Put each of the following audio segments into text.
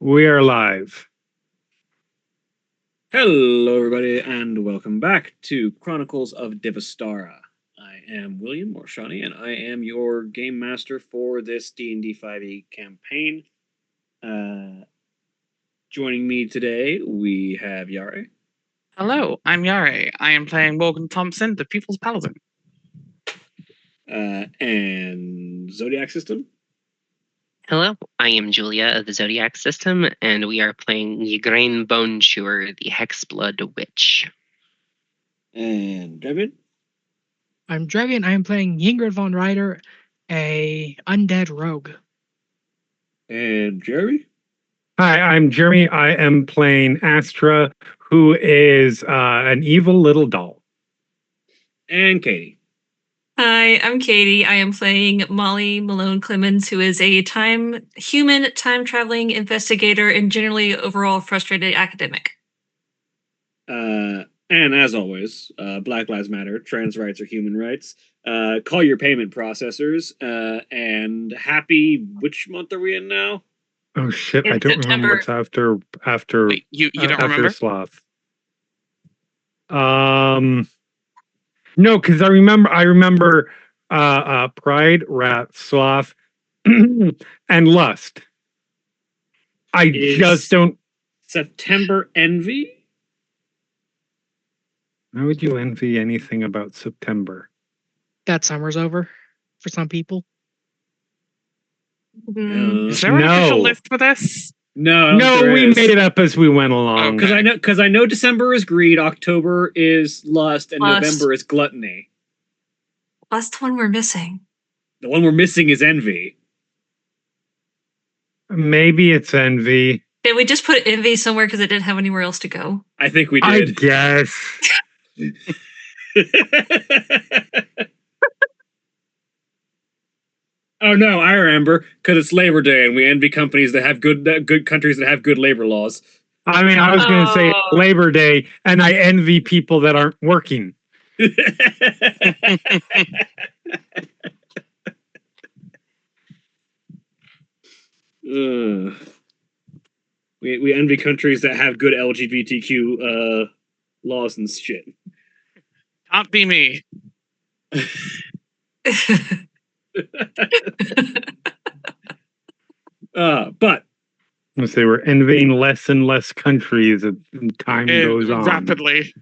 We are live. Hello, everybody, and welcome back to Chronicles of Divastara. I am William, or Shawnee, and I am your game master for this D&D 5e campaign. Joining me today, we have Yare. Hello, I'm Yare. I am playing Morgan Thompson, the People's Paladin. And Zodiac System. Hello, I am Julia of the Zodiac System, and we are playing Ygraine Bone Chewer, the Hexblood Witch. And Drevian. I'm Drevian. I am playing Yingrid von Ryder, a undead rogue. And Jeremy. Hi, I'm Jeremy. I am playing Astra, who is an evil little doll. And Katie. Hi, I'm Katie. I am playing Molly Malone Clemens, who is a human time-traveling investigator and generally overall frustrated academic. And as always, Black Lives Matter, trans rights are human rights. Call your payment processors. And happy, which month are we in now? Oh shit! It's I don't remember September. what's after. Wait, you don't after remember? Sloth. No, because I remember Pride, Wrath, Sloth, and Lust. I just don't. September Envy? How would you envy anything about September? That summer's over for some people. Is there an official list for this? No, we made it up as we went along. Because I know December is greed, October is lust, and Lust. November is gluttony. That's the one we're missing. The one we're missing is envy. Maybe it's envy. Did we just put envy somewhere because it didn't have anywhere else to go? I think we I did. guess. Oh no, I remember, because it's Labor Day and we envy companies that have good countries that have good labor laws. I mean, I was going to say Labor Day, and I envy people that aren't working. We envy countries that have good LGBTQ laws and shit. Can't be me. But As they were envying less and less countries as time goes on. Rapidly.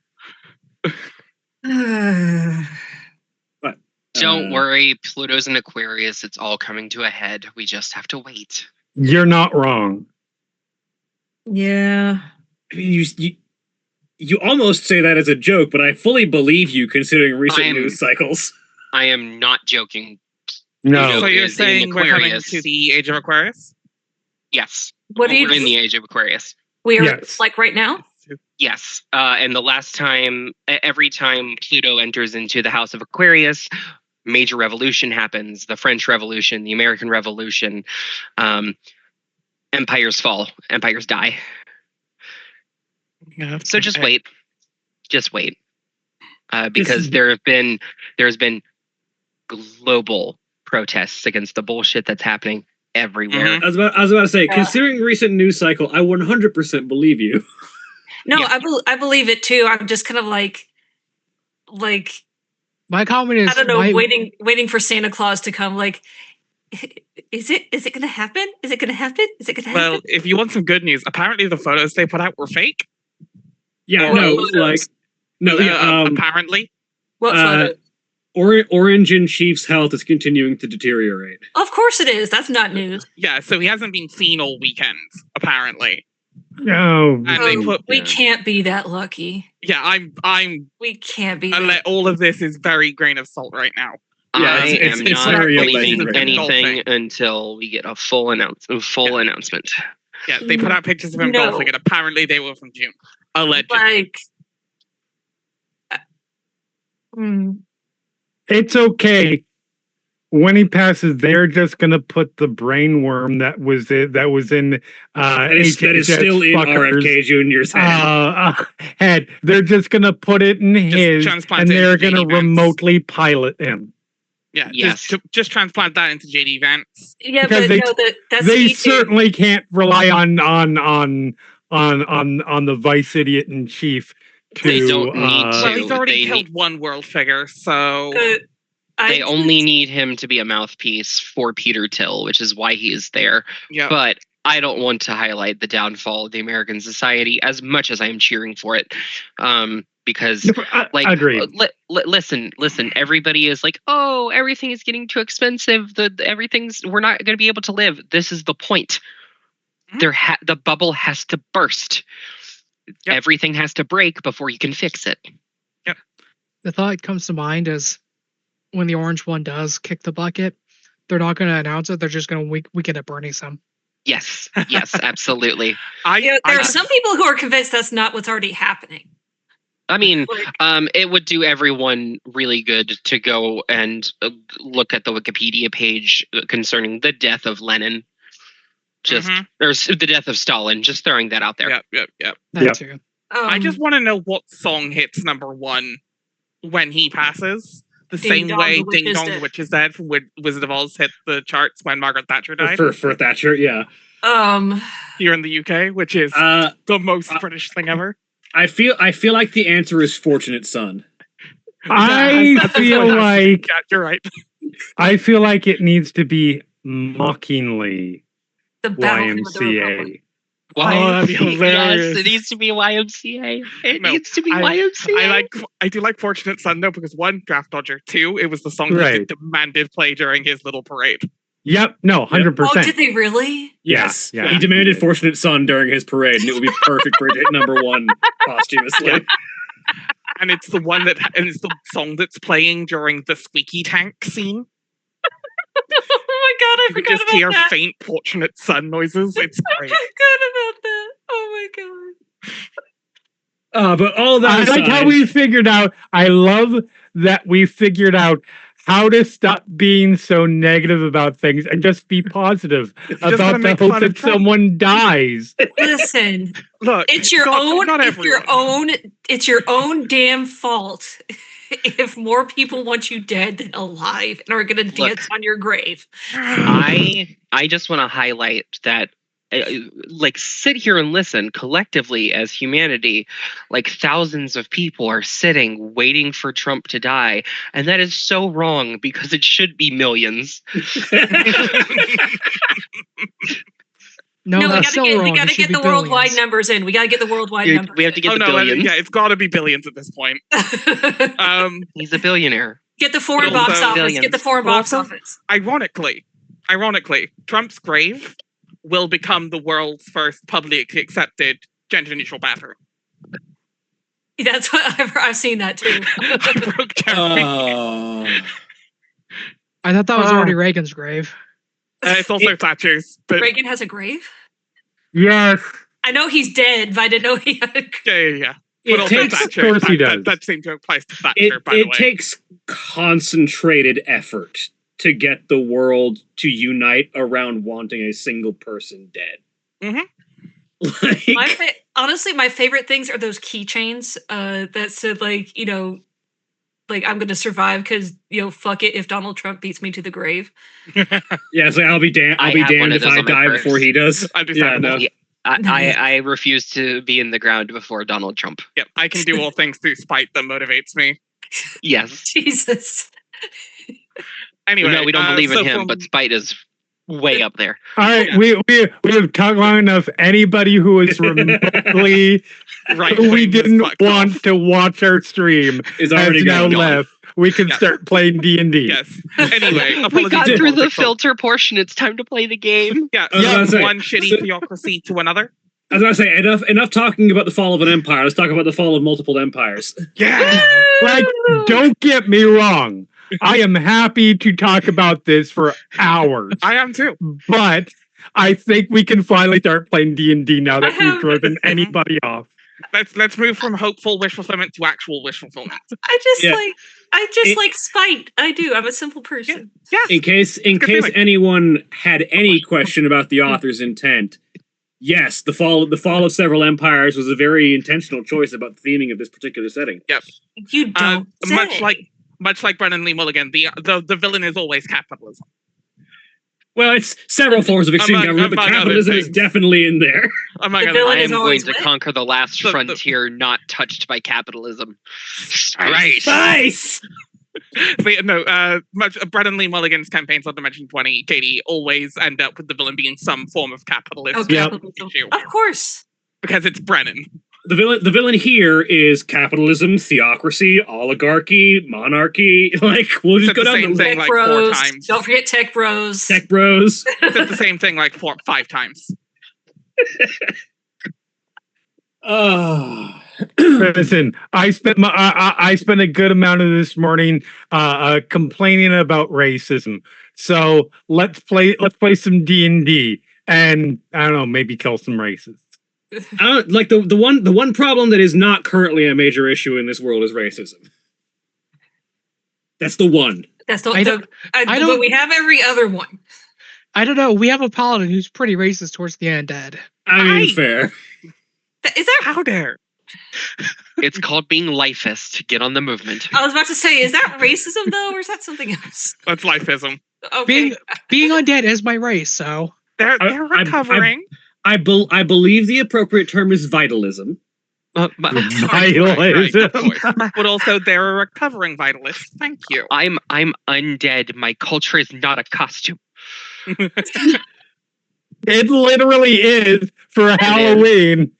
but Don't worry, Pluto's in Aquarius. It's all coming to a head. We just have to wait. You're not wrong. Yeah. I mean, you almost say that as a joke, but I fully believe you considering recent news cycles. I am not joking. No. So you're is in saying we're coming Aquarius. to the Age of Aquarius? Yes. What do you We're in the Age of Aquarius. We are Yes. like right now? Yes. And the last time, every time Pluto enters into the House of Aquarius, major revolution happens. The French Revolution, the American Revolution. Empires fall. Empires die. Yeah. So just wait. Just wait. Because there's been global protests against the bullshit that's happening everywhere. I was about to say, considering recent news cycle, I 100% believe you. No, Yeah. I believe it too. I'm just kind of like My comment is, I don't know, waiting for Santa Claus to come. Like, is it gonna happen? Is it gonna happen? Is it gonna happen? Well, if you want some good news, apparently the photos they put out were fake. Yeah, Apparently. What photo? Orange in Chief's health is continuing to deteriorate. Of course it is. That's not news. Yeah, so he hasn't been seen all weekend, apparently. No. And they put We can't be that lucky. Yeah, I'm We can't be. all of this is very grain of salt right now. Yeah, I it's am very not alleged believing right now. anything until we get a full announcement. Yeah, they put out pictures of him No. golfing, and apparently they were from June. Allegedly. Like, It's okay. When he passes, they're just gonna put the brainworm that was in That is HHS still in fuckers, RFK Jr.'s head. head. They're just gonna put it in his, transplant and it they're into gonna JD Vance. remotely pilot him. Yeah, Yes. just transplant that into JD Vance. Yeah, Because but no, that's They me too. certainly can't rely on the vice idiot in chief to. They don't need Well, to. he's already They killed one world figure, so They only need him to be a mouthpiece for Peter Till, which is why he is there. yeah. But I don't want to highlight the downfall of the American society as much as I am cheering for it. Because like agreed. listen, everybody is like, oh, everything is getting too expensive. We're not going to be able to live. This is the point. The bubble has to burst. Yep. Everything has to break before you can fix it. The thought that comes to mind is when the orange one does kick the bucket, they're not going to announce it. They're just going to weekend at Bernie some. Yes, absolutely. There are some people who are convinced that's not what's already happening. I mean, it would do everyone really good to go and look at the Wikipedia page concerning the death of Lenin. Or the death of Stalin. Just throwing that out there. Yep. That too. I just want to know what song hits #1 when he passes. The same way Ding Dong the Witch is Dead from Wizard of Oz hit the charts when Margaret Thatcher died. For Thatcher, yeah. Here in the UK, which is the most British thing ever. I feel like the answer is Fortunate Son. I feel like you're right. I feel like it needs to be mockingly the YMCA. That'd be hilarious. Yes, it needs to be YMCA. It needs to be YMCA. I do like Fortunate Son though, because 1, Draft Dodger. 2, it was the song that he demanded play during his little parade. Yep. No, 100%. Oh, did they really? Yes. Yeah. He demanded Fortunate Son during his parade, and it would be perfect for it to hit #1 posthumously. And it's the song that's playing during the squeaky tank scene. Oh my god, I forgot just about hear that. faint Fortunate Son noises. It's great. I forgot about that. Oh my god. But all that I like how we figured out. I love that we figured out how to stop being so negative about things and just be positive about the hope that someone dies. Listen, look, it's your own damn fault if more people want you dead than alive and are going to dance on your grave. I just want to highlight that sit here and listen collectively as humanity, like thousands of people are sitting waiting for Trump to die, and that is so wrong because it should be millions. No, we that's so wrong. We got to get the worldwide numbers in. We got to get the worldwide numbers. We have to get the billions. Yeah, it's got to be billions at this point. He's a billionaire. Get the foreign box office. Billions. Get the foreign box office. Ironically, Trump's grave will become the world's first publicly accepted gender-neutral bathroom. That's what I've seen that too. I broke Jeremy. I thought that was already Reagan's grave. It's also Thatcher's. But Reagan has a grave? Yes. I know he's dead, but I didn't know he had a grave. Yeah. But also Thatcher. Of course he does. That same joke applies to Thatcher, by the way. It takes concentrated effort to get the world to unite around wanting a single person dead. Mm-hmm. Honestly, my favorite things are those keychains that said, I'm going to survive because, fuck it if Donald Trump beats me to the grave. Yeah, it's like, I'll be damned if I die before he does. I refuse to be in the ground before Donald Trump. Yep, I can do all things through spite that motivates me. Yes. Jesus. Anyway, no, we don't believe in him, but spite is way up there. All right, we have talked long enough. Anybody who is remotely who we didn't want to watch our stream is already now left. We can start playing D&D. Yes. Anyway, we got through the filter portion. It's time to play the game. Yeah. One shitty theocracy to another. I was gonna say enough talking about the fall of an empire. Let's talk about the fall of multiple empires. Yeah. Don't get me wrong. I am happy to talk about this for hours. I am too. But I think we can finally start playing D&D now that we've driven anybody off. Let's move from hopeful wish fulfillment to actual wish fulfillment. I just like spite. I do. I'm a simple person. Yeah. In case anyone had any question about the author's intent, yes, the fall of several empires was a very intentional choice about the theming of this particular setting. Yep. You don't say. much like Brennan Lee Mulligan, the villain is always capitalism. Well, it's several forms of extreme government, but among other capitalism is things. definitely in there. Among The other villain I things. am is going always to what? conquer the last The- frontier not touched by capitalism. Right. Nice! Brennan Lee Mulligan's campaigns on Dimension 20, Katie, always end up with the villain being some form of capitalist Oh, capitalism. issue. Of course. Because it's Brennan. The villain here is capitalism, theocracy, oligarchy, monarchy. Like, we'll just Said go the down same the thing list. like 4 bros. times. Don't forget tech bros. Tech bros. Said the same thing like 5 times. Oh. Listen, I spent a good amount of this morning complaining about racism. So let's play some D&D and I don't know, maybe kill some racists. Like the one problem that is not currently a major issue in this world is racism. That's the one. That's don't- but we have every other one. I don't know. We have a paladin who's pretty racist towards the undead. I mean, Aye. fair. Is that? How dare? It's called being lifist. Get on the movement. I was about to say, is that racism though, or is that something else? That's lifeism. Okay. Being undead is my race, so They're I- recovering. I believe the appropriate term is vitalism. Right, Vitalism. of course. But also, they're a recovering vitalist. Thank you. I'm undead. My culture is not a costume. It literally is for Halloween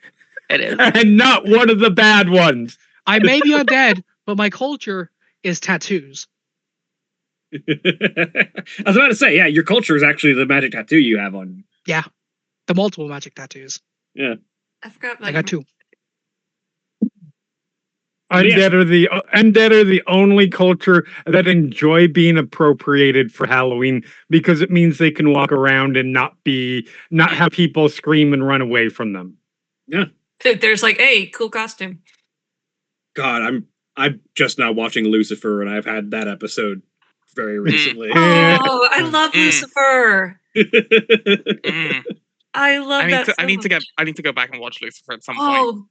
It is. and not one of the bad ones. I may be undead, but my culture is tattoos. I was about to say, yeah, your culture is actually the magic tattoo you have on. The multiple magic tattoos. I forgot. I got 2. Undead are the only culture that enjoy being appropriated for Halloween because it means they can walk around and not have people scream and run away from them. There's like, hey, cool costume. God, I'm just now watching Lucifer, and I've had that episode very recently. Oh, I love Lucifer. Mm. I love that. I need to go back and watch Lucifer at some point. Oh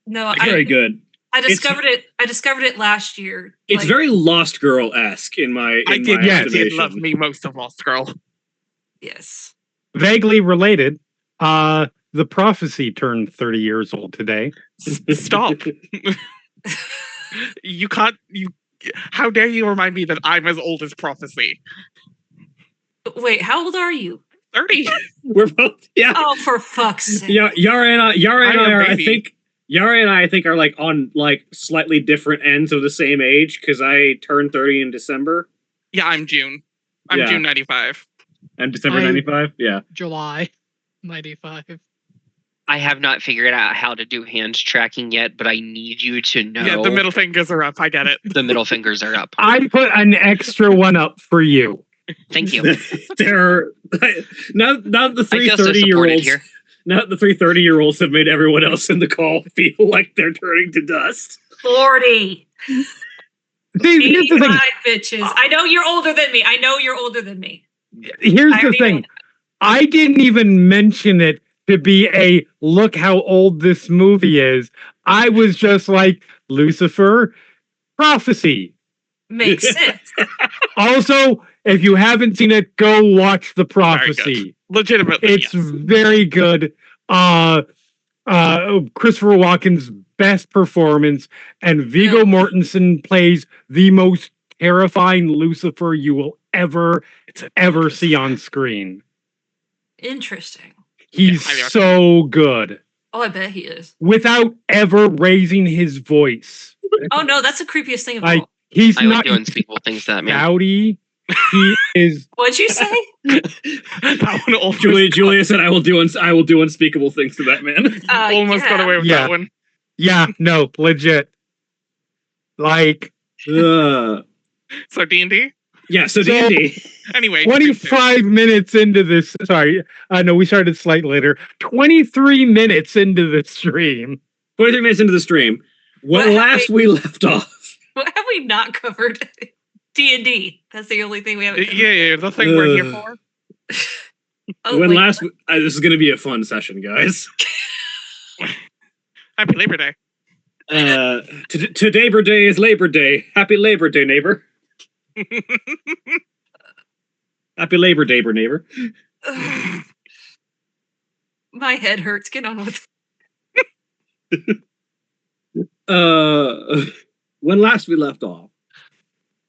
no, Very good. I discovered it. I discovered it last year. It's very Lost Girl-esque in my. I did estimation. love me most of Lost Girl. Yes. Vaguely related, the prophecy turned 30 years old today. Stop. You can't. How dare you remind me that I'm as old as prophecy? Wait, how old are you? 30. We're both. Yeah. Oh, for fuck's sake! Yeah. Yara and I are. I baby. think Yara and I think are like on like slightly different ends of the same age because I turned 30 in December. Yeah, I'm June. I'm Yeah. June 95. And December I- 95. Yeah. July 95. I have not figured out how to do hand tracking yet, but I need you to know. Yeah, the middle fingers are up. I get it. The middle fingers are up. I put an extra one up for you. Thank you. They're now the I three feel so 30-year-olds. supported here. Now the 3 30-year-olds have made everyone else in the call feel like they're turning to dust. 40. See, here's the 85 thing. bitches. I know you're older than me. I know you're older than me. Here's I the already thing. know. I didn't even mention it to be a look how old this movie is. I was just like, Lucifer, prophecy. Makes sense. Also, if you haven't seen it, go watch The Prophecy. Legitimately. It's yes. very good. Christopher Walken's best performance, and Viggo Yeah. Mortensen plays the most terrifying Lucifer you will ever see on screen. Interesting. He's highly recommend. so good Oh, I bet he is. without ever raising his voice. Oh no, that's the creepiest thing of Like, all. He's I like not doing unspeakable things to that man. shouty. He is What'd you say? That one almost, Julia said, "I will do unspeakable things to that man." almost got away with Yeah. that one. yeah, no, legit. Like Uh, So D&D? yeah. So So- D&D. Anyway. 25 minutes into this, sorry, no, we started slightly later. 23 minutes into the stream. 23 minutes into the stream. What When have last we left off. What have we not covered? D&D. That's the only thing we haven't covered. Yeah, the thing we're here for. Oh, When wait, last this is going to be a fun session, guys. Happy Labor Day. Today Labor Day is Labor Day. Happy Labor Day, neighbor. Happy Labor Day, neighbor. My head hurts. Get on with When last we left off,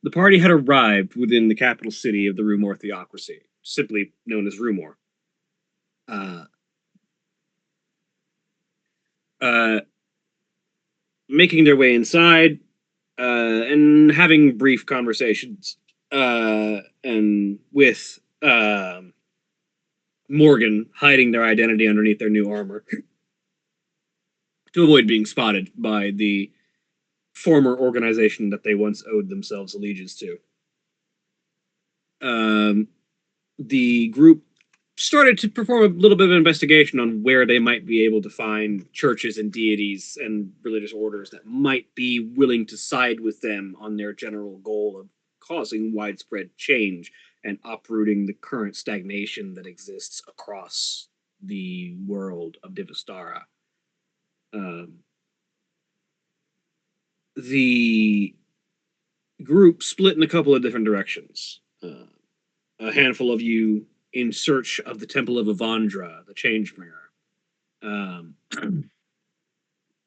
the party had arrived within the capital city of the Rumor theocracy, simply known as Rumor. Making their way inside and having brief conversations and with Morgan hiding their identity underneath their new armor to avoid being spotted by the former organization that they once owed themselves allegiance to. The group started to perform a little bit of investigation on where they might be able to find churches and deities and religious orders that might be willing to side with them on their general goal of causing widespread change and uprooting the current stagnation that exists across the world of Divastara. The group split in a couple of different directions. A handful of you in search of the Temple of Avandra, the Changebringer,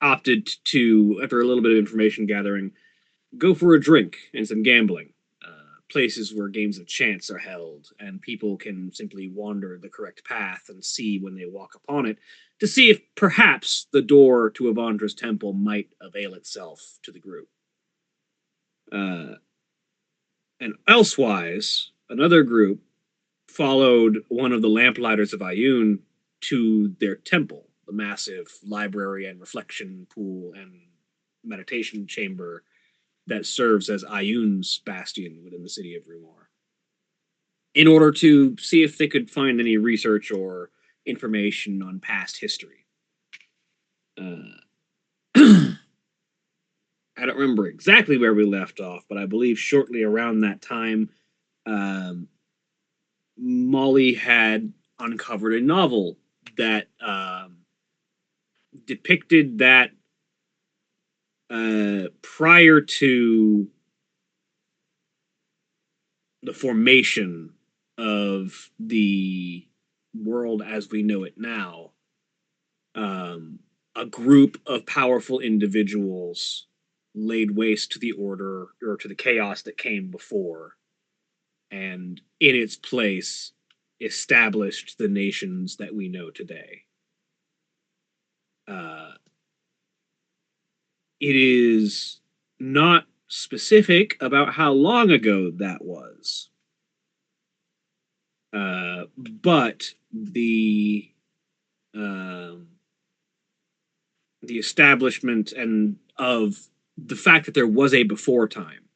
opted to, after a little bit of information gathering, go for a drink and some gambling. Places where games of chance are held, and people can simply wander the correct path and see when they walk upon it to see if perhaps the door to Avandra's temple might avail itself to the group. And elsewise, another group followed one of the lamplighters of Ayun to their temple, the massive library and reflection pool and meditation chamber that serves as Ayun's bastion within the city of Rumor, in order to see if they could find any research or information on past history. I don't remember exactly where we left off, but I believe shortly around that time, Molly had uncovered a novel that depicted that prior to the formation of the world as we know it now, a group of powerful individuals laid waste to the order or to the chaos that came before, and in its place established the nations that we know today. It is not specific about how long ago that was, but the establishment and of the fact that there was a before time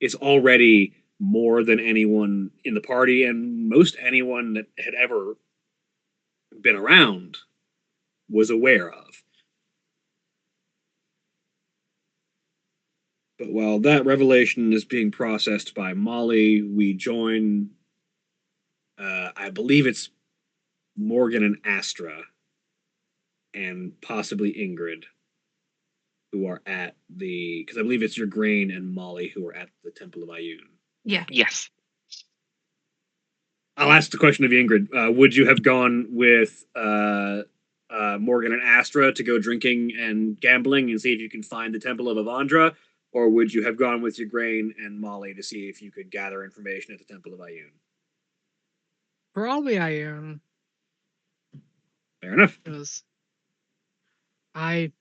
is already more than anyone in the party and most anyone that had ever been around was aware of. But while that revelation is being processed by Molly, we join, I believe it's Morgan and Astra, and possibly Ingrid, who are at the, because I believe it's your Grain and Molly who are at the Temple of Ayun. Yeah. Yes. I'll ask the question of Ingrid. Would you have gone with Morgan and Astra to go drinking and gambling and see if you can find the Temple of Avandra? Or would you have gone with your Grain and Molly to see if you could gather information at the Temple of Ayun? Probably Ayun. Fair enough. Because I'm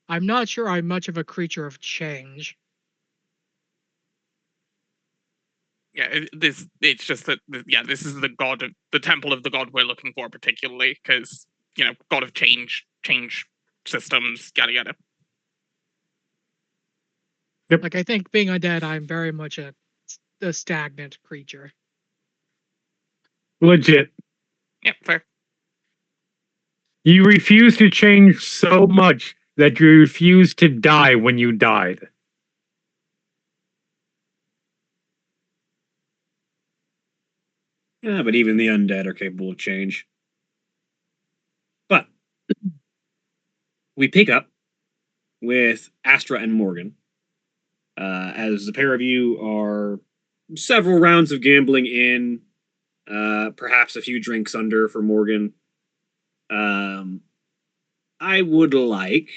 not sure I'm much of a creature of change. Yeah, it's just that this is the god of the temple of the god we're looking for particularly because god of change systems, yada yada. Yep. Like, I think being undead, I'm very much a stagnant creature. Legit. Yeah, fair. You refuse to change so much that you refuse to die when you died. Yeah, but even the undead are capable of change. But we pick up with Astra and Morgan as the pair of you are several rounds of gambling in, perhaps a few drinks under for Morgan. I would like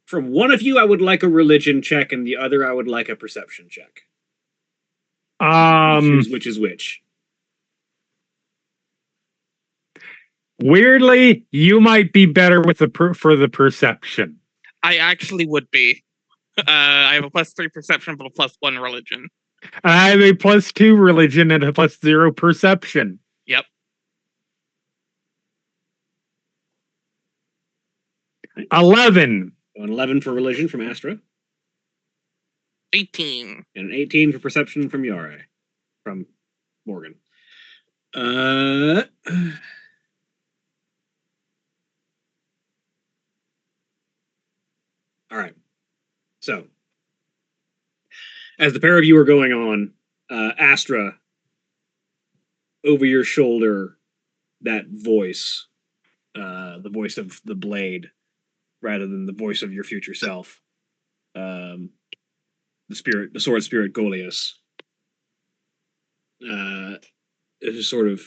from one of you, I would like a religion check, and the other, I would like a perception check. Which is which? Weirdly, you might be better with for the perception. I actually would be. I have a +3 perception, but a +1 religion. I have a +2 religion and a +0 perception. Yep. 11. An 11 for religion from Astra. 18. And an 18 for perception from Yare. From Morgan. All right. So, as the pair of you are going on, Astra, over your shoulder, that voice, the voice of the blade, rather than the voice of your future self, the sword spirit Goliath, it just sort of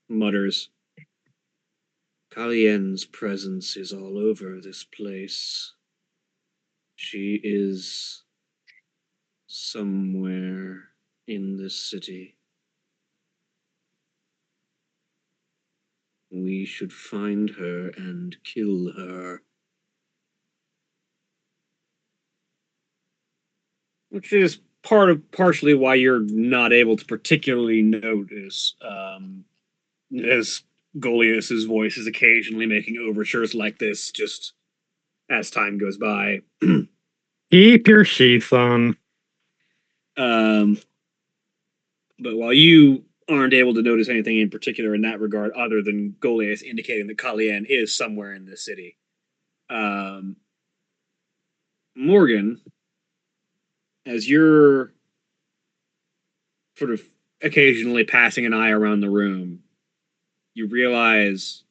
mutters, Kalien's presence is all over this place. She is somewhere in this city. We should find her and kill her. Which is partially why you're not able to particularly notice, as Goliath's voice is occasionally making overtures like this, just as time goes by. Keep your sheath on. But while you aren't able to notice anything in particular in that regard, other than Goliath indicating that Kalien is somewhere in the city, Morgan, as you're sort of occasionally passing an eye around the room, you realize,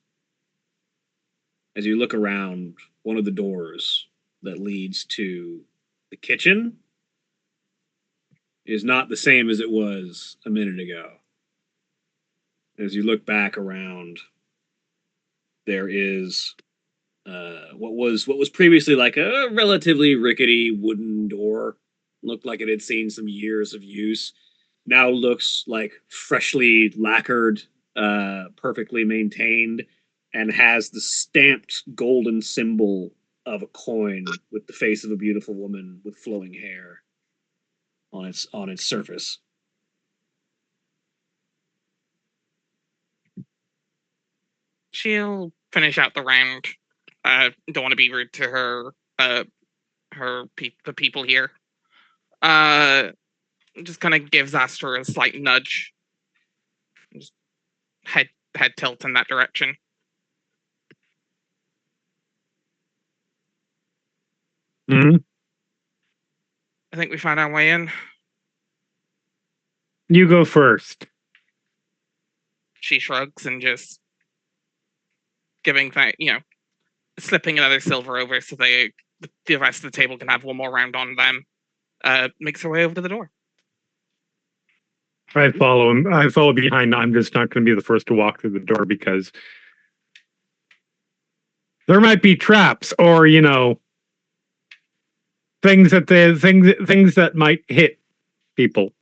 as you look around, one of the doors that leads to the kitchen is not the same as it was a minute ago. As you look back around, there is what was previously like a relatively rickety wooden door. Looked like it had seen some years of use. Now looks like freshly lacquered, perfectly maintained, and has the stamped golden symbol of a coin with the face of a beautiful woman with flowing hair on its surface. She'll finish out the round. Don't want to be rude to her, the people here. Just kind of gives Astra a slight nudge. Just head tilt in that direction. Mm-hmm. I think we found our way in. You go first. She shrugs and just giving that, slipping another silver over so the rest of the table can have one more round on them. Makes her way over to the door. I follow him. I follow behind. I'm just not going to be the first to walk through the door because there might be traps or things that might hit people.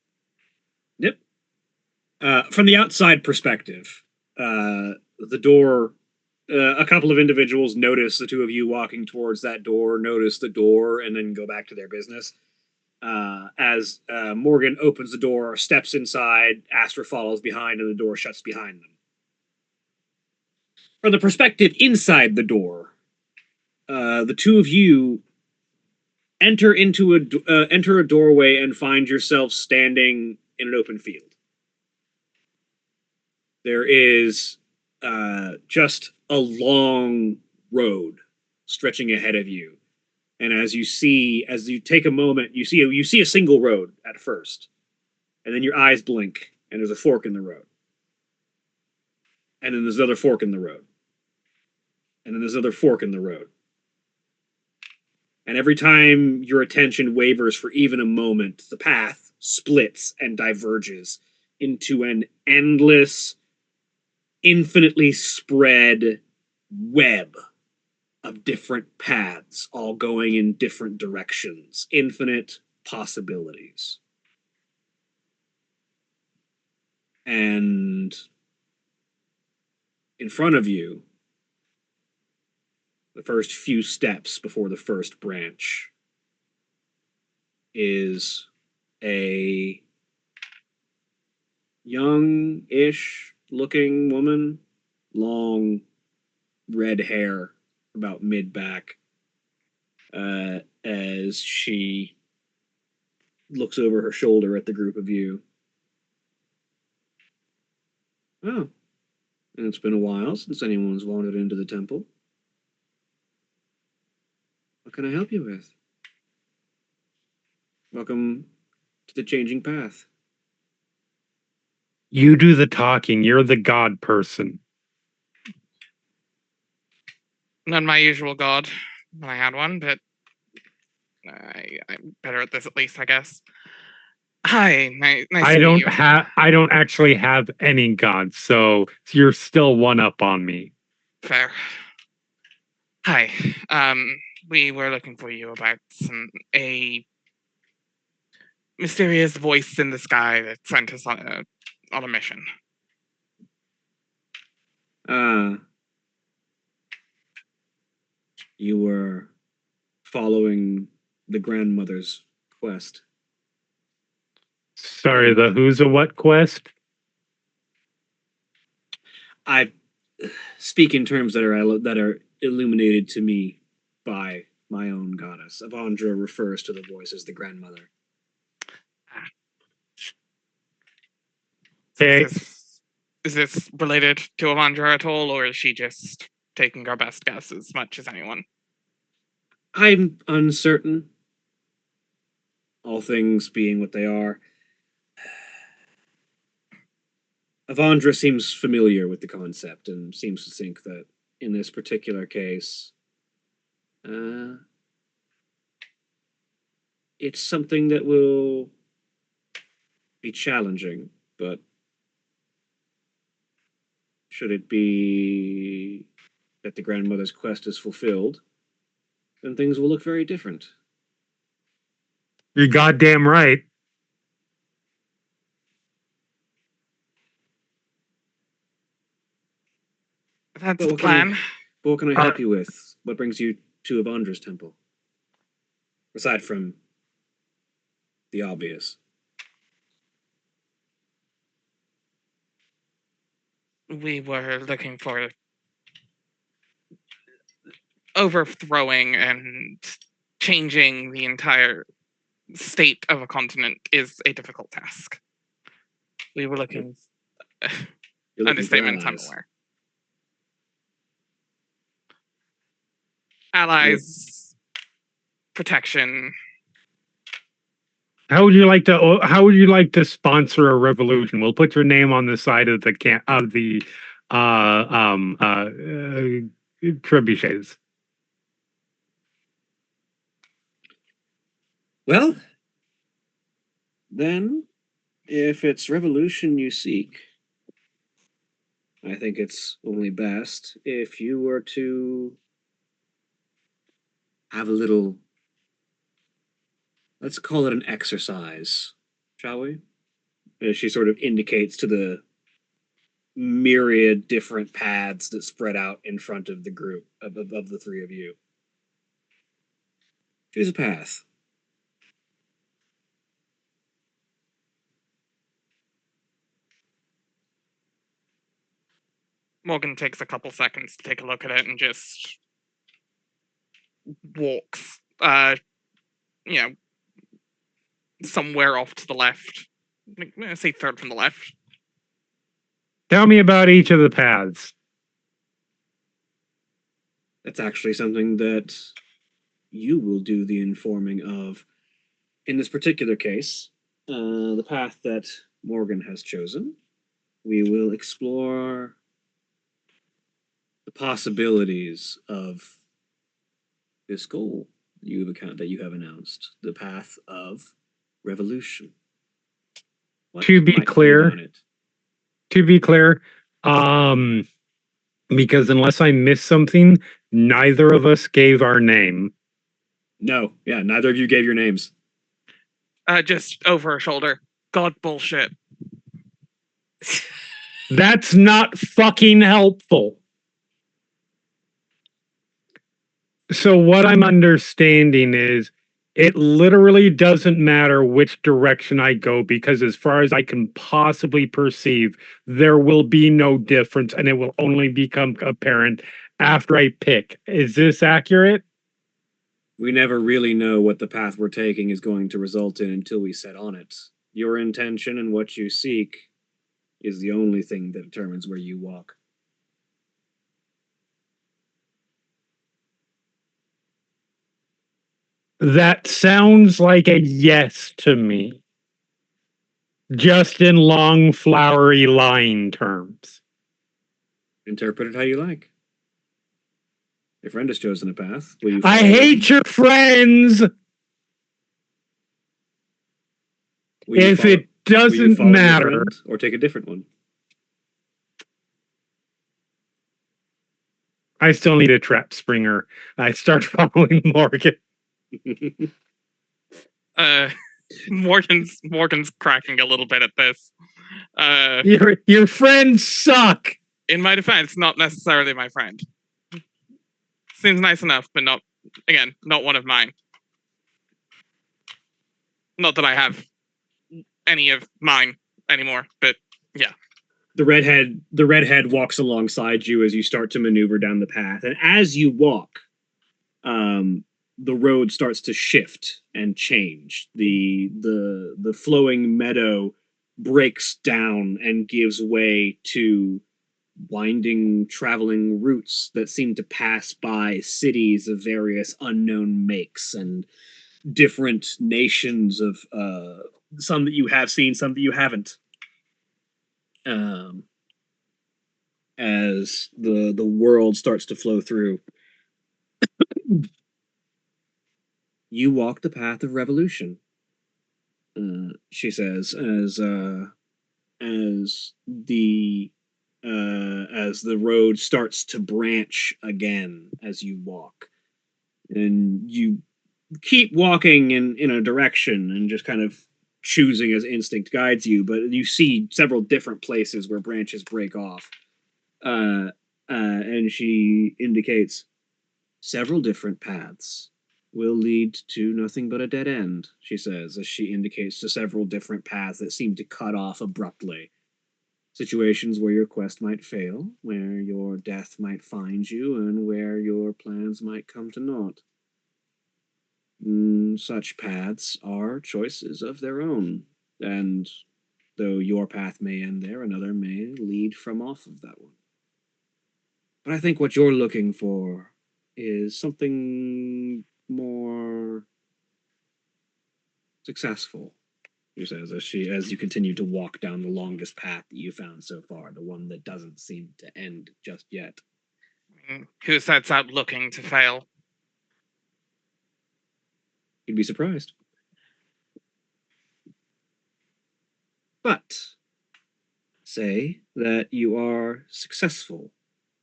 Yep. From the outside perspective, the door. A couple of individuals notice the two of you walking towards that door, notice the door, and then go back to their business. As Morgan opens the door, steps inside, Astra follows behind, and the door shuts behind them. From the perspective inside the door, the two of you enter a doorway and find yourself standing in an open field. There is just a long road stretching ahead of you. And as you take a moment, you see a single road at first. And then your eyes blink and there's a fork in the road. And then there's another fork in the road. And then there's another fork in the road. And every time your attention wavers for even a moment, the path splits and diverges into an endless, infinitely spread web of different paths, all going in different directions, infinite possibilities. And in front of you, the first few steps before the first branch, is a young-ish looking woman, long red hair, about mid-back, as she looks over her shoulder at the group of you. Oh, and it's been a while since anyone's wandered into the temple. What can I help you with? Welcome to the changing path. You do the talking. You're the god person. Not my usual god when I had one, but I'm better at this at least, I guess. Hi, nice to meet you. I don't actually have any gods, so you're still one up on me. Fair. Hi. We were looking for you about a mysterious voice in the sky that sent us on a mission. You were following the grandmother's quest. Sorry, the who's a what quest? I speak in terms that are illuminated to me by my own goddess. Avandra refers to the voice as the grandmother. Okay. Is this related to Avandra at all, or is she just taking our best guess as much as anyone? I'm uncertain. All things being what they are. Avandra seems familiar with the concept and seems to think that in this particular case, it's something that will be challenging, but should it be that the grandmother's quest is fulfilled, then things will look very different. You're goddamn right. That's the plan. What can I help you with? What brings you to Avandra's temple? Aside from the obvious. We were looking for overthrowing and changing the entire state of a continent is a difficult task. We were looking. Understatement, I'm aware. Allies, protection. How would you like to sponsor a revolution? We'll put your name on the side of the trebuchets. Well, then, if it's revolution you seek, I think it's only best if you were to have a little, let's call it an exercise, shall we? As she sort of indicates to the myriad different paths that spread out in front of the group, of the three of you. Choose a path. Morgan takes a couple seconds to take a look at it and just walks, somewhere off to the left. Let's say third from the left. Tell me about each of the paths. That's actually something that you will do the informing of. In this particular case, the path that Morgan has chosen, we will explore the possibilities of this goal, that you have announced the path of revolution. What To be might clear- lead on it? To be clear, because unless I missed something, neither of us gave our name. No, yeah, neither of you gave your names. Just over her shoulder. God bullshit. That's not fucking helpful. So what I'm understanding is it literally doesn't matter which direction I go, because as far as I can possibly perceive, there will be no difference and it will only become apparent after I pick. Is this accurate? We never really know what the path we're taking is going to result in until we set on it. Your intention and what you seek is the only thing that determines where you walk. That sounds like a yes to me. Just in long, flowery line terms. Interpret it how you like. Your friend has chosen a path. Will you I follow hate them? your friends! Will you If follow- it will you doesn't follow your matter, friend or take a different one. I still need a trap springer. I start following Morgan. Morgan's cracking a little bit at this. Your friends suck. In my defense, not necessarily my friend. Seems nice enough, but not one of mine. Not that I have any of mine anymore, but yeah. The redhead walks alongside you as you start to maneuver down the path, and as you walk, the road starts to shift and change. The flowing meadow breaks down and gives way to winding traveling routes that seem to pass by cities of various unknown makes and different nations of some that you have seen, some that you haven't. As the world starts to flow through, you walk the path of revolution. She says, as the road starts to branch again as you walk, and you keep walking in a direction and just kind of choosing as instinct guides you, but you see several different places where branches break off. And she indicates several different paths will lead to nothing but a dead end, she says, as she indicates to several different paths that seem to cut off abruptly. Situations where your quest might fail, where your death might find you, and where your plans might come to naught. Such paths are choices of their own, and though your path may end there, another may lead from off of that one. But I think what you're looking for is something more successful, she says, as you continue to walk down the longest path that you found so far, the one that doesn't seem to end just yet. Who sets out looking to fail? You'd be surprised. But say that you are successful.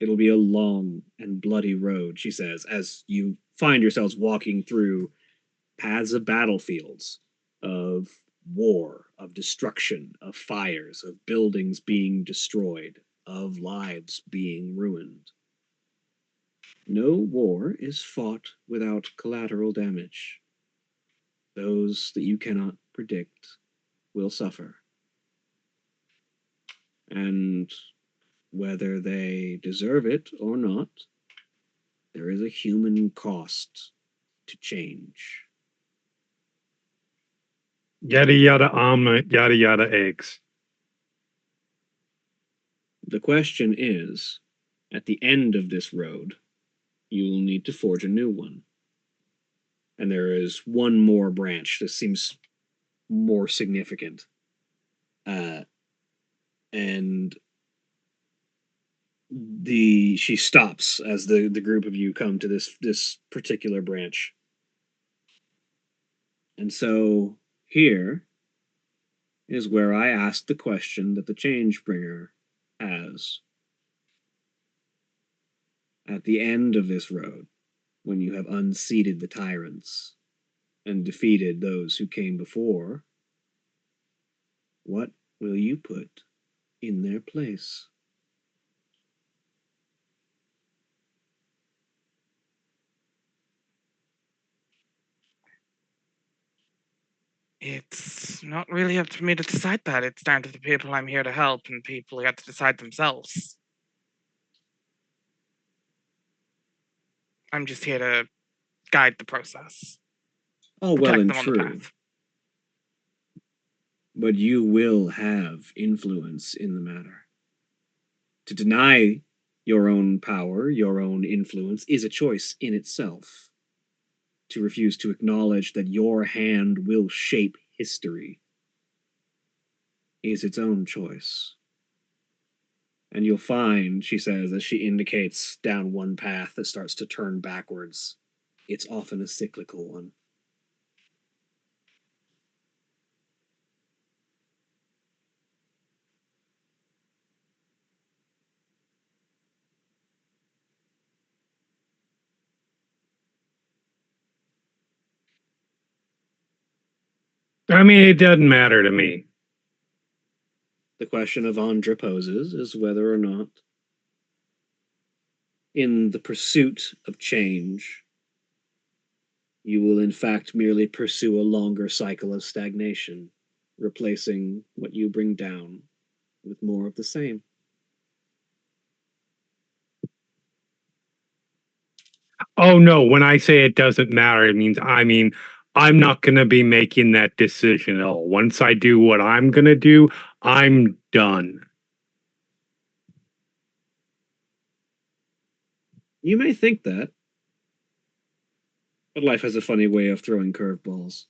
It'll be a long and bloody road, she says, as you find yourselves walking through paths of battlefields, of war, of destruction, of fires, of buildings being destroyed, of lives being ruined. No war is fought without collateral damage. Those that you cannot predict will suffer. And whether they deserve it or not, there is a human cost to change. Yada yada omelet, yada yada eggs. The question is, at the end of this road, you will need to forge a new one. And there is one more branch that seems more significant. And she stops as the group of you come to this particular branch. And so here is where I ask the question that the Changebringer has. At the end of this road, when you have unseated the tyrants and defeated those who came before, what will you put in their place? It's not really up to me to decide that. It's down to the people I'm here to help, and people get to decide themselves. I'm just here to guide the process. All well Protect and them on the true, path. but you will have influence in the matter. To deny your own power, your own influence, is a choice in itself. To refuse to acknowledge that your hand will shape history is its own choice. And you'll find, she says, as she indicates down one path that starts to turn backwards, it's often a cyclical one. I mean, it doesn't matter to me. The question Avandra poses is whether or not, in the pursuit of change, you will in fact merely pursue a longer cycle of stagnation, replacing what you bring down with more of the same. Oh no, when I say it doesn't matter, it means I'm not going to be making that decision at all. Once I do what I'm going to do, I'm done. You may think that, but life has a funny way of throwing curveballs.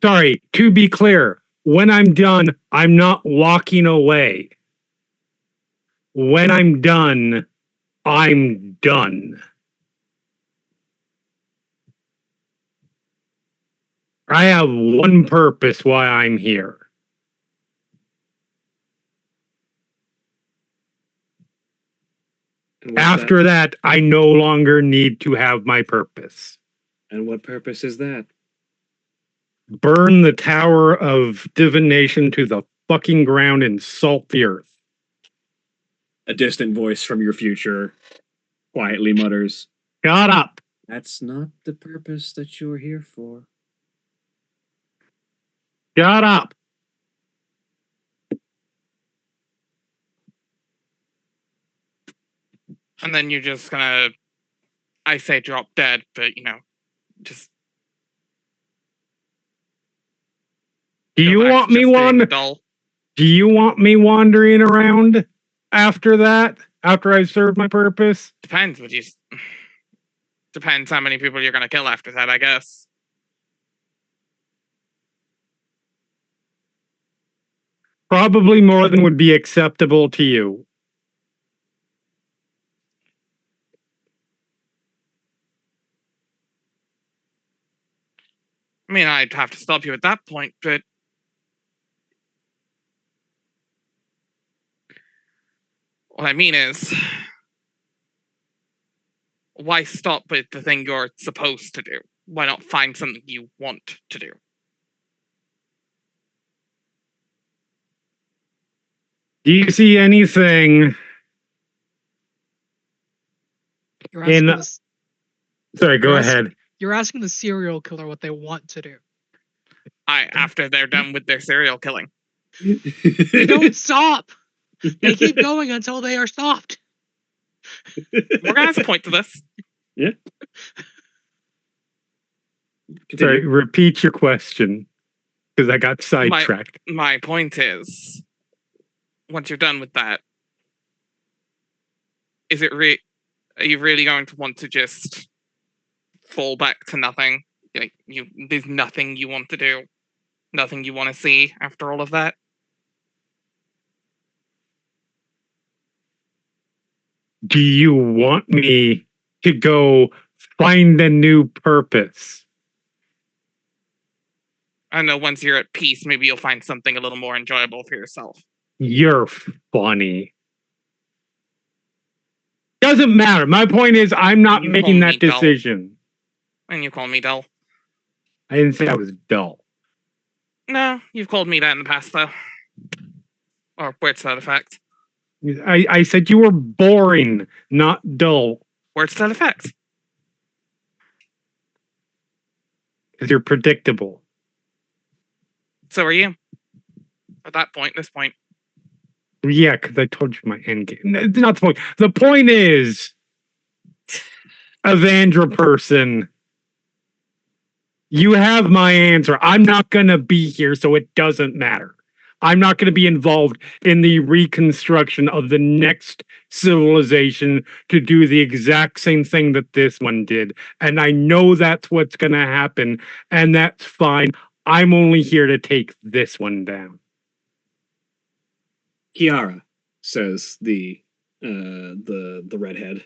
Sorry, to be clear, when I'm done, I'm not walking away. When I'm done, I'm done. I have one purpose why I'm here. And what's After that, I no longer need to have my purpose. And what purpose is that? Burn the Tower of Divination to the fucking ground and salt the earth. A distant voice from your future quietly mutters, Shut up. "That's not the purpose that you're here for." Shut up. And then you're just gonna, I say drop dead, but just. Do you want me dull. Do you want me wandering around after that? After I've served my purpose? Depends, depends how many people you're gonna kill after that, I guess. Probably more than would be acceptable to you. I mean, I'd have to stop you at that point, but what I mean is, why stop with the thing you're supposed to do? Why not find something you want to do? Do you see anything You're asking in... this. Sorry, go You're ahead. You're asking the serial killer what they want to do. After they're done with their serial killing. They don't stop. They keep going until they are stopped. Morgan has a point to this. Yeah. Sorry, repeat your question. Because I got sidetracked. My point is, once you're done with that, are you really going to want to just fall back to nothing? Like there's nothing you want to do, nothing you want to see after all of that? do you want me to go find a new purpose? I know once you're at peace, maybe you'll find something a little more enjoyable for yourself. You're funny. Doesn't matter. My point is, I'm not You making call that me dull. decision. And you call me dull. I didn't say I was dull. No, you've called me that in the past, though. Or words to that effect. I said you were boring, not dull, Words to that effect. because you're predictable. So are you. At that point, this point. Yeah, because I told you my end game. It's not the point. The point is, Avandra person, you have my answer. I'm not going to be here, so it doesn't matter. I'm not going to be involved in the reconstruction of the next civilization to do the exact same thing that this one did. And I know that's what's going to happen, and that's fine. I'm only here to take this one down. Kiara, says the redhead.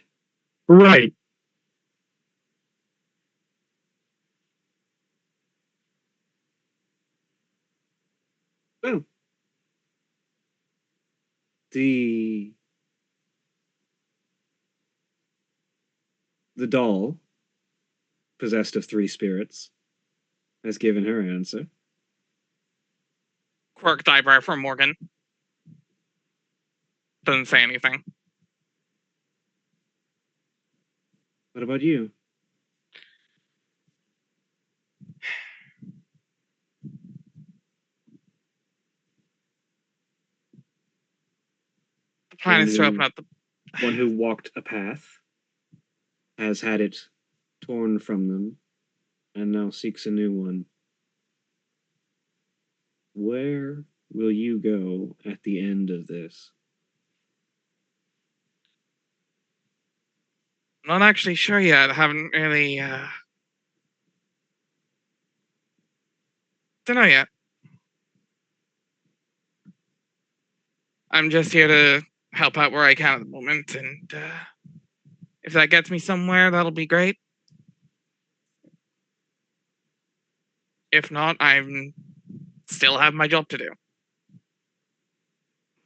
Right. Oh. The doll, possessed of 3 spirits, has given her answer. Quirked eyebrow from Morgan. Doesn't say anything. What about you? The plan is to open up the... One who walked a path, has had it torn from them, and now seeks a new one. Where will you go at the end of this? I'm not actually sure yet. I haven't really, don't know yet. I'm just here to help out where I can at the moment, and if that gets me somewhere, that'll be great. If not, I'm still have my job to do.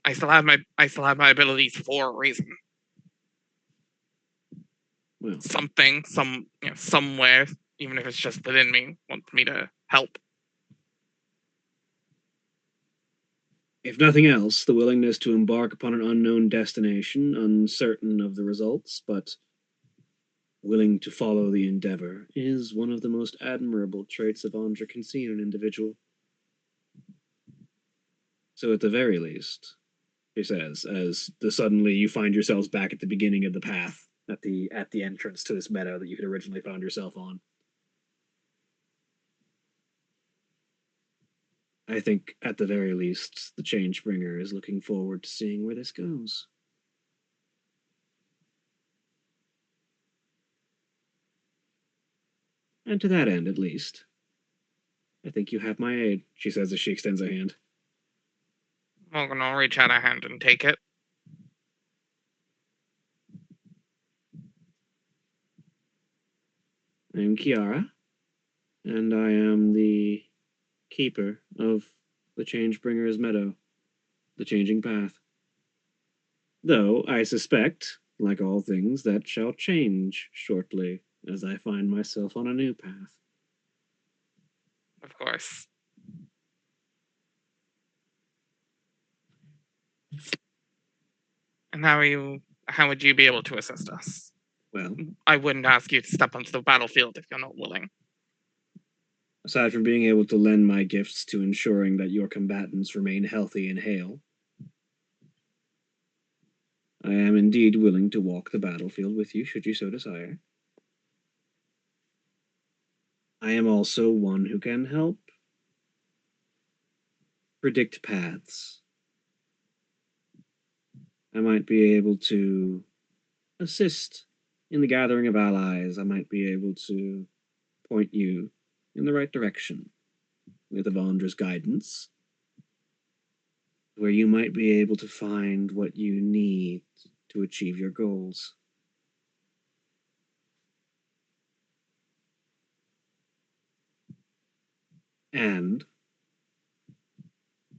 I still have my abilities for a reason. Well, Somewhere, even if it's just within me, wants me to help. if nothing else, the willingness to embark upon an unknown destination, uncertain of the results, but willing to follow the endeavor, is one of the most admirable traits Avandra can see in an individual. So at the very least, he says, as suddenly you find yourselves back at the beginning of the path, at the entrance to this meadow that you had originally found yourself on. I think, at the very least, the Changebringer is looking forward to seeing where this goes. And to that end, at least, I think you have my aid, she says as she extends a hand. I'm gonna reach out a hand and take it. I am Kiara, and I am the keeper of the Changebringer's meadow, the changing path. Though I suspect, like all things, that shall change shortly as I find myself on a new path. Of course. And how would you be able to assist us? Well, I wouldn't ask you to step onto the battlefield if you're not willing. aside from being able to lend my gifts to ensuring that your combatants remain healthy and hale, I am indeed willing to walk the battlefield with you, should you so desire. I am also one who can help predict paths. I might be able to assist in the gathering of allies. I might be able to point you in the right direction with Avandra's guidance, where you might be able to find what you need to achieve your goals. And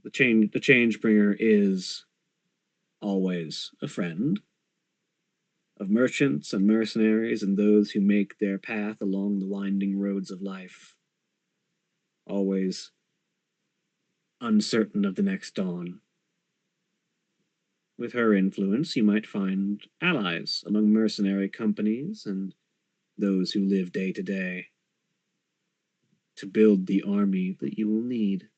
the change bringer is always a friend of merchants and mercenaries and those who make their path along the winding roads of life, always uncertain of the next dawn. With her influence, you might find allies among mercenary companies and those who live day to day to build the army that you will need.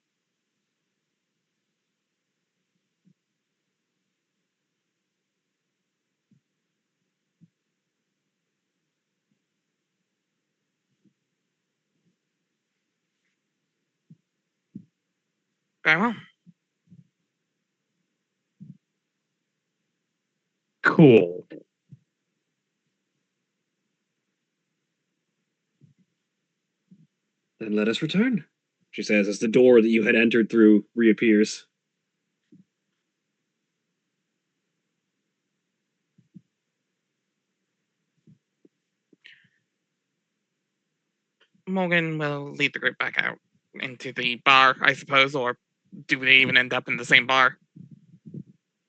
Very well. Cool. Then let us return, she says as the door that you had entered through reappears. Morgan will lead the group back out into the bar, I suppose, or do they even end up in the same bar?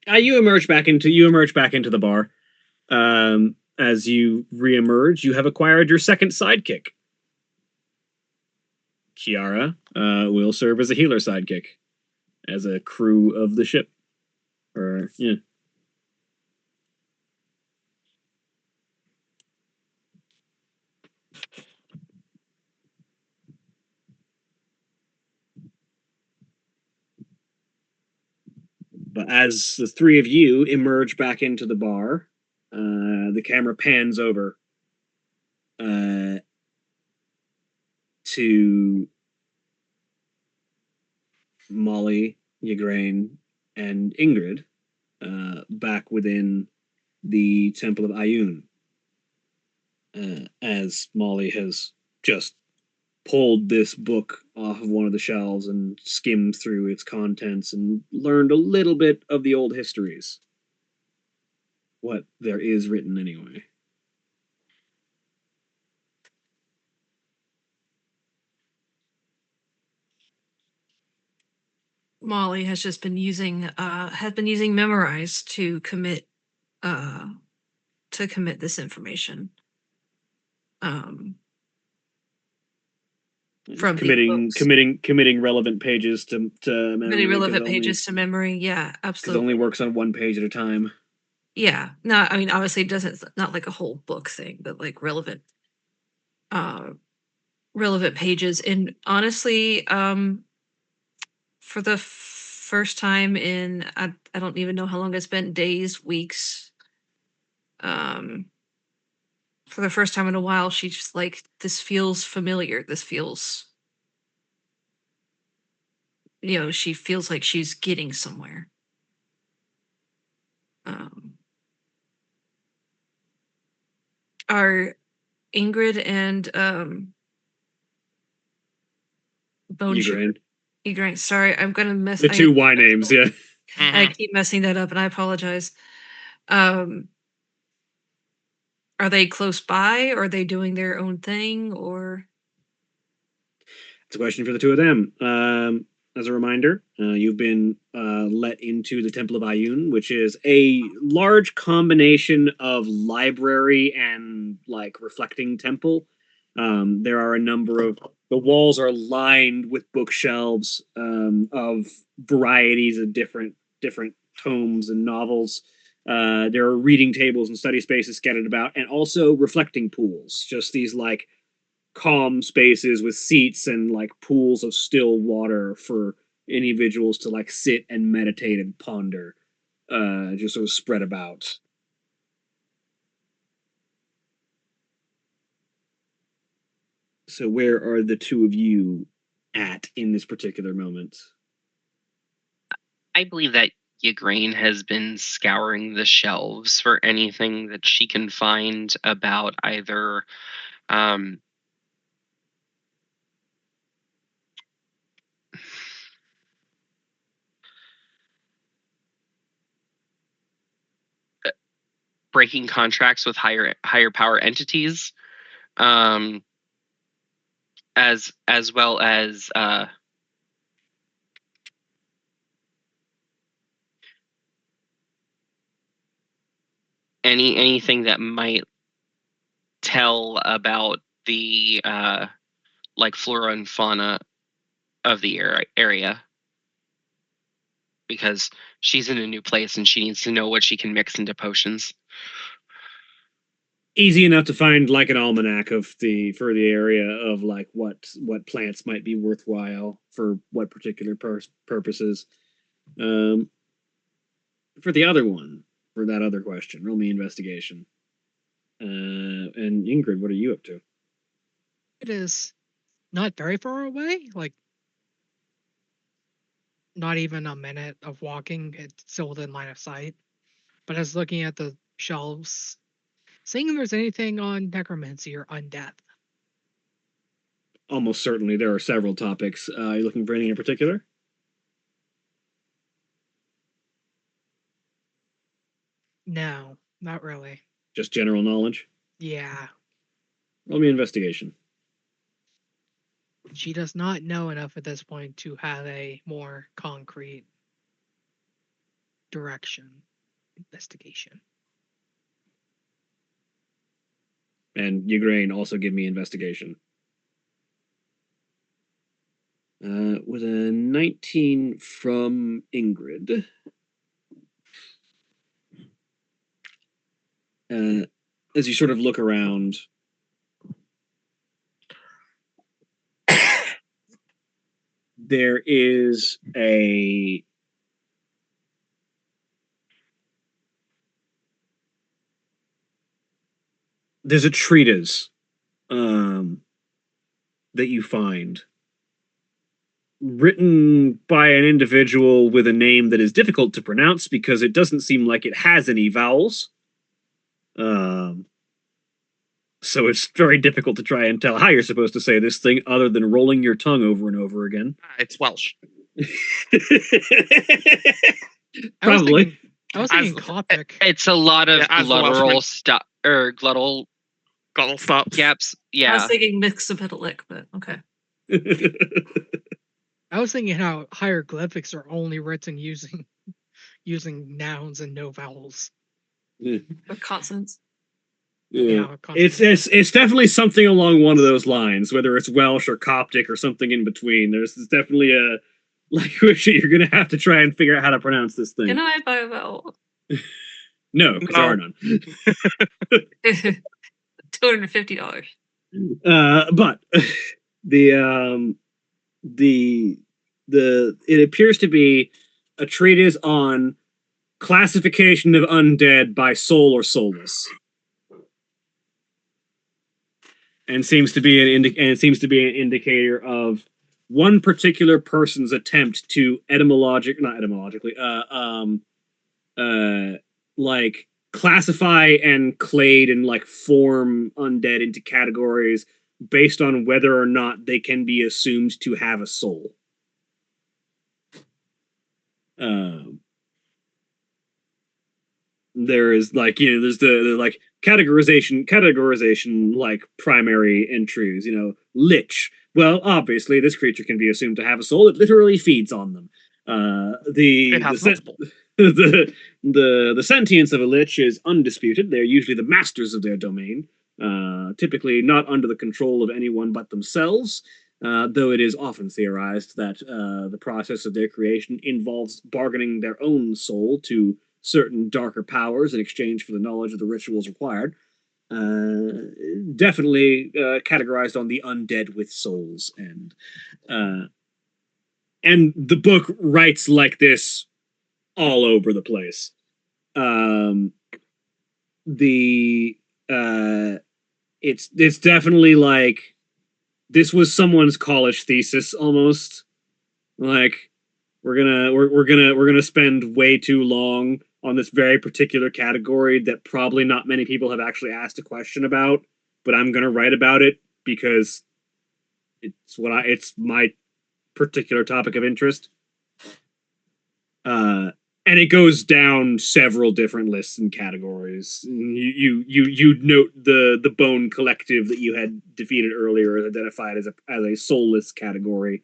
You emerge back into the bar. As you reemerge, you have acquired your second sidekick. Kiara will serve as a healer sidekick, as a crew of the ship. Or yeah. But as the three of you emerge back into the bar, the camera pans over to Molly, Ygraine, and Ingrid back within the Temple of Ayun. As Molly has just pulled this book off of one of the shelves and skimmed through its contents and learned a little bit of the old histories. What there is written, anyway. Molly has just been using memorize to commit this information. From committing relevant pages to memory. Many relevant pages to memory. Yeah, Because absolutely. it only works on one page at a time. Yeah. No, I mean, obviously it doesn't, not like a whole book thing, but like relevant pages. And honestly, for the first time in, I don't even know how long it's been, days, weeks. For the first time in a while, she's like, this feels familiar. This feels, she feels like she's getting somewhere. Are Ingrid and Bone Ygraine. Sorry, I'm gonna mess the two Y names. Yeah, I keep messing that up, and I apologize. Are they close by? Or are they doing their own thing? Or it's a question for the two of them. As a reminder, you've been let into the Temple of Ayun, which is a large combination of library and like reflecting temple. There are a number of the walls are lined with bookshelves of varieties of different tomes and novels. There are reading tables and study spaces scattered about, and also reflecting pools. Just these like calm spaces with seats and like pools of still water for individuals to like sit and meditate and ponder, just sort of spread about. So where are the two of you at in this particular moment? I believe that Ygraine has been scouring the shelves for anything that she can find about either breaking contracts with higher power entities, as well as anything that might tell about the like flora and fauna of the area, because she's in a new place and she needs to know what she can mix into potions. Easy enough to find like an almanac for the area of like what plants might be worthwhile for what particular purposes. For the other one, for that other question, roll me investigation. And Ingrid, what are you up to? It is not very far away, like not even a minute of walking. It's still within line of sight. But I was looking at the shelves, seeing if there's anything on necromancy or undeath. Almost certainly there are several topics. Are you looking for anything in particular? No, not really. Just general knowledge? Yeah. Roll me investigation. She does not know enough at this point to have a more concrete direction. Investigation. And Ugrain, also give me investigation. With a 19 from Ingrid. As you sort of look around, there is there's a treatise that you find written by an individual with a name that is difficult to pronounce because it doesn't seem like it has any vowels. So it's very difficult to try and tell how you're supposed to say this thing other than rolling your tongue over and over again. It's Welsh. Probably. I was thinking Coptic. It's a lot of glottal stuff or glottal stops. gaps. I Yeah. was thinking Mixopetallic, but okay. I was thinking how hieroglyphics are only written using nouns and no vowels. Or consonants. Yeah, consonants. it's definitely something along one of those lines, whether it's Welsh or Coptic or something in between. There's definitely a language that you're gonna have to try and figure out how to pronounce this thing. Can I buy a vowel? No, because there are none. $250. But it appears to be a treatise on classification of undead by soul or soulless, and seems to be an indicator of one particular person's attempt to like classify and clade and like form undead into categories based on whether or not they can be assumed to have a soul. There is like, there's the like categorization like primary entries, lich. Well, obviously this creature can be assumed to have a soul. It literally feeds on them. It has multiple. The sentience of a lich is undisputed. They're usually the masters of their domain, typically not under the control of anyone but themselves, though it is often theorized that the process of their creation involves bargaining their own soul to certain darker powers in exchange for the knowledge of the rituals required. Definitely categorized on the undead with souls, and the book writes like this all over the place. It's definitely like this was someone's college thesis almost. Like we're gonna spend way too long on this very particular category that probably not many people have actually asked a question about, but I'm gonna write about it because it's my particular topic of interest. And it goes down several different lists and categories. You note the Bone Collective that you had defeated earlier is identified as a soulless category,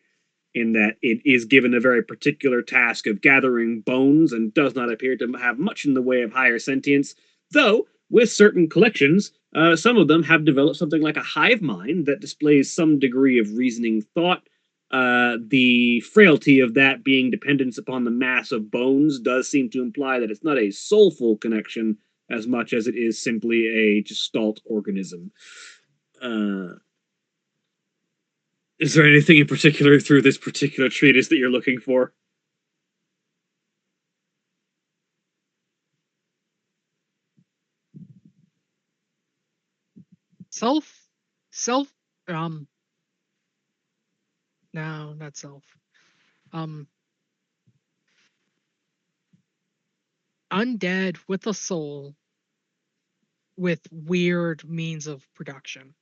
in that it is given a very particular task of gathering bones and does not appear to have much in the way of higher sentience, though with certain collections, some of them have developed something like a hive mind that displays some degree of reasoning thought. The frailty of that being dependence upon the mass of bones does seem to imply that it's not a soulful connection as much as it is simply a gestalt organism. Is there anything in particular through this particular treatise that you're looking for? Self, no, not self. Undead with a soul with weird means of production.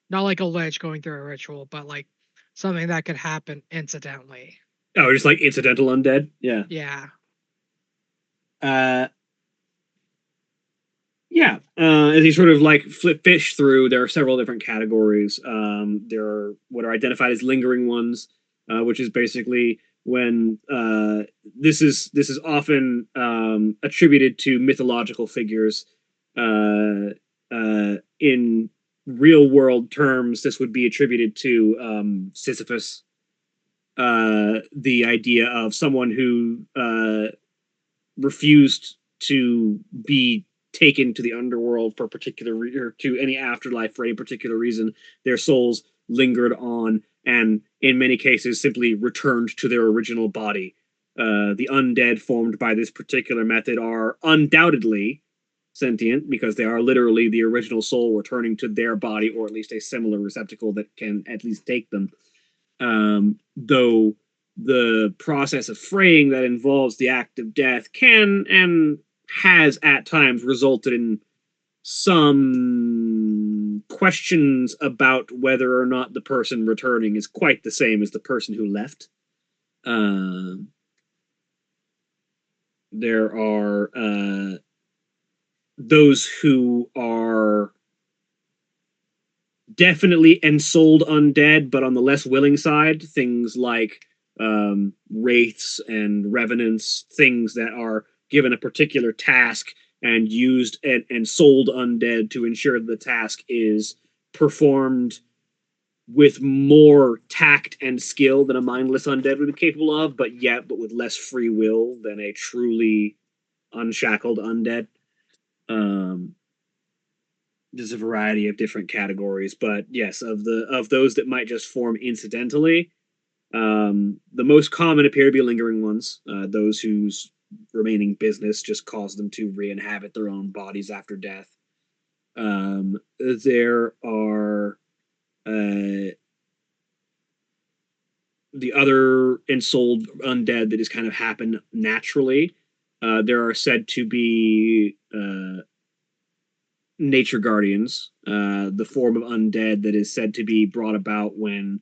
Not like a lich going through a ritual, but like something that could happen incidentally. Oh, just like incidental undead? Yeah. Yeah. Yeah. As you sort of like flip fish through, there are several different categories. There are what are identified as lingering ones, which is basically when this is often attributed to mythological figures. In real world terms, this would be attributed to Sisyphus. The idea of someone who refused to be taken to the underworld for a particular or to any afterlife for any particular reason. Their souls lingered on and in many cases simply returned to their original body. The undead formed by this particular method are undoubtedly sentient because they are literally the original soul returning to their body, or at least a similar receptacle that can at least take them. Though the process of fraying that involves the act of death can and has at times resulted in some questions about whether or not the person returning is quite the same as the person who left. There are those who are definitely ensouled undead, but on the less willing side, things like wraiths and revenants, things that are given a particular task and used and sold undead to ensure that the task is performed with more tact and skill than a mindless undead would be capable of, but with less free will than a truly unshackled undead. There's a variety of different categories, but yes, of those that might just form incidentally, the most common appear to be lingering ones, those whose remaining business just caused them to re-inhabit their own bodies after death. There are the other ensouled undead that just kind of happen naturally. There are said to be nature guardians, the form of undead that is said to be brought about when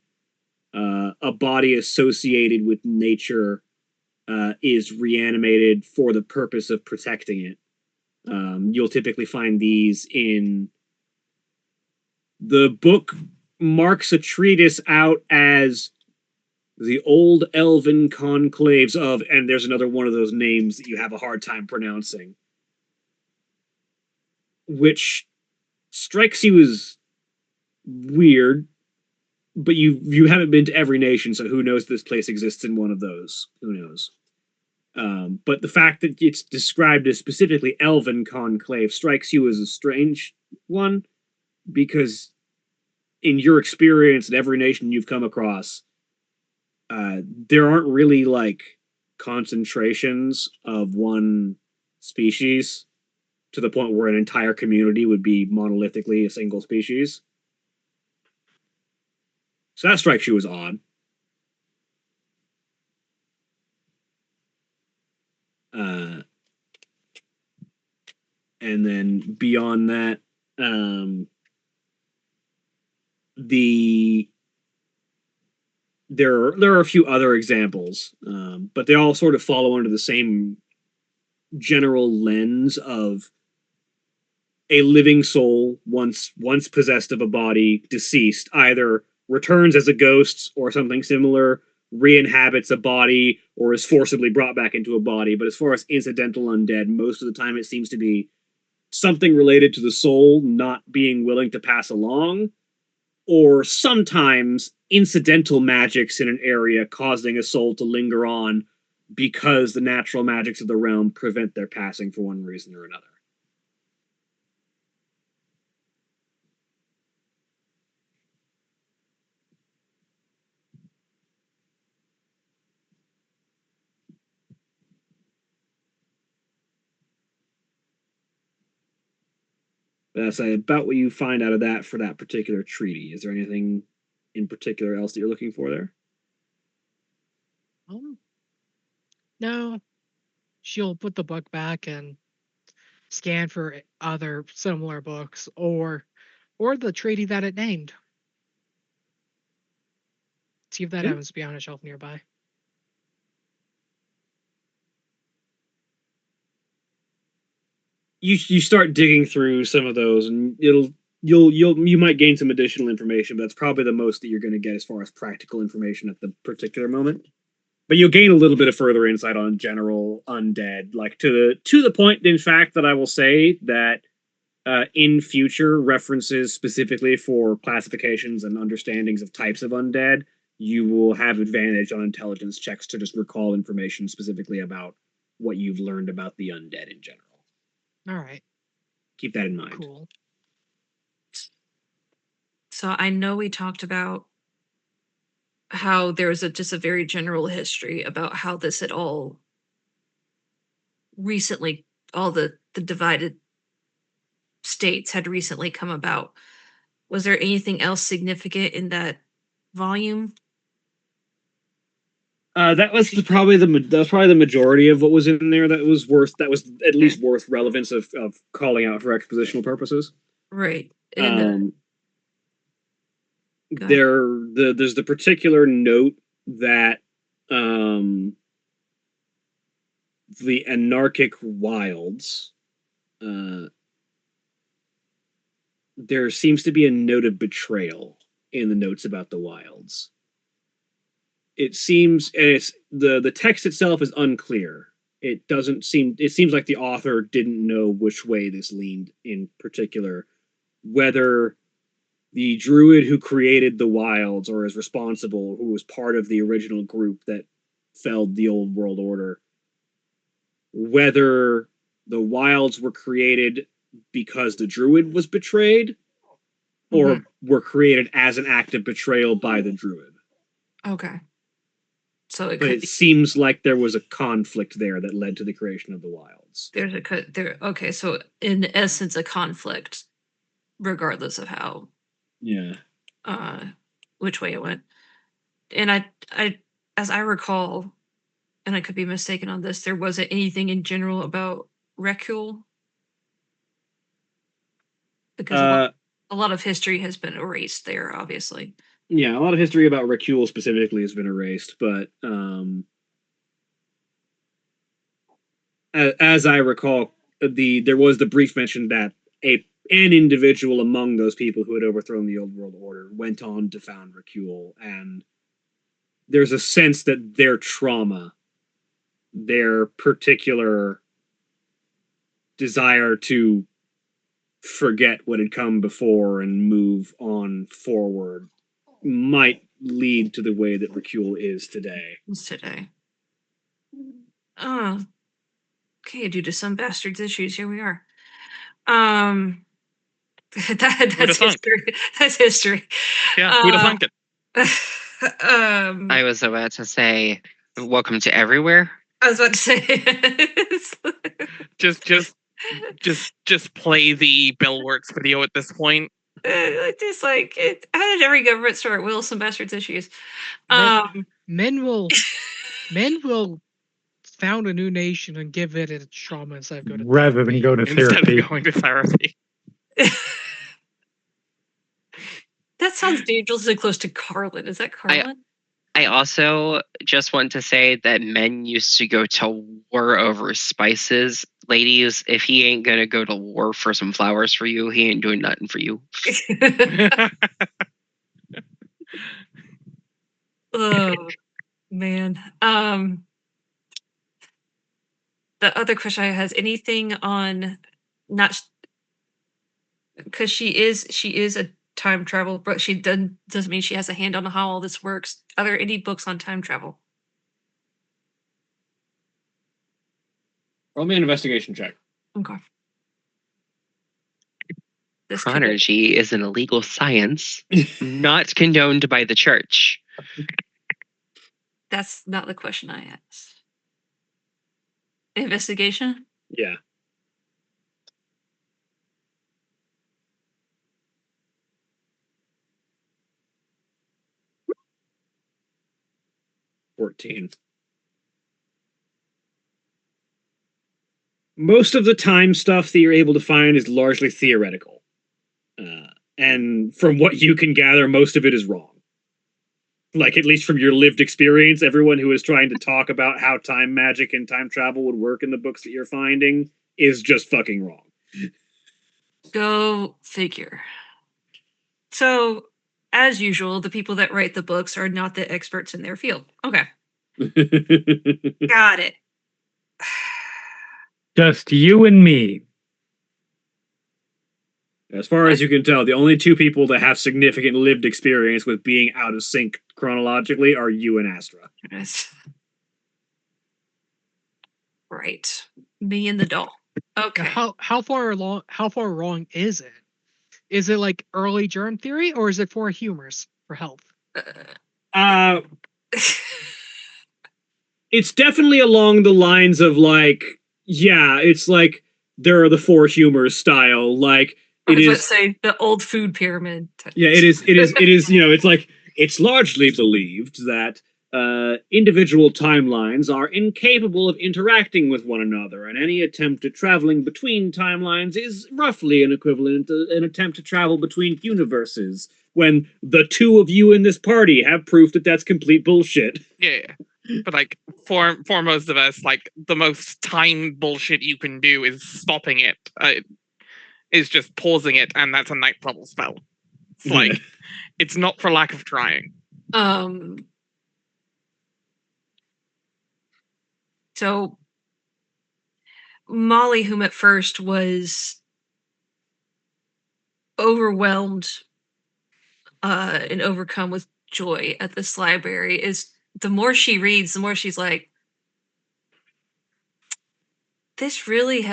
a body associated with nature is reanimated for the purpose of protecting it. You'll typically find these in the book marks a treatise out as the old elven conclaves of, and there's another one of those names that you have a hard time pronouncing, which strikes you as weird, but you haven't been to every nation, so who knows if this place exists in one of those? Who knows? But the fact that it's described as specifically elven conclave strikes you as a strange one, because in your experience in every nation you've come across, there aren't really like concentrations of one species to the point where an entire community would be monolithically a single species. So that strikes you as odd. And then beyond that, there are a few other examples, but they all sort of follow under the same general lens of a living soul once possessed of a body, deceased, either returns as a ghost or something similar, re-inhabits a body, or is forcibly brought back into a body. But as far as incidental undead, most of the time it seems to be something related to the soul not being willing to pass along, or sometimes incidental magics in an area causing a soul to linger on because the natural magics of the realm prevent their passing for one reason or another. That's about what you find out of that for that particular treaty. Is there anything in particular else that you're looking for there? No. She'll put the book back and scan for other similar books or the treaty that it named. See if that happens to be on a shelf nearby. You start digging through some of those, and you might gain some additional information, but that's probably the most that you're going to get as far as practical information at the particular moment. But you'll gain a little bit of further insight on general undead, like to the point, in fact, that I will say that in future references specifically for classifications and understandings of types of undead, you will have advantage on intelligence checks to just recall information specifically about what you've learned about the undead in general. All right. Keep that in mind. Cool. So I know we talked about how there's just a very general history about how this had all recently, all the divided states had recently come about. Was there anything else significant in that volume? That was probably the majority of what was in there that was at least worth relevance of calling out for expositional purposes. Right. And there's the particular note that the anarchic wilds, there seems to be a note of betrayal in the notes about the wilds. It seems, and it's the text itself is unclear. It seems like the author didn't know which way this leaned in particular, whether the druid who created the wilds or is responsible, who was part of the original group that felled the old world order, whether the wilds were created because the druid was betrayed or were created as an act of betrayal by the druid. Okay. So it seems like there was a conflict there that led to the creation of the wilds. Okay, so in essence, a conflict, regardless of how. Yeah. Which way it went, and I, as I recall, and I could be mistaken on this, there wasn't anything in general about Recul, because a lot of history has been erased there, obviously. Yeah, a lot of history about Recul specifically has been erased, but as I recall, there was the brief mention that an individual among those people who had overthrown the old world order went on to found Recul, and there's a sense that their trauma, their particular desire to forget what had come before and move on forward, might lead to the way that Recul is today. Okay, due to some bastard's issues, here we are. That's history. That's history. Yeah, who'd have thunk it? I was about to say, welcome to everywhere. I was about to say, just play the Bill Works video at this point. Just like how did every government start? Will some bastards issues? Men will found a new nation and give it its trauma instead of rather than go to therapy. Instead of going to therapy. That sounds dangerously close to Carlin. Is that Carlin? I also just want to say that men used to go to war over spices. Ladies, if he ain't gonna go to war for some flowers for you, he ain't doing nothing for you. Oh man. The other question I have, has anything on not because she is a time travel, but she doesn't mean she has a hand on how all this works. Are there any books on time travel? Roll me an investigation check. Okay. This could be- Chronergy is an illegal science not condoned by the church. that's not the question I asked. Investigation? Yeah. $14. Most of the time stuff that you're able to find is largely theoretical. And from what you can gather, most of it is wrong. Like, at least from your lived experience, everyone who is trying to talk about how time magic and time travel would work in the books that you're finding is just fucking wrong. Go figure. So, as usual, the people that write the books are not the experts in their field. Okay. Got it. Just you and me. As far as you can tell, the only two people that have significant lived experience with being out of sync chronologically are you and Astra. Right. Me and the doll. Okay. How far wrong is it? Is it like early germ theory, or is it for humors for health? It's definitely along the lines of like, yeah, it's like there are the four humors style. Like I it was about is to say the old food pyramid. Yeah, it is. You know, it's like it's largely believed that individual timelines are incapable of interacting with one another, and any attempt at traveling between timelines is roughly an equivalent to an attempt to travel between universes. When the two of you in this party have proof that that's complete bullshit. Yeah. But like for most of us, like the most time bullshit you can do is stopping it. Is just pausing it, and that's a night level spell. It's like it's not for lack of trying. So Molly, whom at first was overwhelmed and overcome with joy at this library, is the more she reads, the more she's like, this really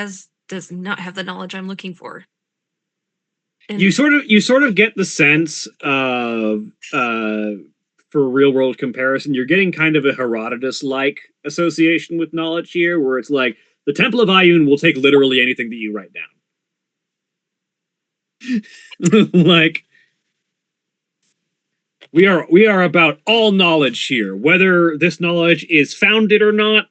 does not have the knowledge I'm looking for. And You sort of get the sense of for real world comparison, you're getting kind of a Herodotus like association with knowledge here, where it's like the Temple of Iyun will take literally anything that you write down. Like we are about all knowledge here, whether this knowledge is founded or not.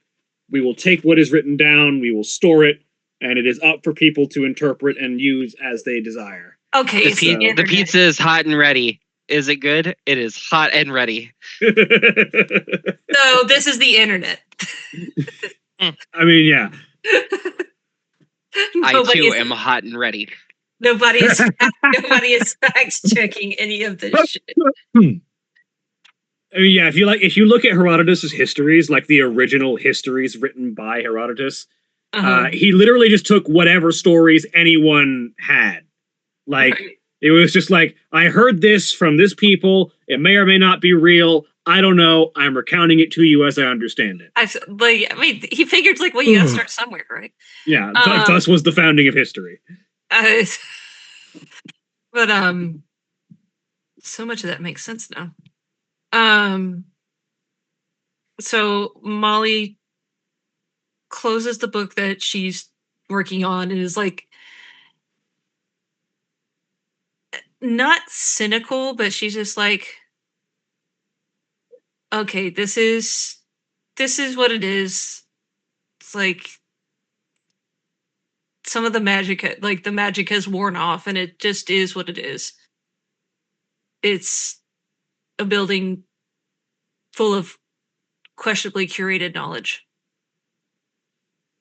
We will take what is written down, we will store it, and it is up for people to interpret and use as they desire. okay, The pizza is hot and ready. Is it good? It is hot and ready. So this is the internet. I mean, yeah. I too am hot and ready. Nobody is fact checking any of this shit. I mean, yeah. If you look at Herodotus's histories, like the original histories written by Herodotus, he literally just took whatever stories anyone had. Like it was just like, I heard this from this people. It may or may not be real. I don't know. I'm recounting it to you as I understand it. I mean, he figured like, well, you gotta start somewhere, right? Yeah. Thus was the founding of history. But so much of that makes sense now. So Molly closes the book that she's working on and is like not cynical, but she's just like, okay, this is what it is. It's like some of the magic, like the magic has worn off, and it just is what it is. It's a building full of questionably curated knowledge.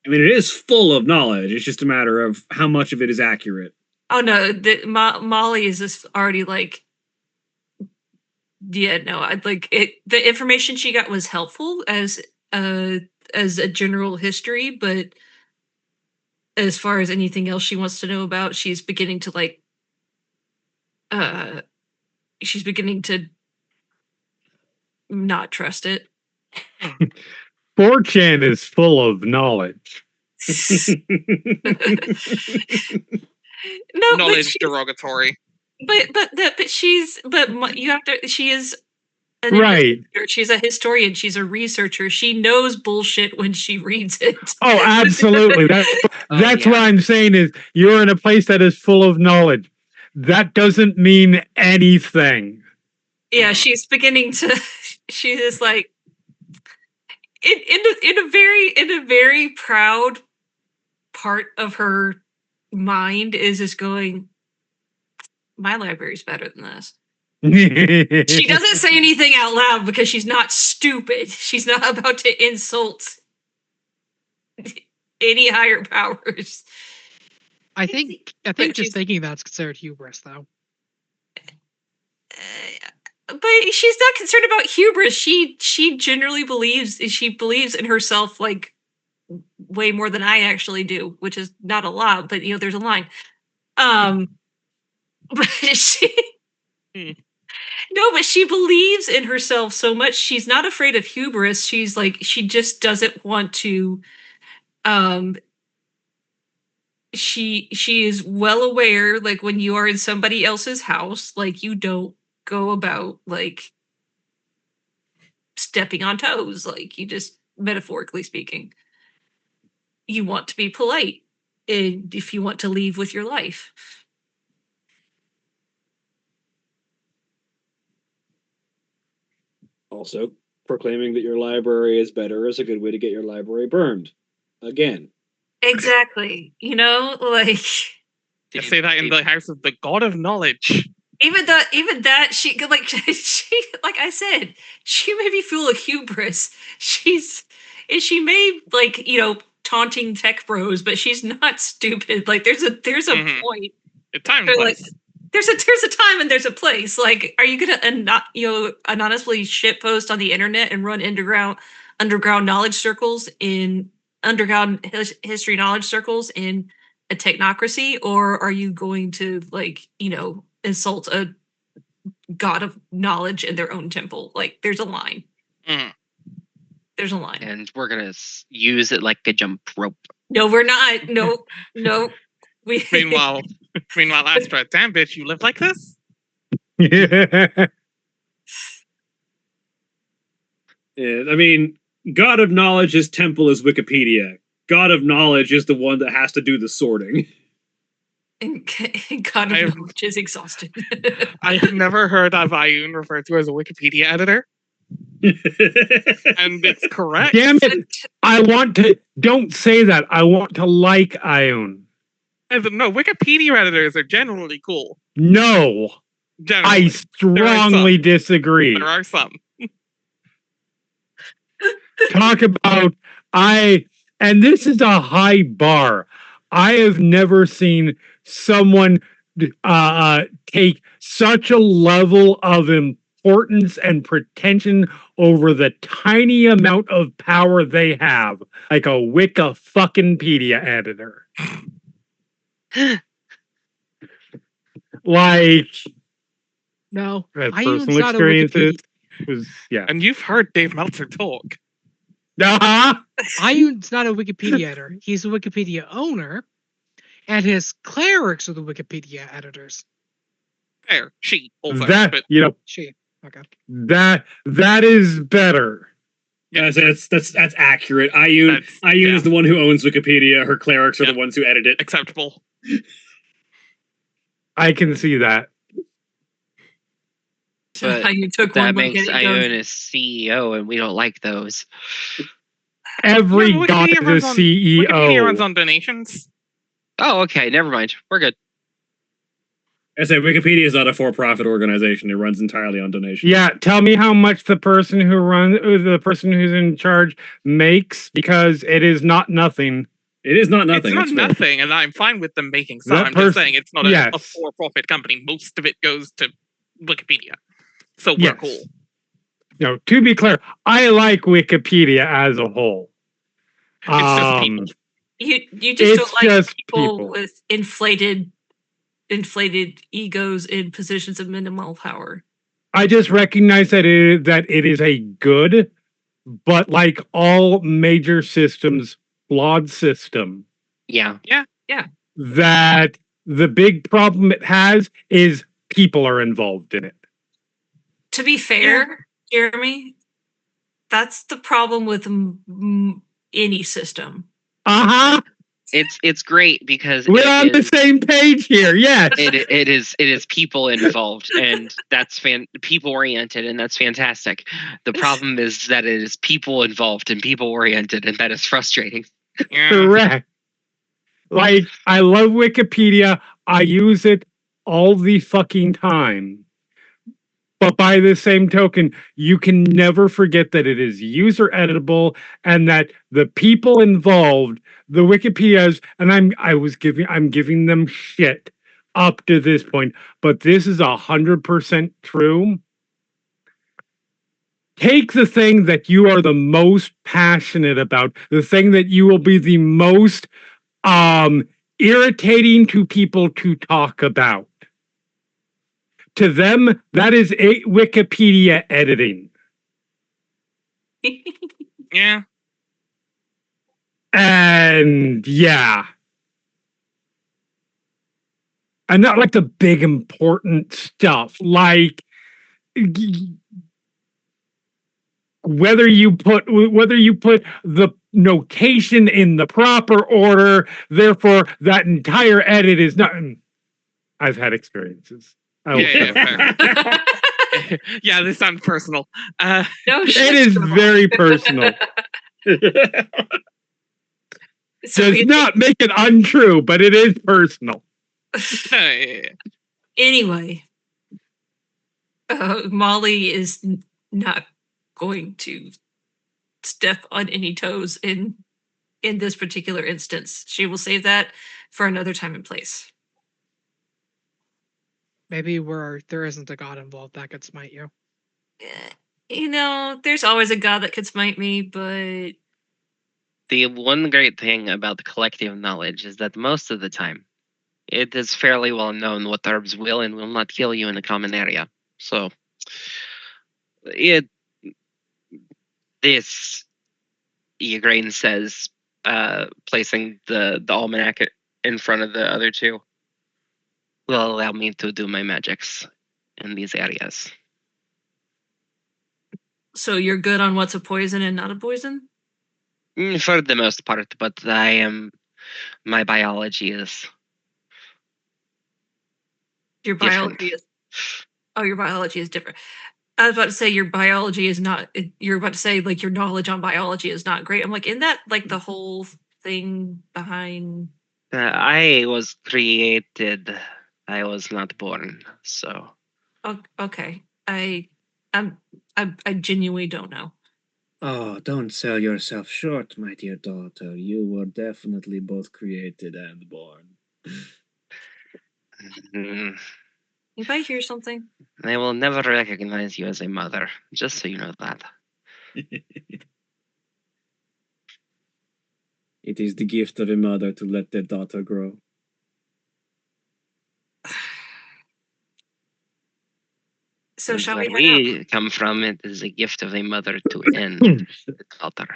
I mean, it is full of knowledge. It's just a matter of how much of it is accurate. Oh no, Molly is just already like, yeah, no, I'd like it. The information she got was helpful as a general history, but as far as anything else she wants to know about, she's beginning to like, she's beginning to not trust it. 4chan is full of knowledge. No, Knowledge derogatory. you have to. She is an Right. investigator. She's a historian. She's a researcher. She knows bullshit when she reads it. Oh, absolutely. That's yeah. what I'm saying is you're in a place that is full of knowledge. That doesn't mean anything. Yeah, she's beginning to. She is like in a very proud part of her mind is just going, my library's better than this. She doesn't say anything out loud because she's not stupid. She's not about to insult any higher powers. I think But just she's- thinking that's considered hubris, though. But she's not concerned about hubris. She generally believes in herself like way more than I actually do, which is not a lot, but there's a line. But she No, but she believes in herself so much. She's not afraid of hubris. She's like, she just doesn't want to she is well aware, like, when you are in somebody else's house, like, you don't go about like stepping on toes, like, you just, metaphorically speaking, you want to be polite if you want to leave with your life. Also, proclaiming that your library is better is a good way to get your library burned. Again. Exactly. Like, You say that in the house of the god of knowledge. even that she like she like I said, she may be full of hubris. She may like taunting tech bros, but she's not stupid. Like there's a Mhm. point. A time They're and like, place. there's a time and there's a place. Like, are you gonna anonymously shit post on the internet and run underground knowledge circles in underground history knowledge circles in a technocracy, or are you going to insult a god of knowledge in their own temple? Like, there's a line. Mhm. There's a line, and we're gonna use it like a jump rope. No, we're not. No. Meanwhile, Astra, damn bitch, you live like this? Yeah, I mean, God of Knowledge's temple is Wikipedia. God of Knowledge is the one that has to do the sorting. And God of knowledge is exhausted. I have never heard of Ioun referred to as a Wikipedia editor, and it's correct. Damn it! Don't say that. I want to like Ioun. No, Wikipedia editors are generally cool. No, Generally. I strongly disagree. There are some. Talk about and this is a high bar. I have never seen someone take such a level of importance and pretension over the tiny amount of power they have, like a Wiki-fucking-pedia editor. Like, No, had Ioun's personal not a experiences. Wikipedia. Was And you've heard Dave Meltzer talk. Ioun's not a Wikipedia editor. He's a Wikipedia owner, and his clerics are the Wikipedia editors. There, she also. That but She. Okay. that is better. Yeah, that's accurate. Ioun is the one who owns Wikipedia. Her clerics are the ones who edit it. Acceptable. I can see that. But Ioun took that one look makes at it and Ioun a CEO, and we don't like those. Every Yeah, god Wikipedia is a CEO. Wikipedia runs on donations. Oh, okay, never mind. We're good. I say Wikipedia is not a for-profit organization. It runs entirely on donations. Yeah, tell me how much the person who's in charge makes, because it is not nothing. It is not nothing. It's not it's fair. nothing, and I'm fine with them making some. That I'm just person- saying it's not yes. a for-profit company. Most of it goes to Wikipedia, so we're Yes. cool. No, to be clear, I like Wikipedia as a whole. It's just people. You just don't It's like just people people. with inflated egos in positions of minimal power. I just recognize that it is a good, but like all major systems, flawed system. Yeah. That the big problem it has is people are involved in it. To be fair, Jeremy, that's the problem with any system. Uh-huh. It's great because We're on the same page here. Yes. it is people involved, and that's people oriented, and that's fantastic. The problem is that it is people involved and people oriented, and that is frustrating. Yeah. Correct. Like, I love Wikipedia. I use it all the fucking time. But by the same token, you can never forget that it is user editable and that the people involved, the Wikipedias, and I'm giving them shit up to this point, but this is 100% true. Take the thing that you are the most passionate about, the thing that you will be the most irritating to people to talk about. To them, that is a Wikipedia editing. Yeah. And yeah. And not like the big important stuff, like whether you put the notation in the proper order, therefore that entire edit is not. I've had experiences. Yeah, yeah, this sounds personal. No, it is very personal. So Does not make it untrue, but it is personal. Anyway, Molly is not going to step on any toes in this particular instance. She will save that for another time and place. Maybe where there isn't a god involved that could smite you. There's always a god that could smite me, but the one great thing about the collective knowledge is that most of the time, it is fairly well known what herbs will and will not kill you in a common area. So, Igraine says, placing the almanac in front of the other two, will allow me to do my magics in these areas. So you're good on what's a poison and not a poison? For the most part, but my biology is your biology different. your biology is different. I was about to say your biology is not. You're about to say like your knowledge on biology is not great. I'm like, isn't that like the whole thing behind? I was created. I was not born. So. Okay. I genuinely don't know. Oh, don't sell yourself short, my dear daughter. You were definitely both created and born. If I hear something, I will never recognize you as a mother, just so you know that. It is the gift of a mother to let their daughter grow. So shall Where we come from, it is a gift of a mother to end the daughter,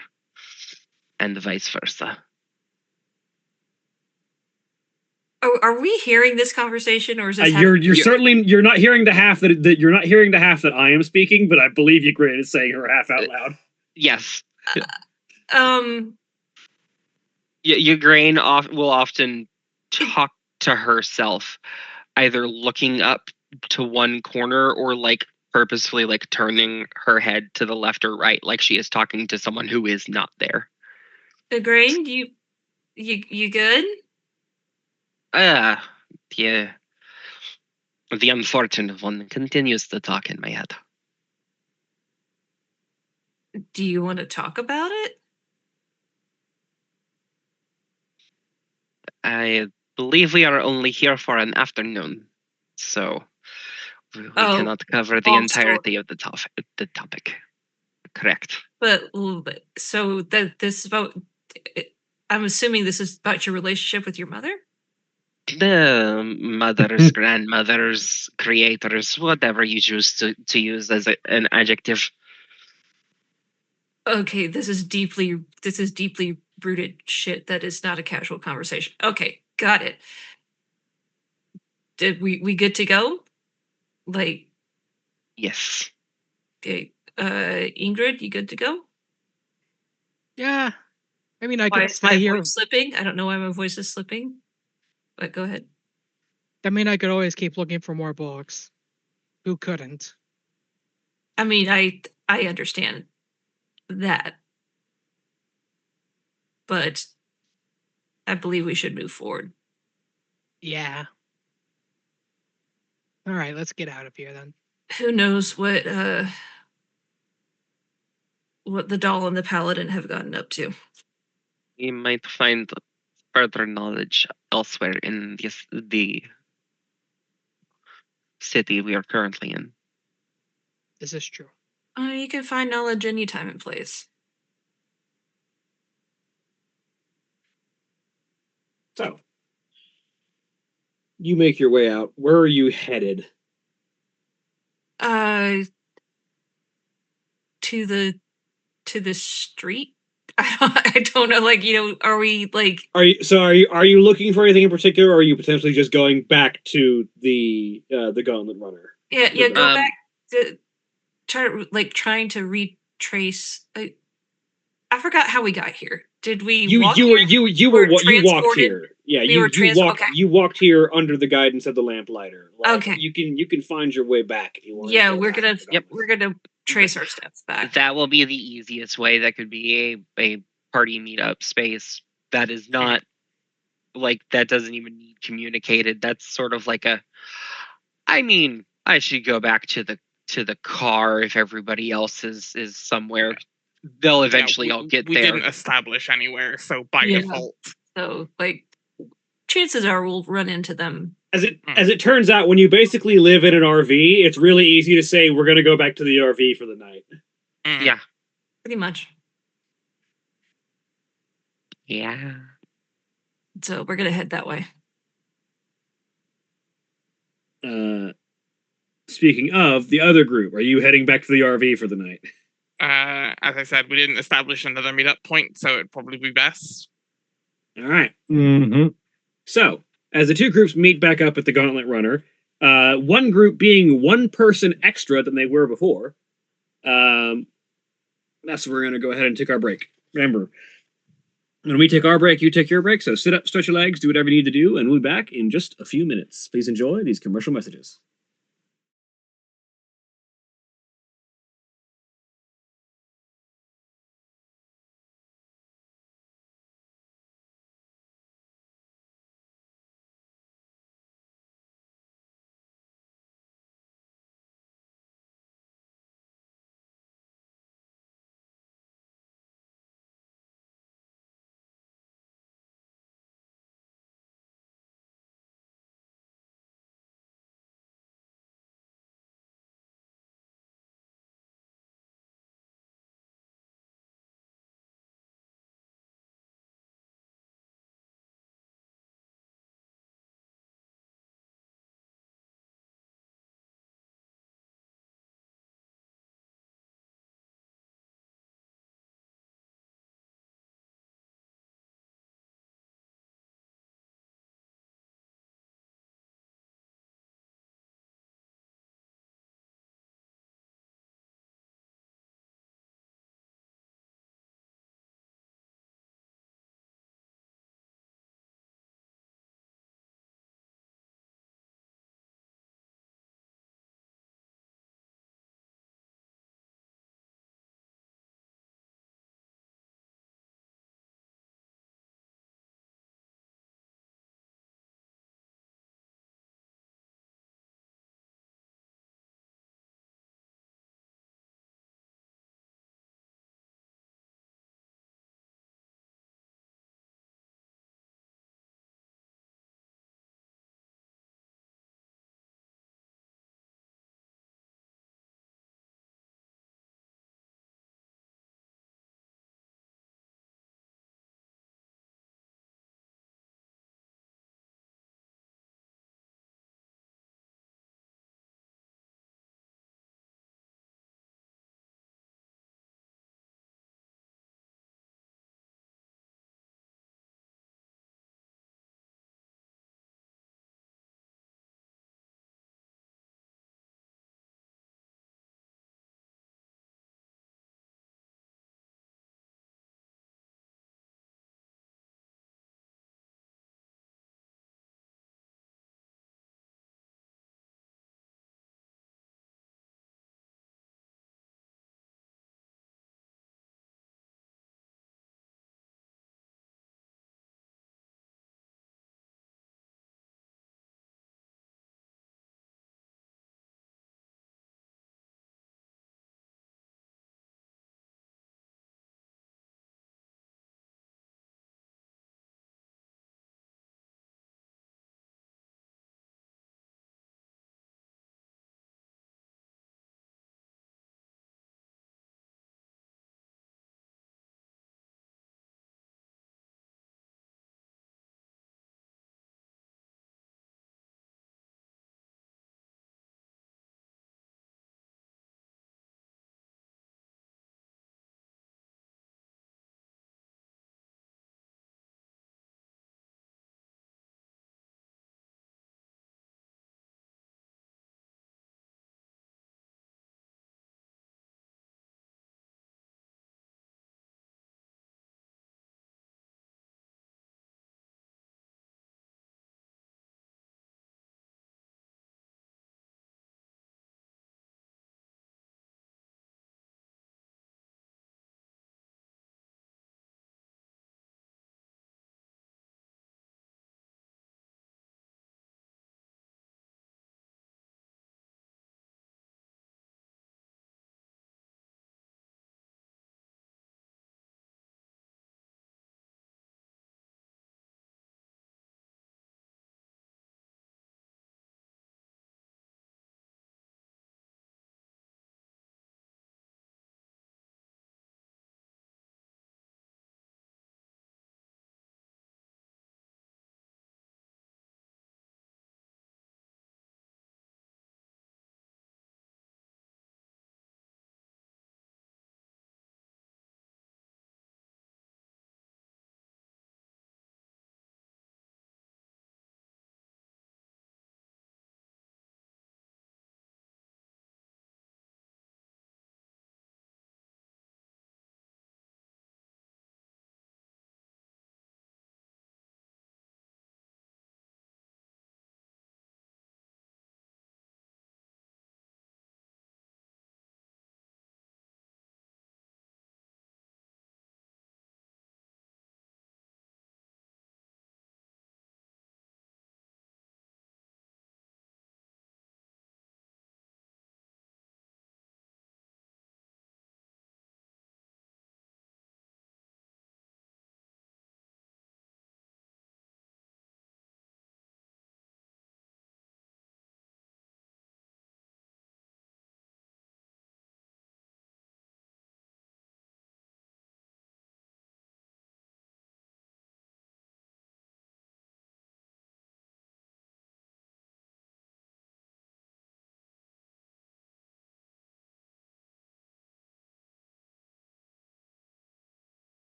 and vice versa. Oh, are we hearing this conversation, or is this? You're certainly not hearing the half that you're not hearing the half that I am speaking, but I believe Igraine is saying her half out loud. Yes. Igraine will often talk to herself, either looking up to one corner or like purposefully like turning her head to the left or right, like she is talking to someone who is not there. Igraine, you good? Yeah. The unfortunate one continues to talk in my head. Do you want to talk about it? I believe we are only here for an afternoon, so we Oh, cannot cover the long story. entirety of the topic. Correct. But so that this is about. I'm assuming this is about your relationship with your mother. The mothers, grandmothers, creators, whatever you choose to use as an adjective. Okay, this is deeply rooted shit. That is not a casual conversation. Okay, got it. Did we good to go? Like, Yes. okay, Ingrid, you good to go? Yeah. I mean, I Why could is my stay here. voice slipping? I don't know why my voice is slipping. But go ahead. I mean, I could always keep looking for more books. Who couldn't? I mean, I understand that, but I believe we should move forward. Yeah. All right, let's get out of here then. Who knows what the doll and the paladin have gotten up to? We might find further knowledge elsewhere in the city we are currently in. This is true. You can find knowledge any time and place. So, you make your way out. Where are you headed? To the street. I don't know. Like, are we like? Are you looking for anything in particular, or are you potentially just going back to the Gauntlet Runner? Yeah, go Um, back to trying to retrace. I forgot how we got here. Did we walk here? You We're walked transported? here. Yeah, We were okay. you walked here under the guidance of the lamplighter. Okay. You can find your way back if you want. Yeah, to we're gonna Yep. we're gonna trace our steps back. That will be the easiest way. That could be a party meetup space. That is not like that doesn't even need communicated. That's sort of like I mean, I should go back to the car if everybody else is somewhere. They'll eventually all get we there. didn't establish anywhere, so by Yeah. default. So chances are we'll run into them. As it turns out, when you basically live in an RV, it's really easy to say we're going to go back to the RV for the night. Yeah. Pretty much. Yeah. So we're gonna head that way. Speaking of the other group, are you heading back to the RV for the night? As I said, we didn't establish another meetup point, so it'd probably be best. All right. Mm-hmm. So, as the two groups meet back up at the Gauntlet Runner, one group being one person extra than they were before, that's where we're going to go ahead and take our break. Remember, when we take our break, you take your break, so sit up, stretch your legs, do whatever you need to do, and we'll be back in just a few minutes. Please enjoy these commercial messages.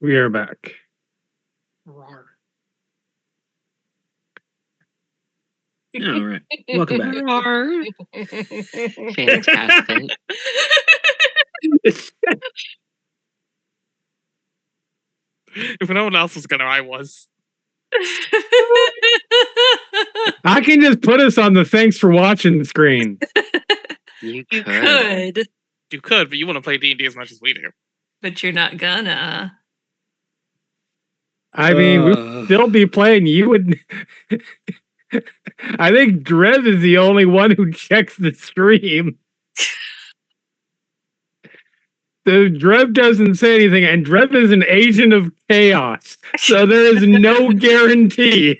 We are back. Rawr. All right. Welcome back. Rawr. Fantastic. If no one else was gonna, I was. I can just put us on the thanks for watching screen. You You could. could, You could, but you want to play D&D as much as we do. but you're not gonna. I mean, we would still be playing. You would. I think Drev is the only one who checks the stream. The Drev doesn't say anything, and Drev is an agent of chaos, so there is no guarantee.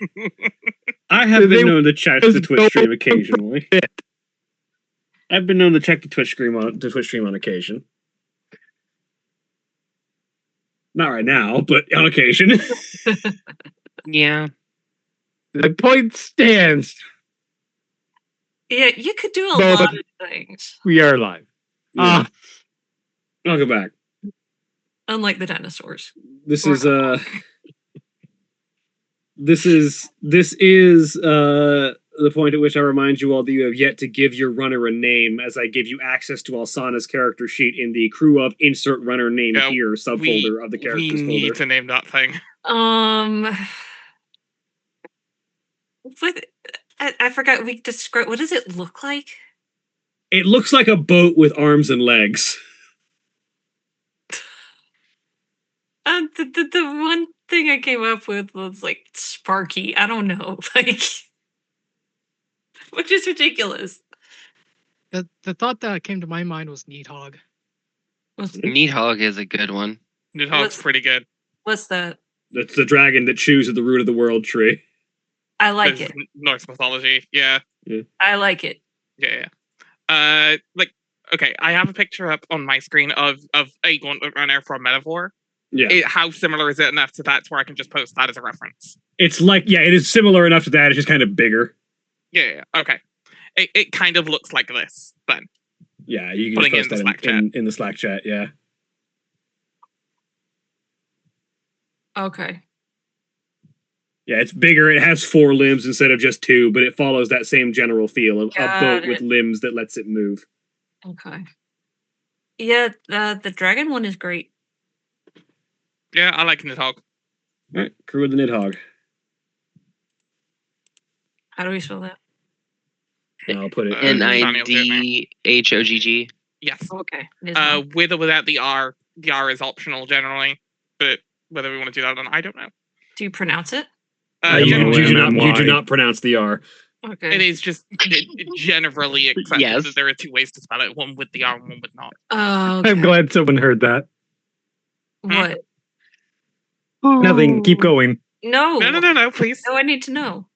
I have They been known to check the just Twitch go stream occasionally. I've been known to check the Twitch stream on occasion. Not right now, but on occasion. Yeah. The point stands. Yeah, you could do a Well, lot of things, We are live. Yeah. I'll go back. unlike the dinosaurs. This Or is not. this is the point at which I remind you all that you have yet to give your runner a name, as I give you access to Alsana's character sheet in the crew of insert runner name Yeah, here subfolder of the We characters need folder. to name that thing. What? I forgot. We described. What does it look like? It looks like a boat with arms and legs. The one thing I came up with was like Sparky. I don't know, like, which is ridiculous. The thought that came to my mind was Needhog. Needhog is a good one. Nidhogg's What's- pretty good. What's that? That's the dragon that chews at the root of the world tree. I like This it. is Norse mythology. Yeah. I like it. Yeah. Okay, I have a picture up on my screen of a gauntlet runner from Metaphor. Yeah. How similar is it enough to that to where I can just post that as a reference? It's like, yeah, it is similar enough to that. It's just kind of bigger. Yeah. Okay. It kind of looks like this then. Yeah, you can Putting just it in post the that Slack in the Slack chat, yeah. Okay. Yeah, it's bigger. It has 4 limbs instead of just 2, but it follows that same general feel of a Got boat with it. limbs that lets it move. Okay. Yeah, the dragon one is great. Yeah, I like Nidhogg. All right, crew of the Nidhogg. How do we spell that? And I'll put it. Nidhogg. Yes. Okay. With or without the R. The R is optional generally, but whether we want to do that or not, I don't know. Do you pronounce it? You do M-O-M-M-Y. not pronounce the R. Okay. It is just generally accepted Yes. that there are 2 ways to spell it, one with the R and one with not. Okay. I'm glad someone heard that. What? Nothing. Keep going. No. No, please. No, I need to know.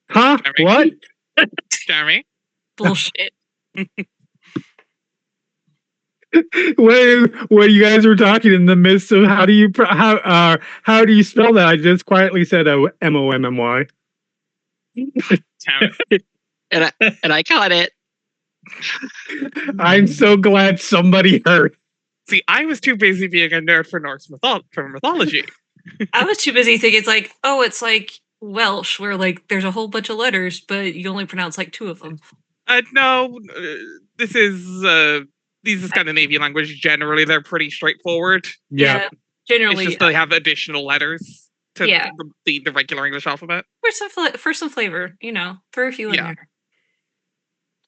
Huh? What? Jeremy? Bullshit. When you guys were talking in the midst of how do you spell that? I just quietly said M-O-M-M-Y. Jeremy. And I caught it. I'm so glad somebody heard. See, I was too busy being a nerd for Norse mythology. I was too busy thinking it's like Welsh, where like there's a whole bunch of letters, but you only pronounce like 2 of them. No, this is these are Scandinavian language. Generally, they're pretty straightforward. Yeah. Generally, It's just they have additional letters to Yeah. the regular English alphabet. for some flavor, throw a few in Yeah. there.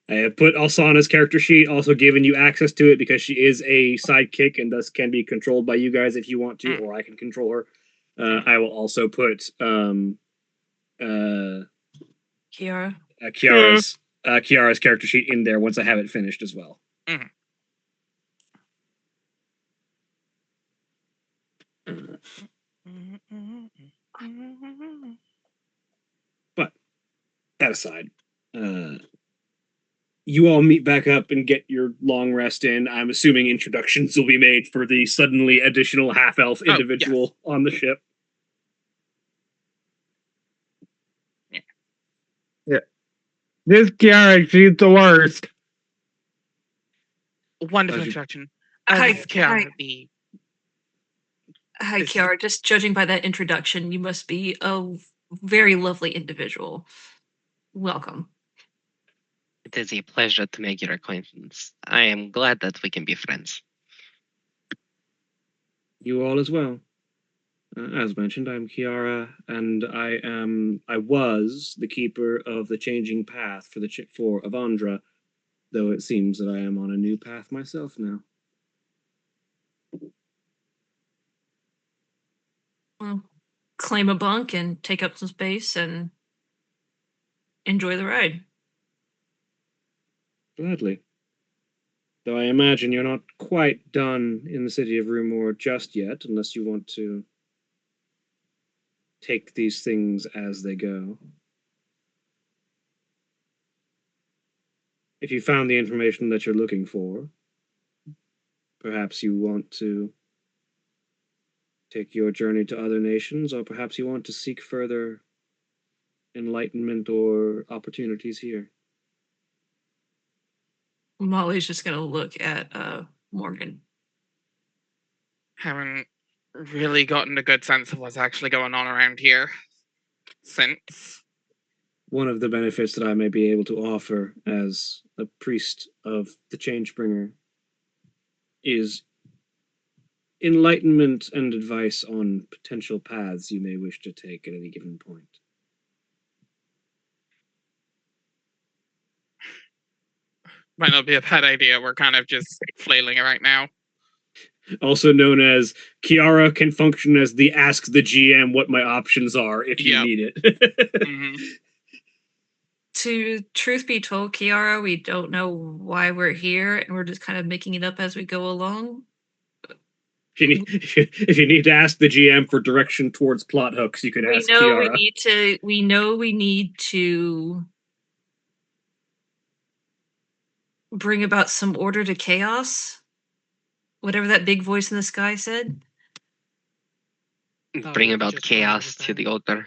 I have put Alsana's character sheet, also given you access to it because she is a sidekick and thus can be controlled by you guys if you want to, or I can control her. I will also put Kiara. Kiara's character sheet in there once I have it finished as well. Mhm. But that aside, you all meet back up and get your long rest in. I'm assuming introductions will be made for the suddenly additional half-elf individual on the ship. This Kiara, she's the worst. Wonderful How'd you- introduction. Hi, This is Kiara, the Hi, This is- Kiara. Just judging by that introduction, you must be a very lovely individual. Welcome. It is a pleasure to make your acquaintance. I am glad that we can be friends. You all as well. As mentioned, I'm Kiara, and I was the keeper of the changing path for Avandra, though it seems that I am on a new path myself now. Well, claim a bunk and take up some space and enjoy the ride. Gladly. Though I imagine you're not quite done in the city of Rumor just yet, unless you want to take these things as they go. If you found the information that you're looking for, perhaps you want to take your journey to other nations, or perhaps you want to seek further enlightenment or opportunities here. Molly's just gonna look at Morgan. haven't really gotten a good sense of what's actually going on around here since. One of the benefits that I may be able to offer as a priest of the Changebringer is enlightenment and advice on potential paths you may wish to take at any given point. Might not be a bad idea. We're kind of just flailing right now. Also known as Kiara can function as the ask the GM what my options are if you Yep. need it. Mhm. To truth be told, Kiara, we don't know why we're here, and we're just kind of making it up as we go along. If you need to ask the GM for direction towards plot hooks, you could We ask know Kiara. we know we need to bring about some order to chaos. Whatever that big voice in the sky said. Bring we about just chaos found to the altar.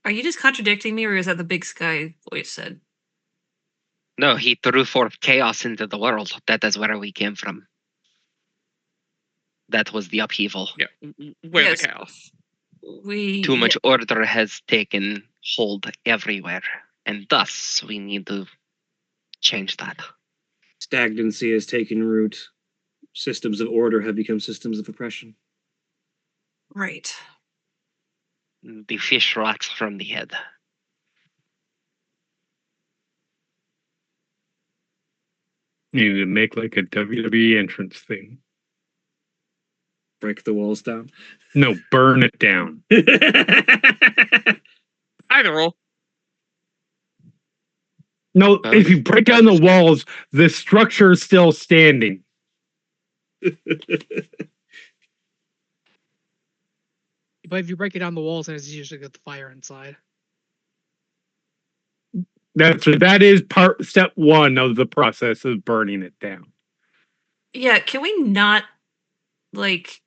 Are you just contradicting me, or is that the big sky voice said? No, he threw forth chaos into the world. That is where we came from. That was the upheaval. Yeah, where's Yes. the chaos? We Too much order has taken hold everywhere, and thus we need to change that. Stagnancy has taken root. Systems of order have become systems of oppression. Right. The fish rots from the head. You need to make like a WWE entrance thing. Break the walls down. No, burn it down. Either or. No, if you break down the walls, the structure is still standing. But if you break it down the walls, then it's usually got the fire inside. That is step one of the process of burning it down. Yeah, can we not like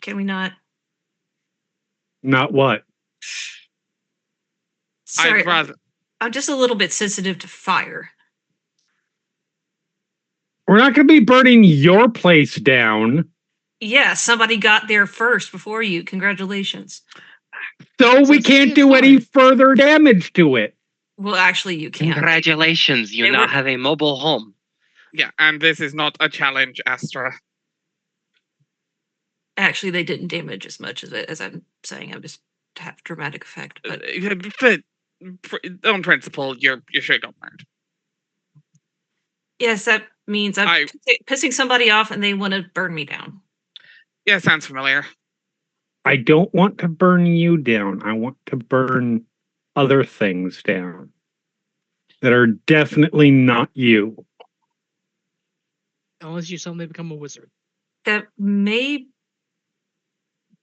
can we not Not what? sorry, I'd rather. I'm just a little bit sensitive to fire. We're not going to be burning your place down. Yeah, somebody got there first before you. Congratulations. So we it's can't just do any fine. further damage to it. Well, actually, you can't. Congratulations, you They now were- have a mobile home. Yeah, and this is not a challenge, Astra. Actually, they didn't damage as much as I'm saying. I'm just to have dramatic effect. But On principle, you should got burned. yes, that means I'm pissing somebody off, and they want to burn me down. Yeah, sounds familiar. I don't want to burn you down. I want to burn other things down that are definitely not you. Unless you suddenly become a wizard. That may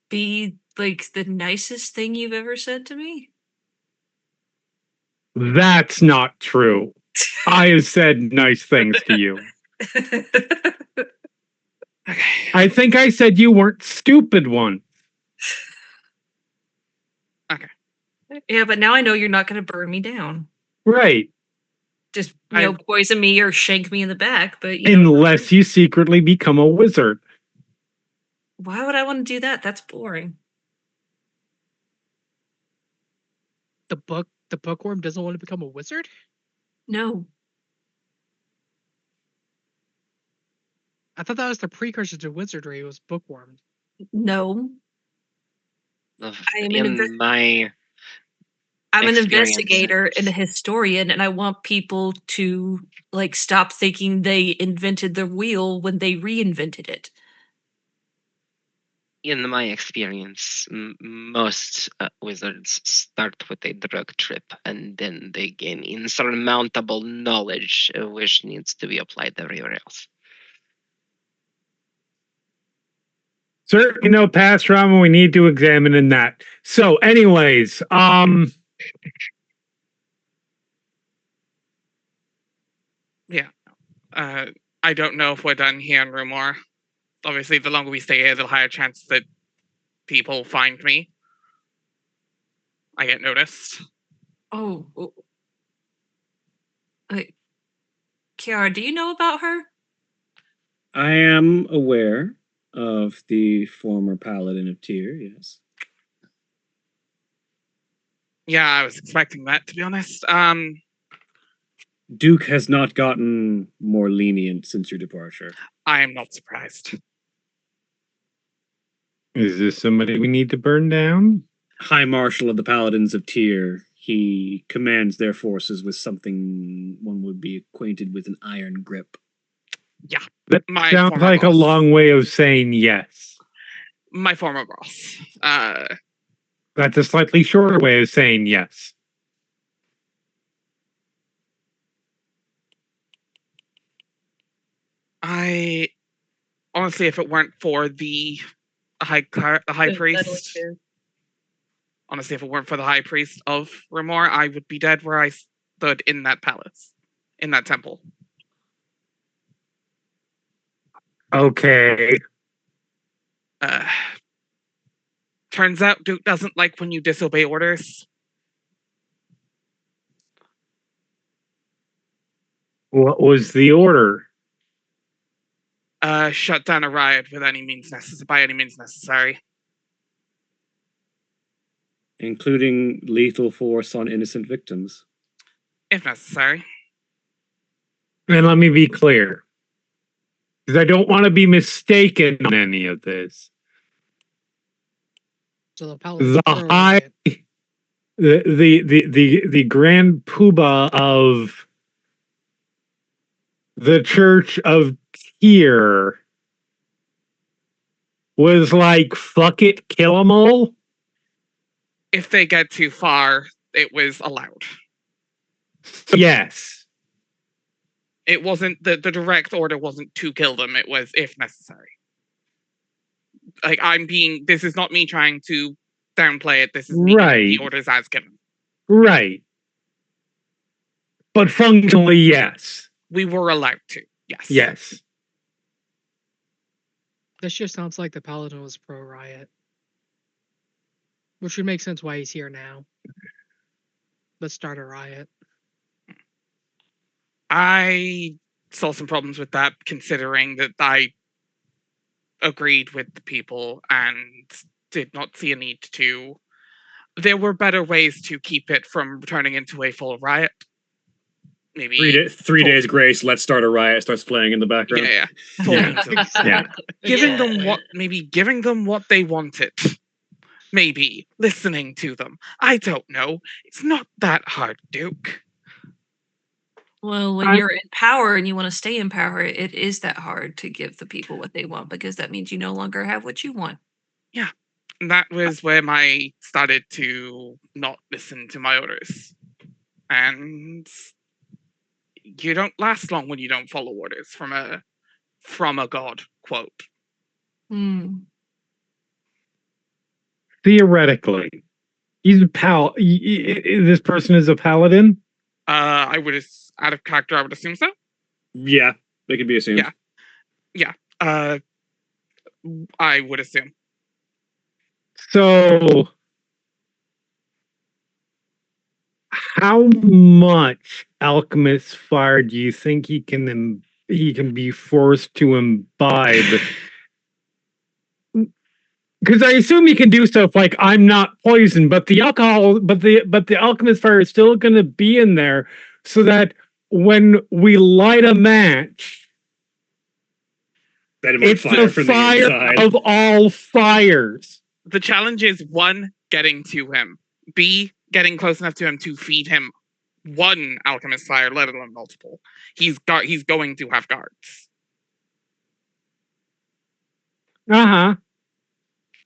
be like the nicest thing you've ever said to me. That's not true. I have said nice things to you. Okay. I think I said you weren't stupid once. Yeah, but now I know you're not going to burn me down. Right. just I- poison me or shank me in the back. But you know, Unless you secretly become a wizard. why would I want to do that? That's boring. The bookworm doesn't want to become a wizard? No, I thought that was the precursor to wizardry, was bookworm. no. Of- I am an In my I'm an experience. investigator and a historian, and I want people to like stop thinking they invented the wheel when they reinvented it. In my experience, most wizards start with a drug trip and then they gain insurmountable knowledge, which needs to be applied everywhere else. Sir, past trauma, we need to examine in that. So, anyways, I don't know if we're done here in Rumor. Obviously, the longer we stay here, the higher chance that people find me. I get noticed. Oh, Kiara, do you know about her? I am aware of the former paladin of Tyr, yes. Yeah, I was expecting that, to be honest. Duke has not gotten more lenient since your departure. I am not surprised. is this somebody we need to burn down? High Marshal of the Paladins of Tyr, he commands their forces with something one would be acquainted with an iron grip. That My sounds former like a boss. long way of saying yes. My former boss. That's a slightly shorter way of saying yes. I honestly, if it weren't for the high priest, honestly, if it weren't for the high priest of Remor, I would be dead where I stood in that palace, in that temple. Okay. Turns out Duke doesn't like when you disobey orders. What was the order? Shut down a riot with any means by any means necessary. Including lethal force on innocent victims. If necessary. And let me be clear, because I don't want to be mistaken on any of this. So the paladin The pro high, riot. the grand poobah of the Church of Tyr was like, fuck it, kill them all. If they get too far, it was allowed. Yes. It wasn't the direct order wasn't to kill them, it was if necessary. Like this is not me trying to downplay it, this is me giving the orders as given. Right. But functionally, yes. We were allowed to, yes. Yes. This just sounds like the paladin was pro riot. Which would make sense why he's here now. Let's start a riot. I saw some problems with that, considering that I agreed with the people and did not see a need to. There were better ways to keep it from turning into a full riot. Maybe 3 days grace, let's start a riot, starts playing in the background. Yeah. Full means of Yeah. giving them what they wanted. Maybe listening to them. I don't know. It's not that hard, Duke. Well, when you're in power and you want to stay in power, it is that hard to give the people what they want because that means you no longer have what you want. And that was where I started to not listen to my orders. And you don't last long when you don't follow orders from a god, quote. Theoretically, he's a this person is a paladin? I would, out of character, I would assume so. Yeah, they could be assumed. Yeah. I would assume. So, how much alchemist's fire do you think he can be forced to imbibe? Because I assume he can do stuff like I'm not poison, but the alcohol, but the alchemist fire is still going to be in there, so that when we light a match, Set him on it's fire the from the fire inside. of all fires. The challenge is 1, getting to him. B, getting close enough to him to feed him 1 alchemist fire, let alone multiple. He's going to have guards.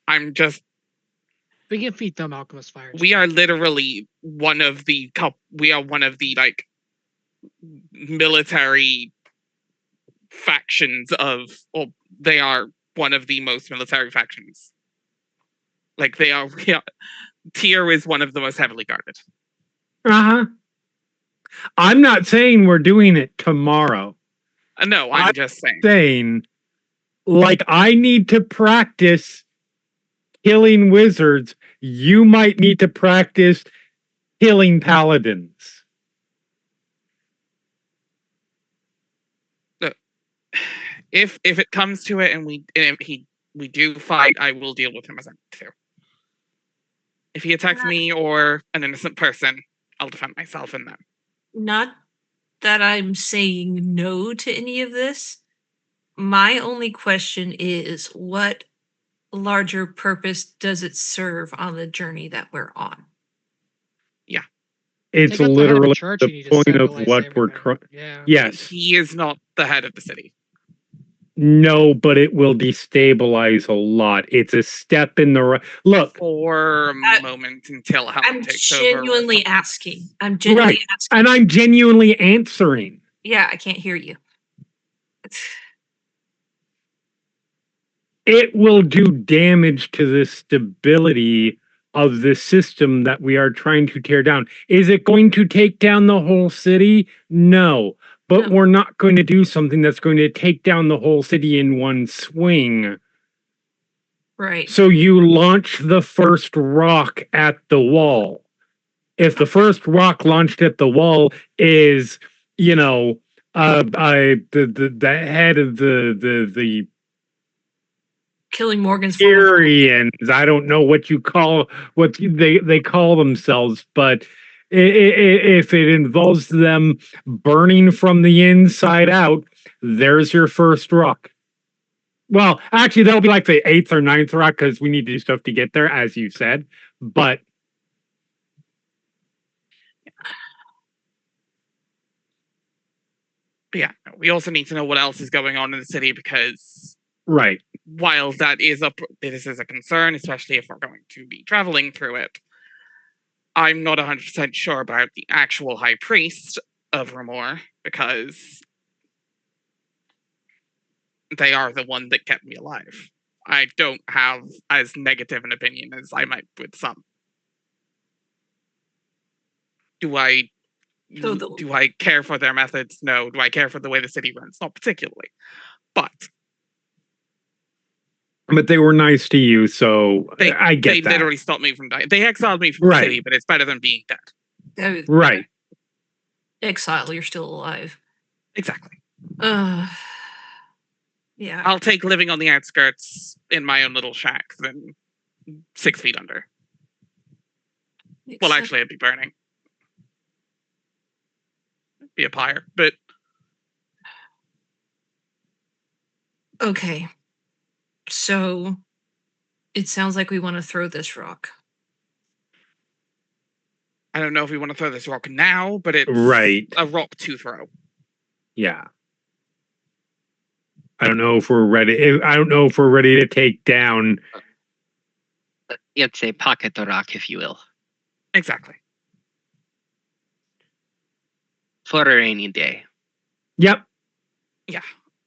I'm just. We can feed them alchemist fire. We are literally one of the like military factions of. Well, they are one of the most military factions. Like they are. Tyr is one of the most heavily guarded. I'm not saying we're doing it tomorrow. No, I'm just saying. Saying, like, I need to practice killing wizards. You might need to practice killing paladins. If it comes to it and we do fight, I will deal with him as I need to. If he attacks me or an innocent person, I'll defend myself and them. Not that I'm saying no to any of this. My only question is, what larger purpose does it serve on the journey that we're on? It's Take out the head of the literally church, the you need to point of centralize what we're everything. trying. Yeah. Yes. He is not the head of the city. No, but it will destabilize a lot. It's a step in the right. Look, For a I- moment until Helen I'm takes over. genuinely asking. I'm genuinely Right. asking. and I'm genuinely answering. Yeah, I can't hear you. It will do damage to the stability of the system that we are trying to tear down. Is it going to take down the whole city? No. But No. we're not going to do something that's going to take down the whole city in one swing. Right. So you launch the first rock at the wall. If the first rock launched at the wall is, the head of the Killing Morgan's form of- Syrians, I don't know what they call themselves, but if it involves them burning from the inside out, there's your first rock. Well, actually, that'll be like the 8th or 9th rock because we need to do stuff to get there, as you said. But yeah, we also need to know what else is going on in the city because right. while this is a concern, especially if we're going to be traveling through it, I'm not 100% sure about the actual High Priest of Ramor because they are the one that kept me alive. I don't have as negative an opinion as I might with some. Do I care for their methods? No. Do I care for the way the city runs? Not particularly. But they were nice to you, so I get they that. literally stopped me from dying. They exiled me from the city, but it's better than being dead. Right. Exile, you're still alive. Exactly. Yeah. I'll take living on the outskirts in my own little shack than 6 feet under. Well, actually, I'd be burning. It'd be a pyre, but okay. So it sounds like we want to throw this rock. I don't know if we want to throw this rock now, but it's a rock to throw. Yeah. I don't know if we're ready. I don't know if we're ready to take down. It's a pocket rock, if you will. Exactly. For a rainy day. Yep. Yeah.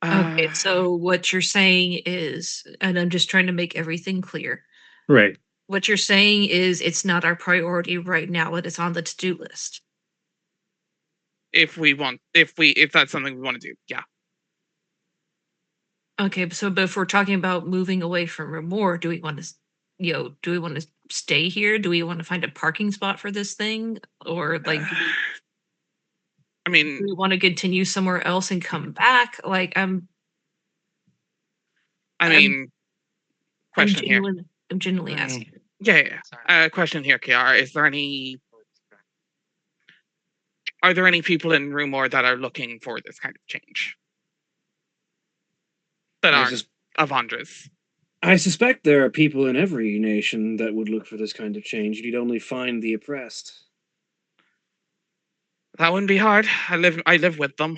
Okay, so what you're saying is, and I'm just trying to make everything clear. Right. What you're saying is it's not our priority right now, but it's on the to-do list. If that's something we want to do, yeah. Okay, so but if we're talking about moving away from Ramor, do we want to stay here? Do we want to find a parking spot for this thing? Or like I mean, Do we want to continue somewhere else and come back? Like I'm question here. I'm genuinely asking. Yeah. Question here, Kiara. Are there any people in Rumor that are looking for this kind of change? That I aren't sus- Avandras? I suspect there are people in every nation that would look for this kind of change. You'd only find the oppressed. That wouldn't be hard. I live with them.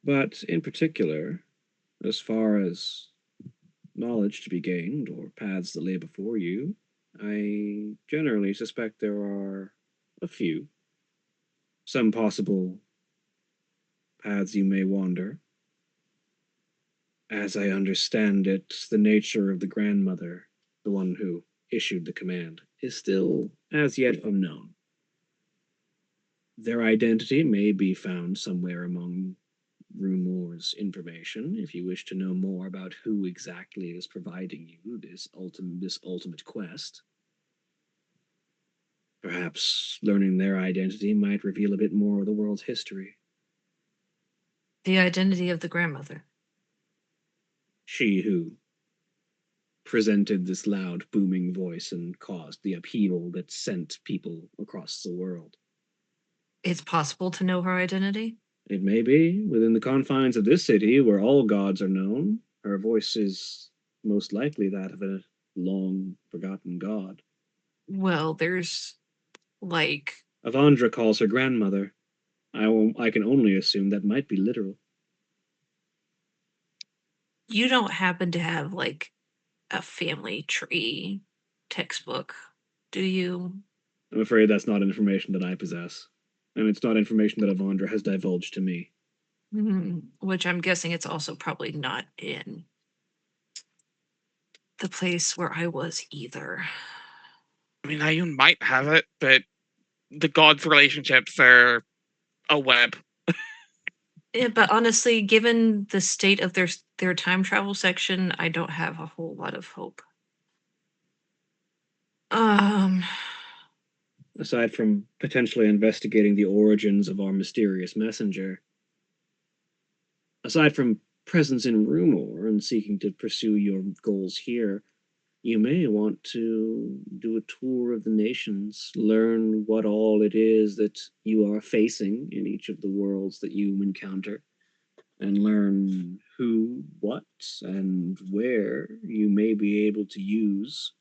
But in particular, as far as knowledge to be gained or paths that lay before you, I generally suspect there are a few. Some possible paths you may wander. As I understand it, the nature of the grandmother, the one who issued the command, is still as yet unknown. Their identity may be found somewhere among Rumor's information. If you wish to know more about who exactly is providing you this ultimate quest, perhaps learning their identity might reveal a bit more of the world's history. The identity of the grandmother. She who presented this loud, booming voice and caused the upheaval that sent people across the world. It's possible to know her identity? It may be, within the confines of this city where all gods are known, her voice is most likely that of a long forgotten god. Well, there's like Avandra calls her grandmother. I can only assume that might be literal. you don't happen to have like a family tree textbook, do you? I'm afraid that's not information that I possess. And it's not information that Avandra has divulged to me. Which I'm guessing it's also probably not in the place where I was either. I mean, you might have it, but the gods' relationships are a web. Yeah, but honestly, given the state of their time travel section, I don't have a whole lot of hope. Aside from potentially investigating the origins of our mysterious messenger, aside from presence in Rumor and seeking to pursue your goals here, you may want to do a tour of the nations, learn what all it is that you are facing in each of the worlds that you encounter, and learn who, what, and where you may be able to use.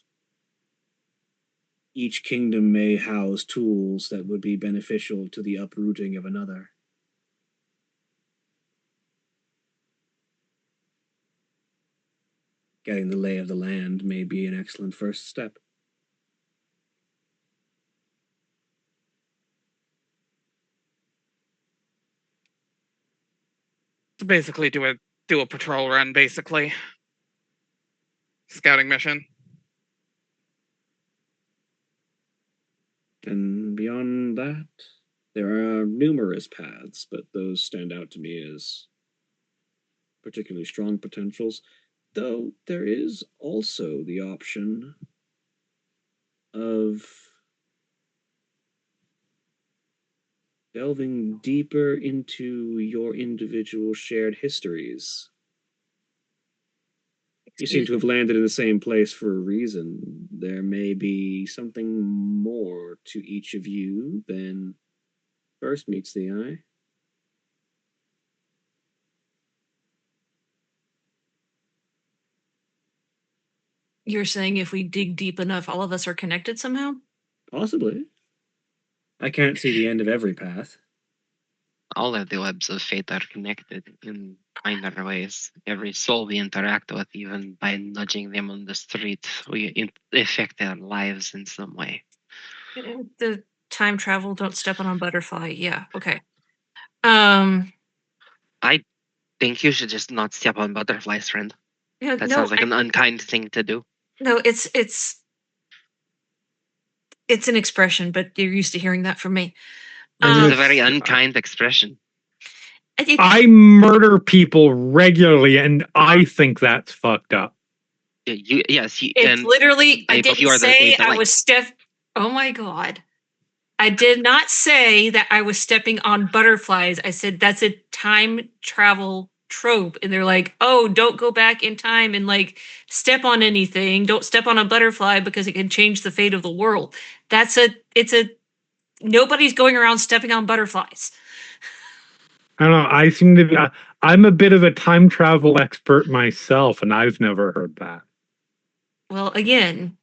Each kingdom may house tools that would be beneficial to the uprooting of another. Getting the lay of the land may be an excellent first step. So basically, do a patrol run, basically. Scouting mission. And beyond that, there are numerous paths, but those stand out to me as particularly strong potentials, though there is also the option of delving deeper into your individual shared histories. You seem to have landed in the same place for a reason. There may be something more to each of you than first meets the eye. You're saying if we dig deep enough, all of us are connected somehow? Possibly. I can't see the end of every path. All of the webs of fate are connected in minor ways. Every soul we interact with, even by nudging them on the street, we affect their lives in some way. The time travel, don't step on a butterfly. Yeah, okay. I think you should just not step on butterflies, friend. Yeah, That no, sounds like an unkind thing to do. no, it's an expression, but you're used to hearing that from me. It's a very unkind expression. I murder people regularly, and I think that's fucked up. It's literally. I didn't say I was Steph. Oh my god. I did not say that I was stepping on butterflies. I said that's a time travel trope. And they're like, oh, don't go back in time and like step on anything. Don't step on a butterfly because it can change the fate of the world. Nobody's going around stepping on butterflies. I don't know. I seem to be. I'm a bit of a time travel expert myself, and I've never heard that. Well, again,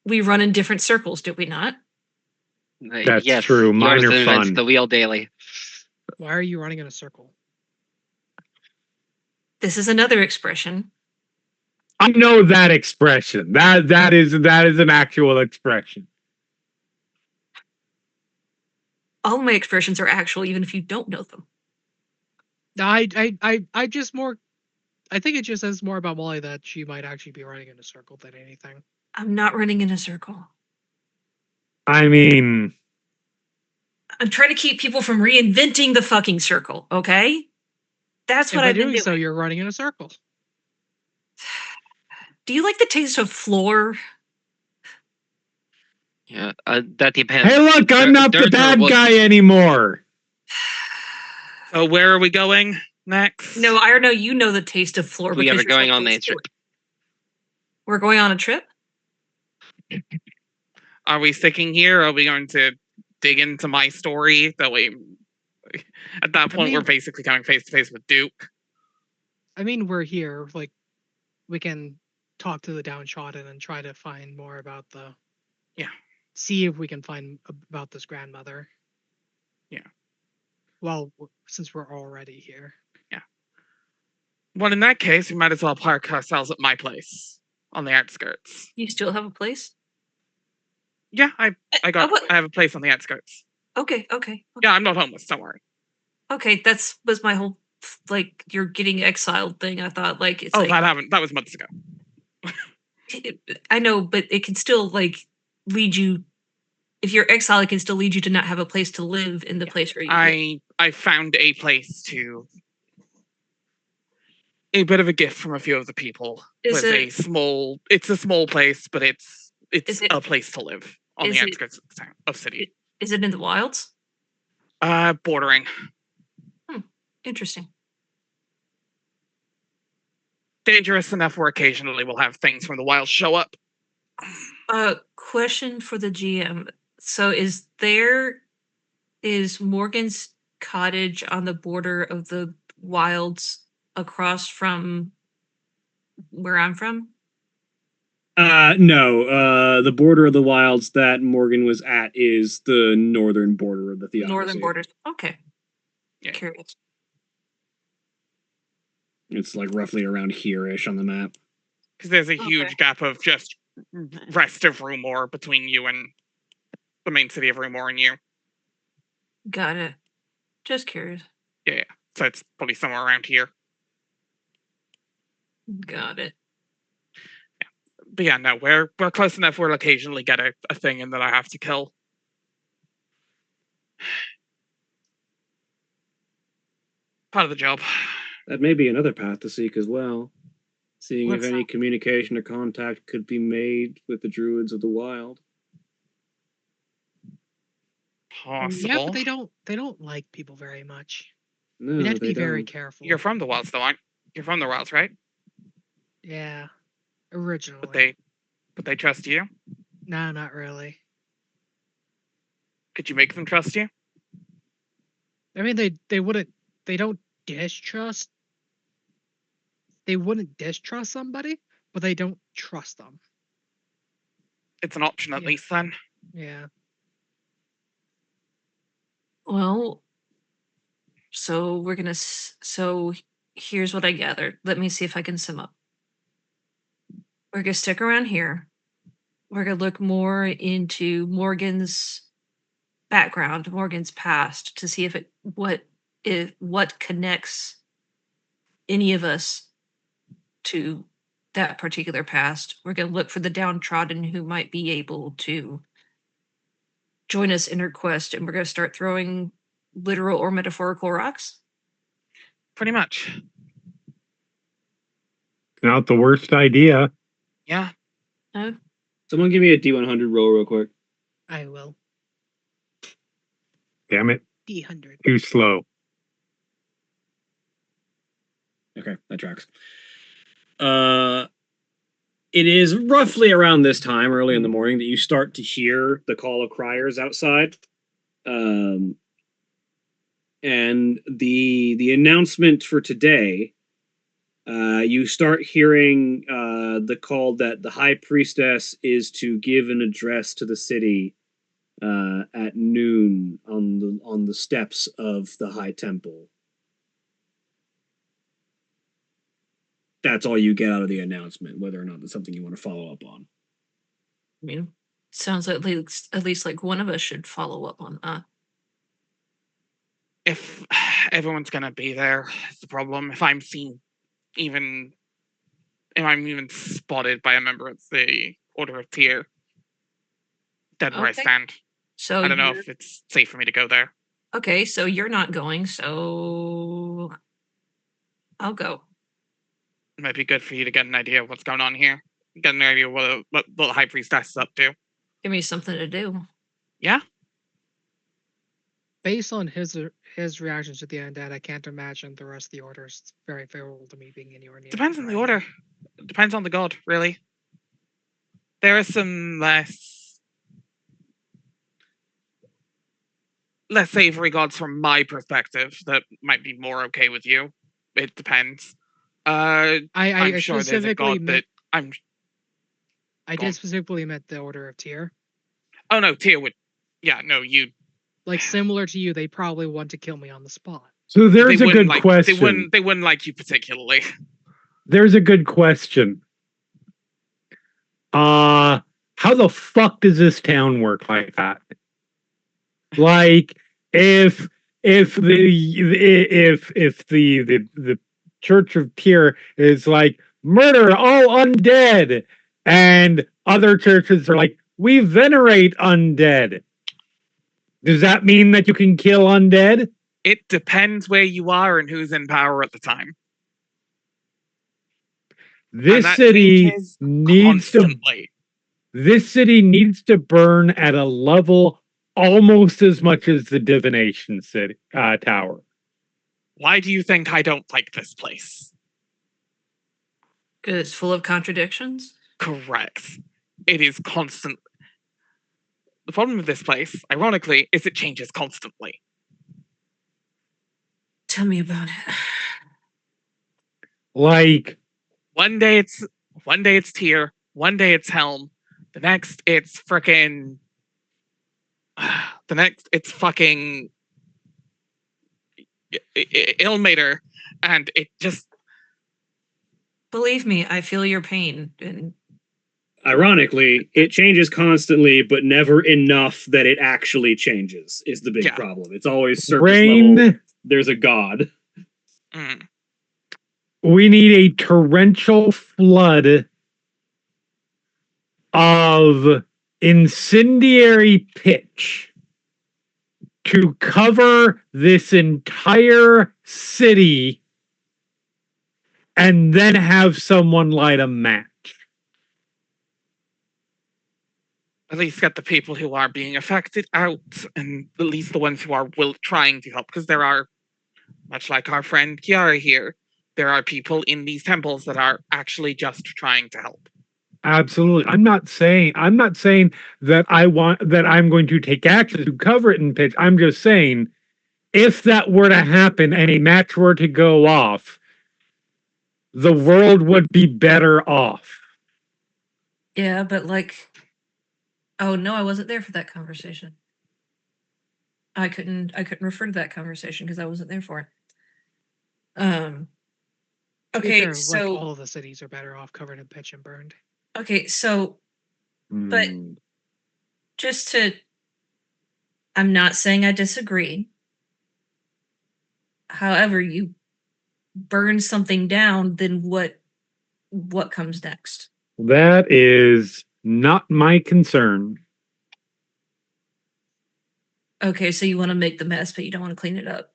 we run in different circles, do we not? That's yes, true. Mine yours are invents fun. the wheel daily. Why are you running in a circle? This is another expression. I know that expression. That is an actual expression. All my expressions are actual, even if you don't know them. I just more. I think it just says more about Molly that she might actually be running in a circle than anything. I'm not running in a circle. I mean, I'm trying to keep people from reinventing the fucking circle, okay? That's what By I've been doing doing. so, you're running in a circle. Do you like the taste of floor? Yeah, that depends. hey, look, I'm not the Dirt or bad wood? guy anymore. So where are we going next? No, I know you know the taste of floor. We because are you're going so on close a to trip. it. We're going on a trip? Are we sticking here? Or are we going to dig into my story? That way, at that point, we're mean- basically coming face to face with Duke. I mean, we're here. Like, we can talk to the downtrodden and try to find more about the. Yeah. See if we can find about this grandmother. Yeah. Well, since we're already here. Well, in that case, we might as well park ourselves at my place on the outskirts. You still have a place? Yeah, I have a place on the outskirts. Okay. Yeah, I'm not homeless. Don't worry. Okay, was my whole like you're getting exiled thing. I thought like it's Oh, like that was months ago. I know, but it can still like lead you. If you're exiled, it can still lead you to not have a place to live in the place where you live. I found a place to. A bit of a gift from a few of the people. Is with it- It's a small place, but it's Is it- a place to live on the is it- outskirts of the town of city. Is it in the wilds? Bordering. Interesting. Dangerous enough where occasionally we'll have things from the wild show up. Question for the GM. So is Morgan's cottage on the border of the wilds across from where I'm from? No. The border of the wilds that Morgan was at is the northern border of the theocracy. Northern borders. Okay. Yeah. Curious. It's like roughly around here-ish on the map. Because there's a Okay. huge gap of just rest of Rumor between you and the main city of Rumor and you. Got it. Just curious. Yeah. So it's probably somewhere around here. Got it. But yeah, no, we're close enough. We'll occasionally get a thing in that I have to kill. Part of the job. That may be another path to seek as well. Seeing What's if any that? communication or contact could be made with the druids of the wild. Possible. Yeah, but they don't like people very much. No, We'd have to they be very don't. careful. You're from the wilds, though, aren't you? You're from the wilds, right? Yeah. Originally. But they trust you. No, not really. Could you make them trust you? I mean, they wouldn't. They don't distrust. They wouldn't distrust somebody, but they don't trust them. It's an option at Yeah. least, then. Yeah. Well, so we're gonna. So here's what I gathered. Let me see if I can sum up. We're gonna stick around here. We're gonna look more into Morgan's background, Morgan's past, to see if what connects any of us to that particular past. We're gonna look for the downtrodden who might be able to join us in our quest, and we're gonna start throwing literal or metaphorical rocks. Pretty much. Not the worst idea. Yeah. No? Someone give me a D100 roll real quick. I will. Damn it. D100. Too slow. Okay, that tracks. It is roughly around this time, early in the morning, that you start to hear the call of criers outside. And the announcement for today, you start hearing the call that the high priestess is to give an address to the city at noon on the steps of the high temple. That's all you get out of the announcement, whether or not that's something you want to follow up on. I mean, sounds at least like one of us should follow up on that. If everyone's gonna be there, it's the problem. If I'm even spotted by a member of the Order of Tyr, dead where I Okay. stand. So I don't know if it's safe for me to go there. Okay, so you're not going, so I'll go. It might be good for you to get an idea of what's going on here. Get an idea of what the High Priestess is up to. Give me something to do. Yeah? Based on his reactions to the undead, I can't imagine the rest of the order is very favorable to me being anywhere near. Depends on the order. Depends on the god, really. There are some less savory gods from my perspective that might be more okay with you. It depends. I'm sure there's a god that I'm. I did specifically meant the Order of Tyr. Oh no, Tyr would. Yeah, no, you. Like similar to you, they probably want to kill me on the spot. So there's a good question. They wouldn't like you particularly. There's a good question. How the fuck does this town work like that? Like, if the Church of Tyr is like murder all undead, and other churches are like we venerate undead. Does that mean that you can kill undead? It depends where you are and who's in power at the time. This city needs constantly. This city needs to burn at a level almost as much as the divination city tower. Why do you think I don't like this place? Because it's full of contradictions? Correct. It is constant. The problem with this place, ironically, is it changes constantly. Tell me about it. Like, one day it's Tyr, one day it's Helm, the next it's frickin' the next it's fucking Ilmater, and it just. Believe me, I feel your pain. And ironically, it changes constantly, but never enough that it actually changes. Is the big problem. It's always surface level. There's a god. Mm. We need a torrential flood of incendiary pitch to cover this entire city and then have someone light a match. At least get the people who are being affected out, and at least the ones who are trying to help, because there are, much like our friend Kiara here, there are people in these temples that are actually just trying to help. Absolutely. I'm not saying that I'm going to take action to cover it in pitch. I'm just saying if that were to happen and a match were to go off, the world would be better off. Yeah, but oh no, I wasn't there for that conversation. I couldn't refer to that conversation because I wasn't there for it. Okay, so all of the cities are better off covered in pitch and burned. Okay, so but I'm not saying I disagree. However, you burn something down, then what comes next? That is not my concern. Okay, so you want to make the mess, but you don't want to clean it up.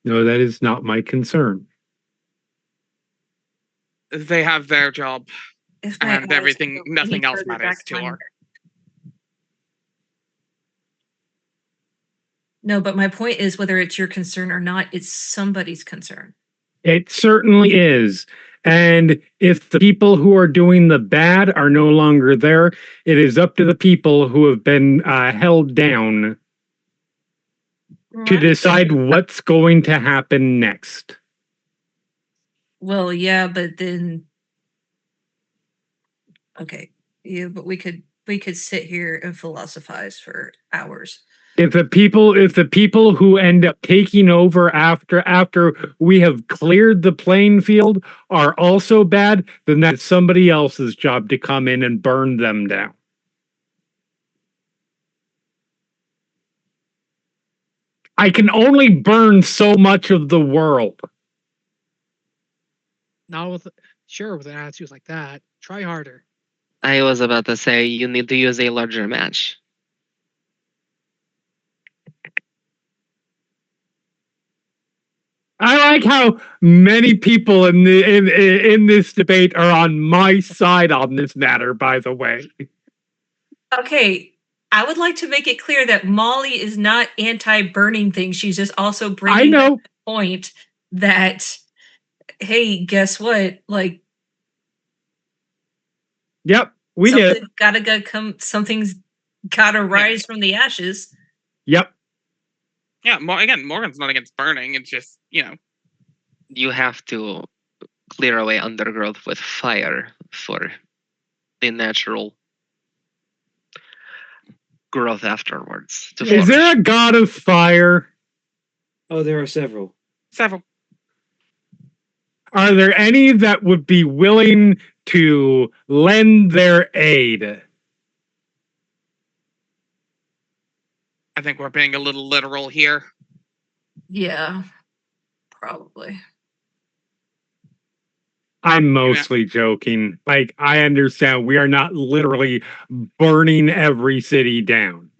No, that is not my concern. They have their job, and everything. Nothing else matters to her. No, but my point is whether it's your concern or not, it's somebody's concern. It certainly is. And if the people who are doing the bad are no longer there, it is up to the people who have been held down to Right. decide what's going to happen next. Well, yeah, but then okay. Yeah, but we could sit here and philosophize for hours. If the people who end up taking over after we have cleared the playing field are also bad, then that's somebody else's job to come in and burn them down. I can only burn so much of the world. Not with with an attitude like that. Try harder. I was about to say you need to use a larger match. I like how many people in this debate are on my side on this matter, by the way. Okay, I would like to make it clear that Molly is not anti-burning things. She's just also bringing I know. up the point that, hey, guess what? Like, Yep, we did. something's gotta rise from the ashes. Yep. Yeah, again, Morgan's not against burning. It's just, You have to clear away undergrowth with fire for the natural growth afterwards. To Is flourish. there a god of fire? Oh, there are several. several. Are there any that would be willing to lend their aid? I think we're being a little literal here. Yeah, probably. I'm mostly joking. Like, I understand we are not literally burning every city down.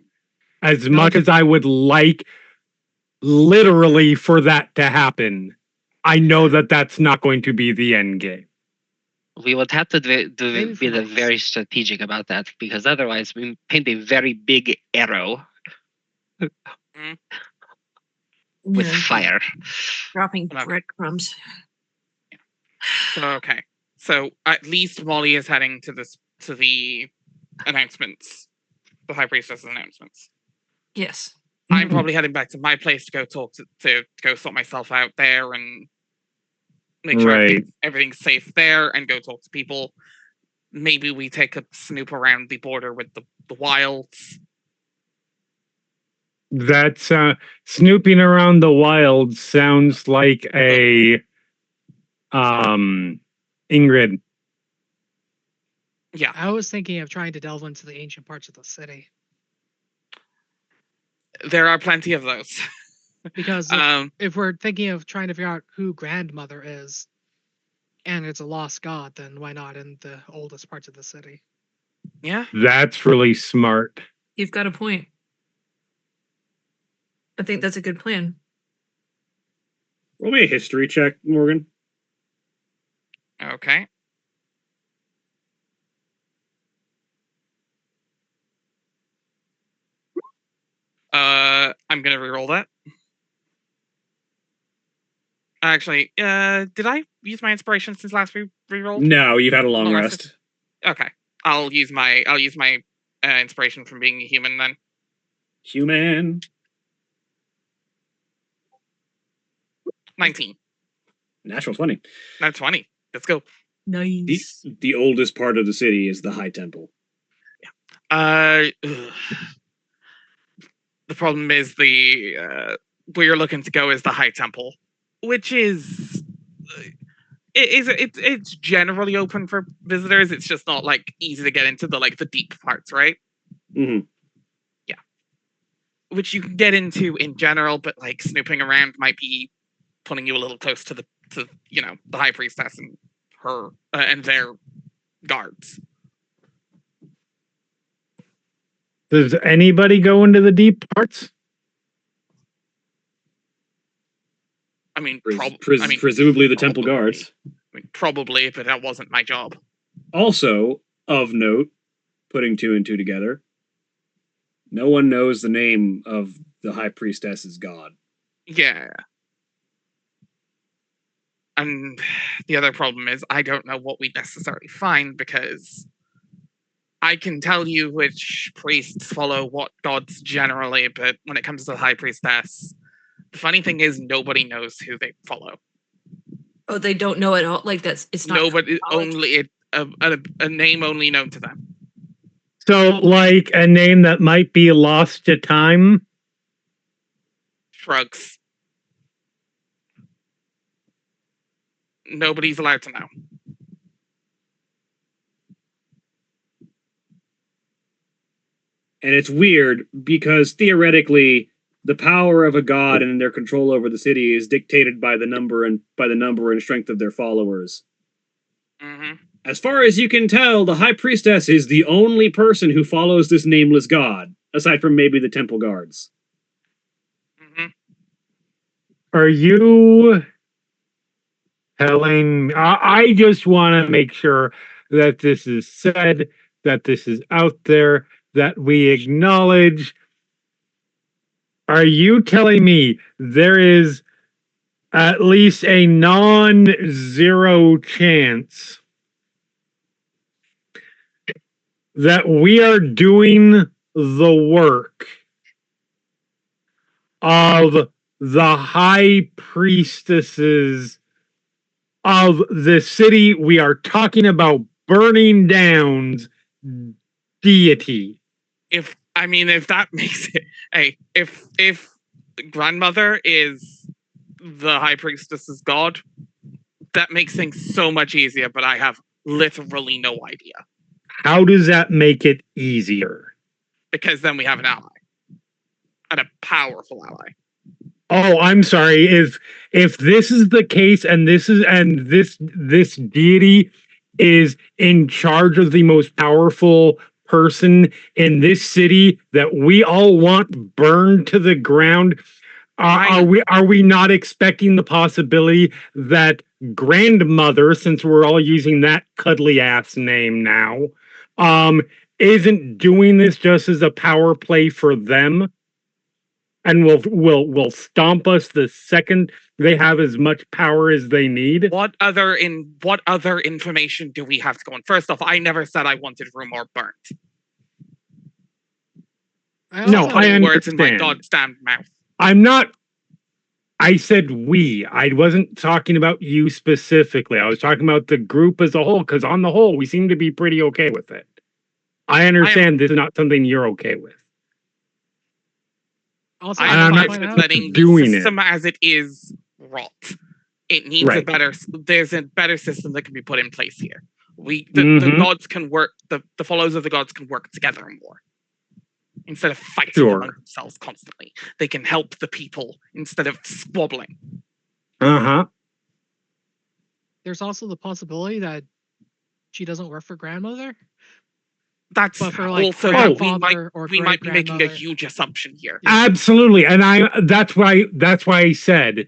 As much as I would like literally for that to happen, I know that that's not going to be the end game. We would have to be for once. very strategic about that, because otherwise we paint a very big arrow with Yeah, fire. dropping Okay. breadcrumbs. Okay. So at least Molly is heading to the announcements. The High Priestess announcements. Yes. I'm probably heading back to my place to go talk to go sort myself out there and make sure Right. everything's safe there and go talk to people. Maybe we take a snoop around the border with the wilds. That's snooping around the wild sounds like a Ingrid. Yeah. I was thinking of trying to delve into the ancient parts of the city. There are plenty of those. Because if we're thinking of trying to figure out who Grandmother is, and it's a lost god, then why not in the oldest parts of the city? Yeah. That's really smart. You've got a point. I think that's a good plan. Roll me a history check, Morgan. Okay. I'm gonna reroll that. Actually, did I use my inspiration since last reroll? No, you've had a long Long rest. Okay, I'll use my inspiration from being a human then. Human. 19. Natural 20. No, 20. Let's go. Nice. The oldest part of the city is the High Temple. The problem is where you're looking to go is the High Temple, which is it's generally open for visitors. It's just not like easy to get into the deep parts, right? Mm-hmm. Yeah, which you can get into in general, but like snooping around might be putting you a little close to the High Priestess and her and their guards. Does anybody go into the deep parts? I mean, presumably the temple guards. I mean, probably, but that wasn't my job. Also, of note, putting two and two together, no one knows the name of the High Priestess is God. Yeah. And the other problem is I don't know what we necessarily find, because I can tell you which priests follow what gods generally, but when it comes to the High Priestess, the funny thing is nobody knows who they follow. Oh, they don't know at all. Like it's not Nobody, knowledge? only a name only known to them. So, like a name that might be lost to time. Shrugs. Nobody's allowed to know. And it's weird because theoretically, the power of a god and their control over the city is dictated by the number and strength of their followers. Mm-hmm. As far as you can tell, the High Priestess is the only person who follows this nameless god, aside from maybe the temple guards. Mm-hmm. Are you telling? I just want to make sure that this is said, that this is out there, that we acknowledge. Are you telling me there is at least a non-zero chance that we are doing the work of the high priestesses of the city we are talking about burning down's deity? If that makes it, hey, if grandmother is the High Priestess's god, that makes things so much easier. But I have literally no idea, How does that make it easier? because then we have an ally, and a powerful ally. Oh, I'm sorry. If this is the case, and this deity is in charge of the most powerful person in this city that we all want burned to the ground, are we not expecting the possibility that grandmother, since we're all using that cuddly ass name now, isn't doing this just as a power play for them? And will stomp us the second they have as much power as they need. What other information do we have to go on? First off, I never said I wanted Rumor burnt. No, I understand. Words in my goddamn mouth. I'm not. I said we. I wasn't talking about you specifically. I was talking about the group as a whole, because on the whole, we seem to be pretty okay with it. I understand this is not something you're okay with. Also, I'm not fine with letting doing the system as it is rot. It needs a better. There's a better system that can be put in place here. The gods can work. The followers of the gods can work together more instead of fighting among themselves constantly. They can help the people instead of squabbling. There's also the possibility that she doesn't work for grandmother. That's for like also we might be making a huge assumption here. Absolutely, and that's why I said,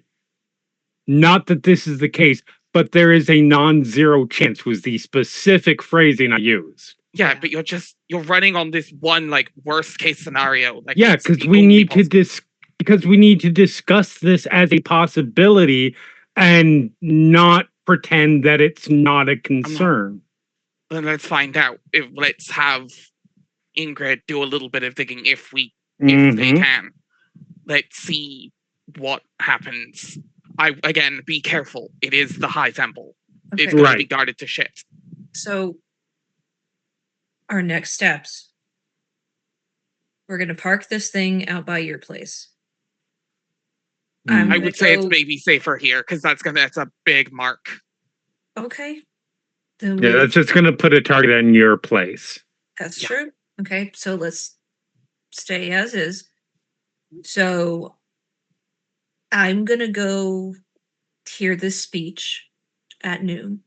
not that this is the case, but there is a non-zero chance was the specific phrasing I used. Yeah, but you're running on this one like worst case scenario. Like, yeah, because we need to discuss this as a possibility and not pretend that it's not a concern. Then let's find out. Let's have Ingrid do a little bit of digging if they can. Let's see what happens. Again, be careful. It is the High Temple. Okay. It's going to be guarded to shit. So, our next steps. We're going to park this thing out by your place. I would say it's maybe safer here, because that's a big mark. Okay. Yeah, that's just going to put a target in your place. That's true. Okay, so let's stay as is. So I'm going to go hear this speech at noon.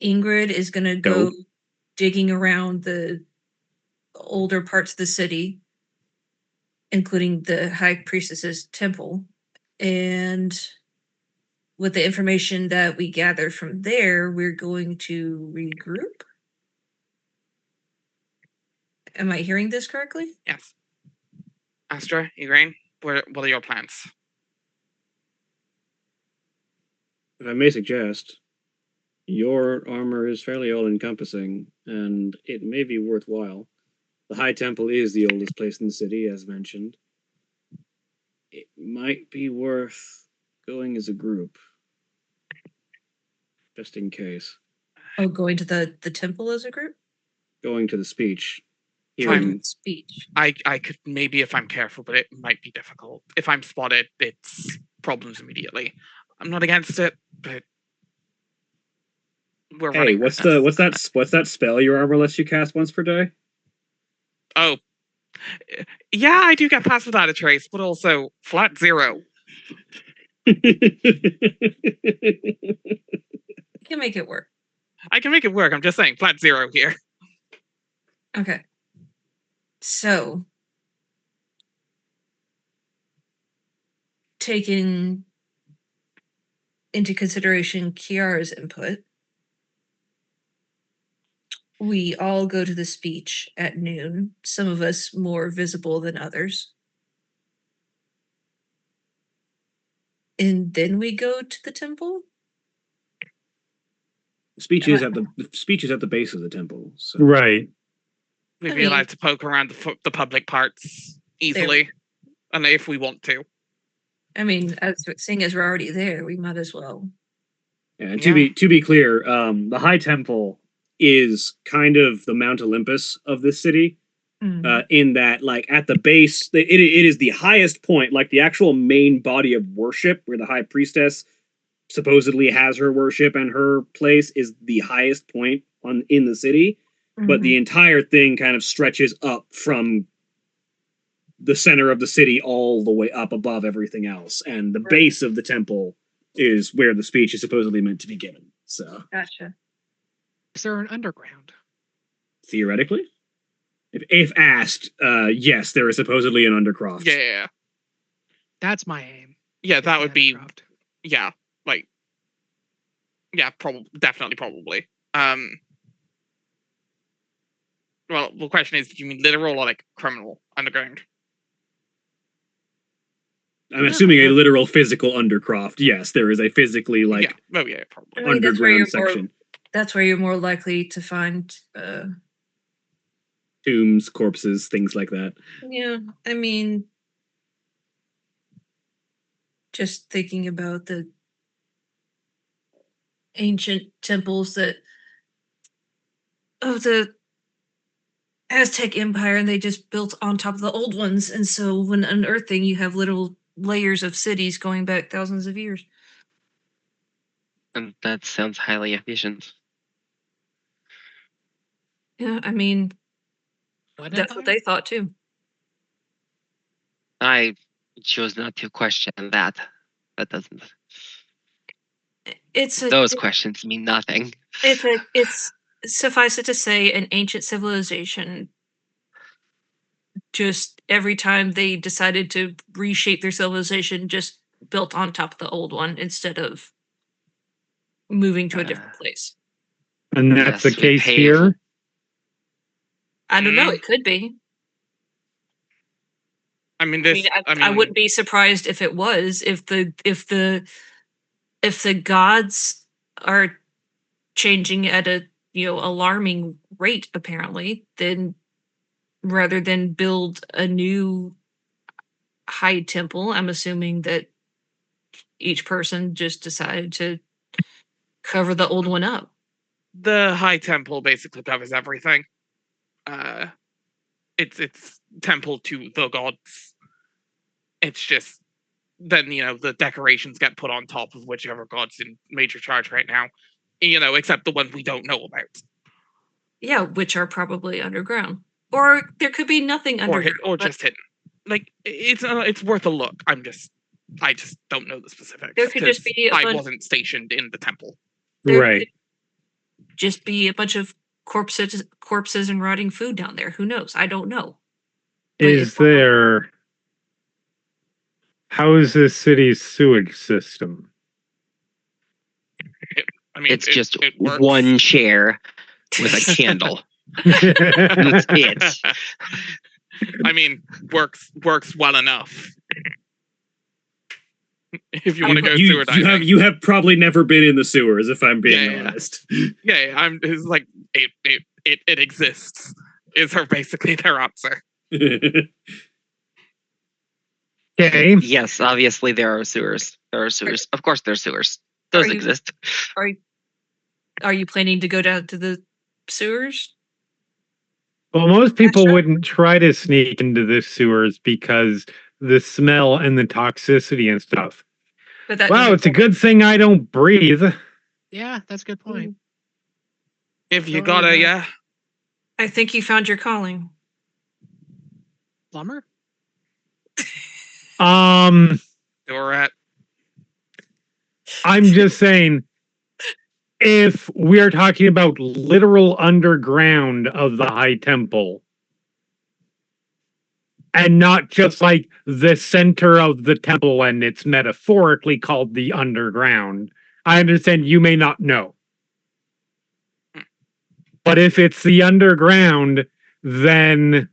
Ingrid is going to go digging around the older parts of the city, including the High Priestess's temple. And with the information that we gather from there, we're going to regroup. Am I hearing this correctly? Yes. Astra, Igraine, what are your plans? If I may suggest, your armor is fairly all-encompassing, and it may be worthwhile. The High Temple is the oldest place in the city, as mentioned. It might be worth going as a group, just in case. Oh, going to the temple as a group? Going to the speech. Hearing speech. I could maybe if I'm careful, but it might be difficult. If I'm spotted, it's problems immediately. I'm not against it, but we're Hey, running. what's that spell your armor lets you cast once per day? Oh, yeah, I do get past without a trace, but also flat 0. You can make it work. I can make it work. I'm just saying, flat 0 here. Okay. So, taking into consideration Kiara's input, we all go to the speech at noon, some of us more visible than others. And then we go to the temple? The speech is at the base of the temple. So. Right. We'd I be mean- allowed to poke around the public parts easily, and if we want to. I mean, seeing as we're already there, we might as well. Yeah, and to be clear, the High Temple is kind of the Mount Olympus of this city. In that, like, at the base, it is the highest point, like the actual main body of worship, where the High Priestess supposedly has her worship and her place is the highest point in the city. But the entire thing kind of stretches up from the center of the city all the way up above everything else, and the base of the temple is where the speech is supposedly meant to be given. So, Gotcha. Is there an underground? theoretically, if asked, yes, there is supposedly an undercroft. Yeah. That's my aim. Yeah, that would be. Undercroft. Yeah, like. Yeah, definitely, probably. Well, the question is, do you mean literal or like criminal underground? I'm assuming a literal physical undercroft. Yes, there is a physically Yeah. Oh, yeah, probably. I mean, underground section. That's where you're more likely to find. Tombs, corpses, things like that. Yeah, I mean, just thinking about the ancient temples of the Aztec Empire, and they just built on top of the old ones. And so when unearthing, you have little layers of cities going back thousands of years. And that sounds highly efficient. Yeah, I mean, What that's what empire? they thought too. I choose not to question that. That doesn't. Those questions mean nothing. It's suffice it to say, an ancient civilization. Just every time they decided to reshape their civilization, just built on top of the old one instead of moving to a different place. And that's Yes, the we case pay here. I don't know. It could be. I mean, I wouldn't be surprised if it was. If the gods are changing at a alarming rate, apparently, then rather than build a new high temple, I'm assuming that each person just decided to cover the old one up. The High Temple basically covers everything. It's temple to the gods. It's just then the decorations get put on top of whichever god's in major charge right now. Except the ones we don't know about. Yeah, which are probably underground, or there could be nothing underground, or just hidden. Like it's worth a look. I just don't know the specifics. There could just be I wasn't stationed in the temple. Right. Just be a bunch of corpses and rotting food down there. Who knows? I don't know. Is there? How is this city's sewage system? I mean, it's just one chair with a candle. That's it. I mean, works well enough. If you want to go sewer diving. You have probably never been in the sewers, if I'm being Yeah. honest. Yeah, it's like it exists. Is her basically their answer. Okay. Yes, obviously there are sewers. There are sewers. Of course, there's sewers. Those Are you- exist. Are you planning to go down to the sewers? Well, most people Astra? wouldn't try to sneak into the sewers because the smell and the toxicity and stuff. But that Wow, doesn't it's a work. good thing I don't breathe. Yeah, that's a good point. If you Totally gotta, right. yeah. I think you found your calling. Plumber? You're at I'm just saying, if we're talking about literal underground of the High Temple, and not just like the center of the temple and it's metaphorically called the underground, I understand you may not know. But if it's the underground, then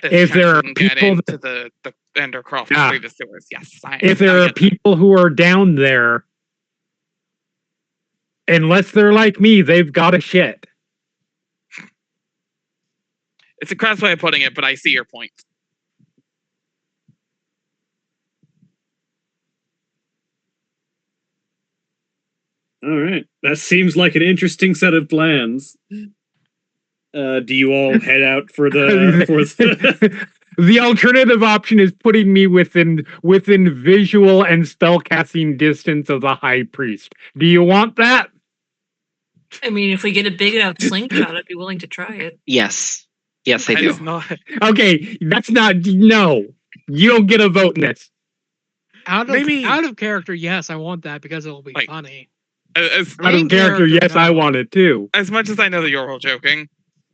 if there are get people into the Endercroft Yeah. through the sewers, yes. if there I are get that. people who are down there, unless they're like me, they've got a shit. It's a crass way of putting it, but I see your point. All right. That seems like an interesting set of plans. Do you all head out for the The alternative option is putting me within visual and spellcasting distance of the high priest. Do you want that? I mean, if we get a big enough slingshot, I'd be willing to try it. Yes. Yes, I do. It's not. Okay, that's not no. You don't get a vote in this. Out of Maybe- out of character, yes, I want that because it'll be Like- funny. As, Out of Main character, character, yes, I no. want it too. as much as I know that you're all joking,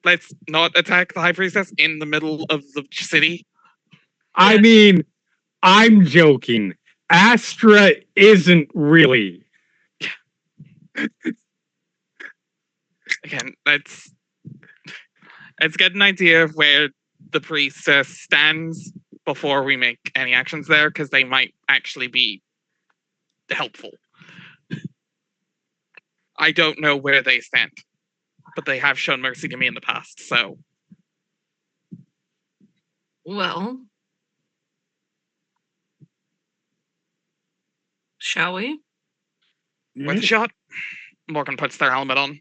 let's not attack the High Priestess in the middle of the city. I Yes. mean, I'm joking. Astra isn't really. Again, let's get an idea of where the priestess stands before we make any actions there, because they might actually be helpful. I don't know where they stand, but they have shown mercy to me in the past, so Well, shall we? worth a shot. Morgan puts their helmet on.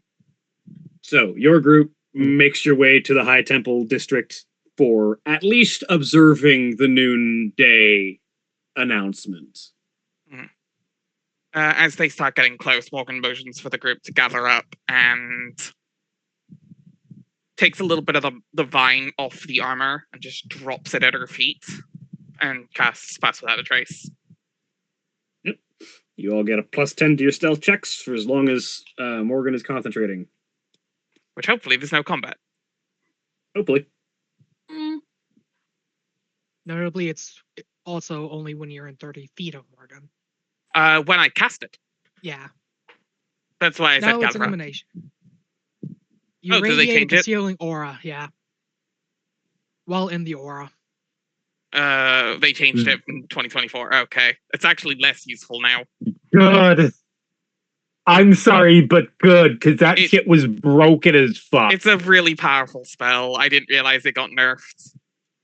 So your group makes your way to the High Temple district for at least observing the noonday announcement. As they start getting close, Morgan motions for the group to gather up and takes a little bit of the vine off the armor and just drops it at her feet and casts Pass Without a Trace. You all get a +10 to your stealth checks for as long as Morgan is concentrating. Which hopefully there's no combat. Hopefully. Mm, Notably, it's also only when you're in 30 feet of Morgan. When I cast it. Yeah. That's why I said No, it's gather up. elimination. You Oh, do they radiate a change it? concealing aura, yeah. While in the aura. They changed it in 2024. Okay. It's actually less useful now. Good. I'm sorry, but good, because that It- shit was broken as fuck. It's a really powerful spell. I didn't realize it got nerfed.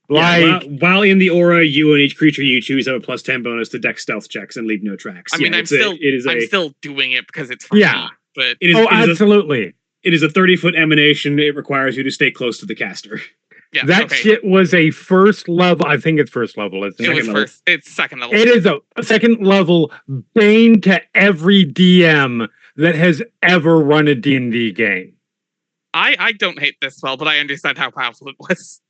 Like, while in the aura, you and each creature you choose have a +10 bonus to dex stealth checks and leave no tracks. I mean, Yeah, I'm still it is doing it because it's for Yeah. me. But it is, oh, it is a, absolutely. it is a 30-foot emanation. It requires you to stay close to the caster. yeah, That okay. shit was a first level. I think it's first level, isn't It it? was second level. first. It's second level. It is a second level bane to every DM that has ever run a D&D game. I don't hate this spell, but I understand how powerful it was.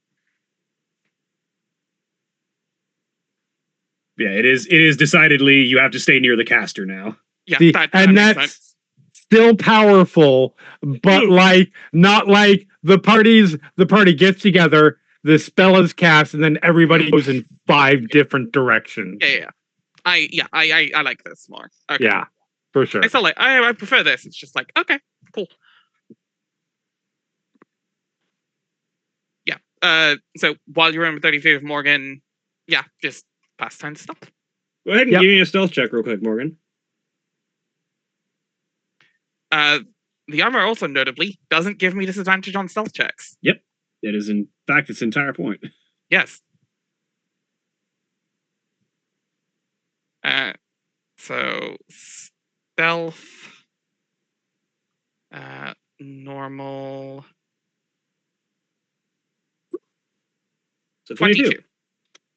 Yeah, it is decidedly you have to stay near the caster now. Yeah, See, that and makes that's sense. still powerful, but like not like the party gets together, the spell is cast, and then everybody goes in 5 different directions. Yeah. I like this more. Okay. Yeah, for sure. I still like. I prefer this. It's just like okay, cool. Yeah, So while you're in 30 feet of Morgan, yeah, just pass time to stop. Go ahead and Yep. give me a stealth check real quick, Morgan. The armor also notably doesn't give me disadvantage on stealth checks. That is, in fact, its entire point. Yes. So stealth, normal. So 22. 22.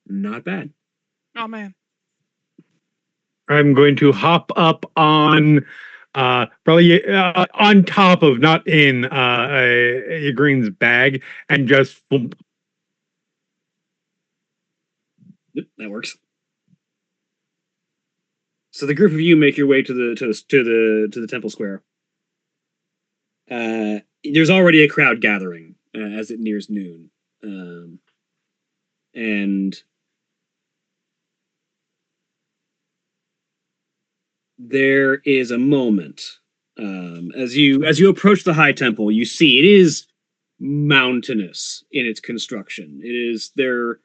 Not bad. Oh man. I'm going to hop up on probably on top of, not in Green's bag, and just Yep, that works. So the group of you make your way to the temple square. There's already a crowd gathering as it nears noon, and there is a moment as you approach the high temple. You see it is mountainous in its construction. It is there.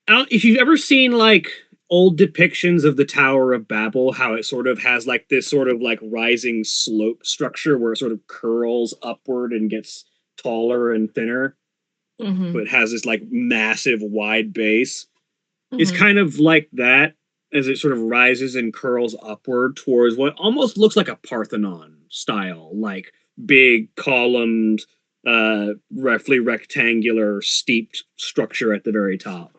If you've ever seen like old depictions of the Tower of Babel, how it sort of has like this sort of like rising slope structure where it sort of curls upward and gets taller and thinner, but has this like massive wide base. It's kind of like that as it sort of rises and curls upward towards what almost looks like a Parthenon style, like big columned, roughly rectangular, steeped structure at the very top.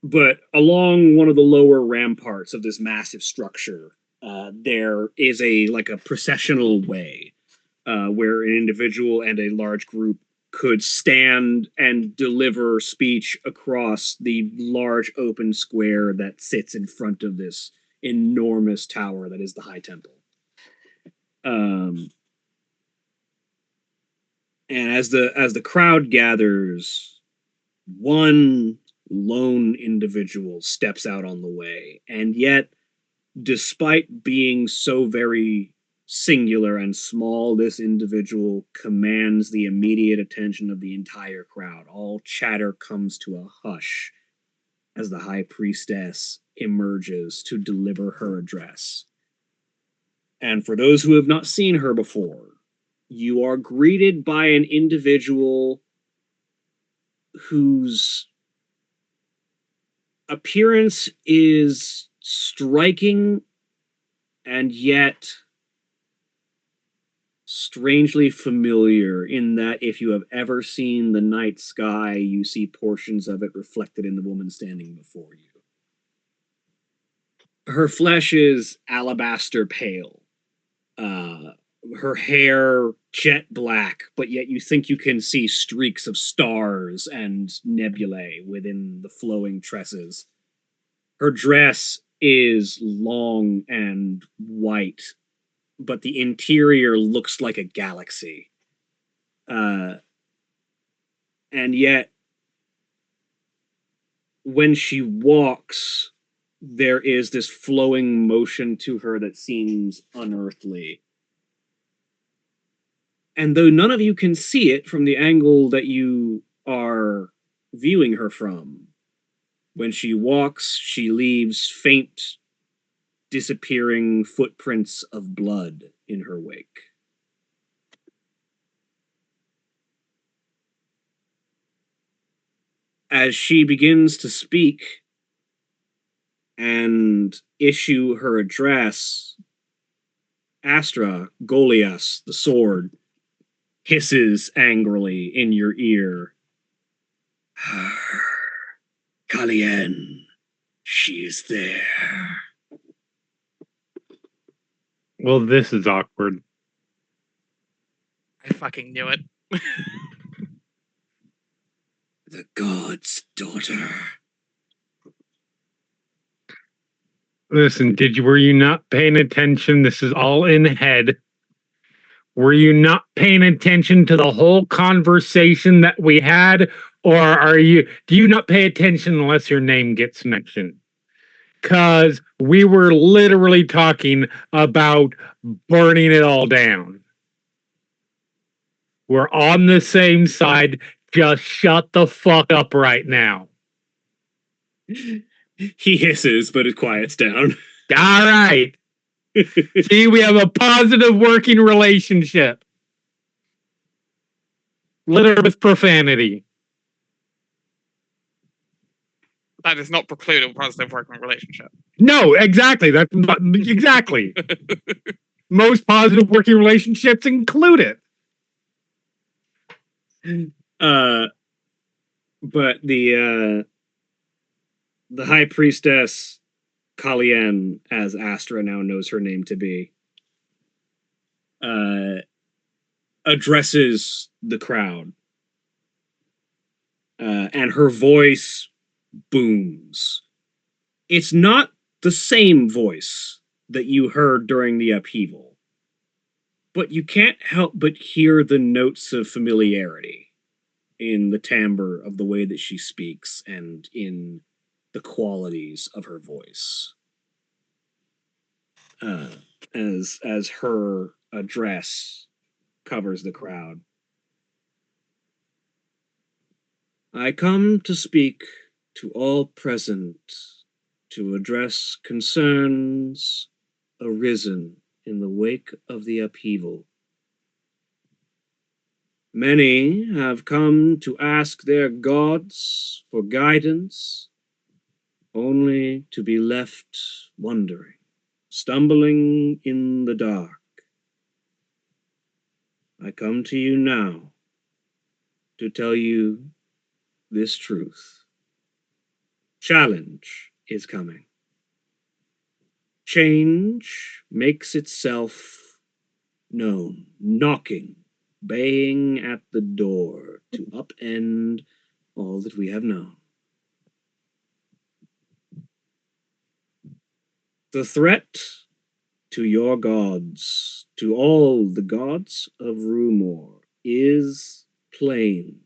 But along one of the lower ramparts of this massive structure, there is a processional way where an individual and a large group could stand and deliver speech across the large open square that sits in front of this enormous tower that is the High Temple. And as the crowd gathers, one lone individual steps out on the way, and yet, despite being so very singular and small, this individual commands the immediate attention of the entire crowd. All chatter comes to a hush as the high priestess emerges to deliver her address. And for those who have not seen her before, you are greeted by an individual whose appearance is striking and yet strangely familiar, in that if you have ever seen the night sky, you see portions of it reflected in the woman standing before you. Her flesh is alabaster pale. Her hair jet black, but yet you think you can see streaks of stars and nebulae within the flowing tresses. Her dress is long and white, but the interior looks like a galaxy. And yet, when she walks, there is this flowing motion to her that seems unearthly. And though none of you can see it from the angle that you are viewing her from, when she walks, she leaves faint, disappearing footprints of blood in her wake. As she begins to speak and issue her address, Astra, Goliath, the sword, hisses angrily in your ear. Kalien, she is there. well, this is awkward. I fucking knew it. The god's daughter. Listen, were you not paying attention? This is all in head. Were you not paying attention to the whole conversation that we had? Or do you not pay attention unless your name gets mentioned? Because we were literally talking about burning it all down. We're on the same side. Just shut the fuck up right now. He hisses, but it quiets down. All right. See, we have a positive working relationship. Littered with profanity. That does not preclude a positive working relationship. No, exactly. That's not, exactly. Most positive working relationships include it. But the high priestess Kalien, as Astra now knows her name to be, addresses the crowd, and her voice booms. It's not the same voice that you heard during the upheaval, but you can't help but hear the notes of familiarity in the timbre of the way that she speaks and in the qualities of her voice. As her address covers the crowd. I come to speak to all present to address concerns arisen in the wake of the upheaval. Many have come to ask their gods for guidance, only to be left wondering, stumbling in the dark. I come to you now to tell you this truth. Challenge is coming. Change makes itself known, knocking, baying at the door to upend all that we have known. The threat to your gods, to all the gods of Rumor, is plain.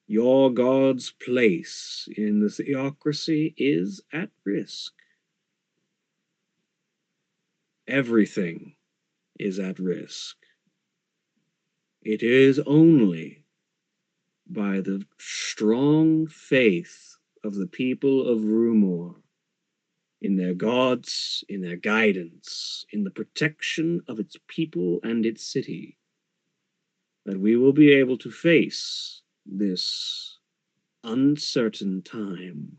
Your god's place in the theocracy is at risk. Everything is at risk. It is only by the strong faith of the people of Rumor in their gods, in their guidance, in the protection of its people and its city, that we will be able to face this uncertain time.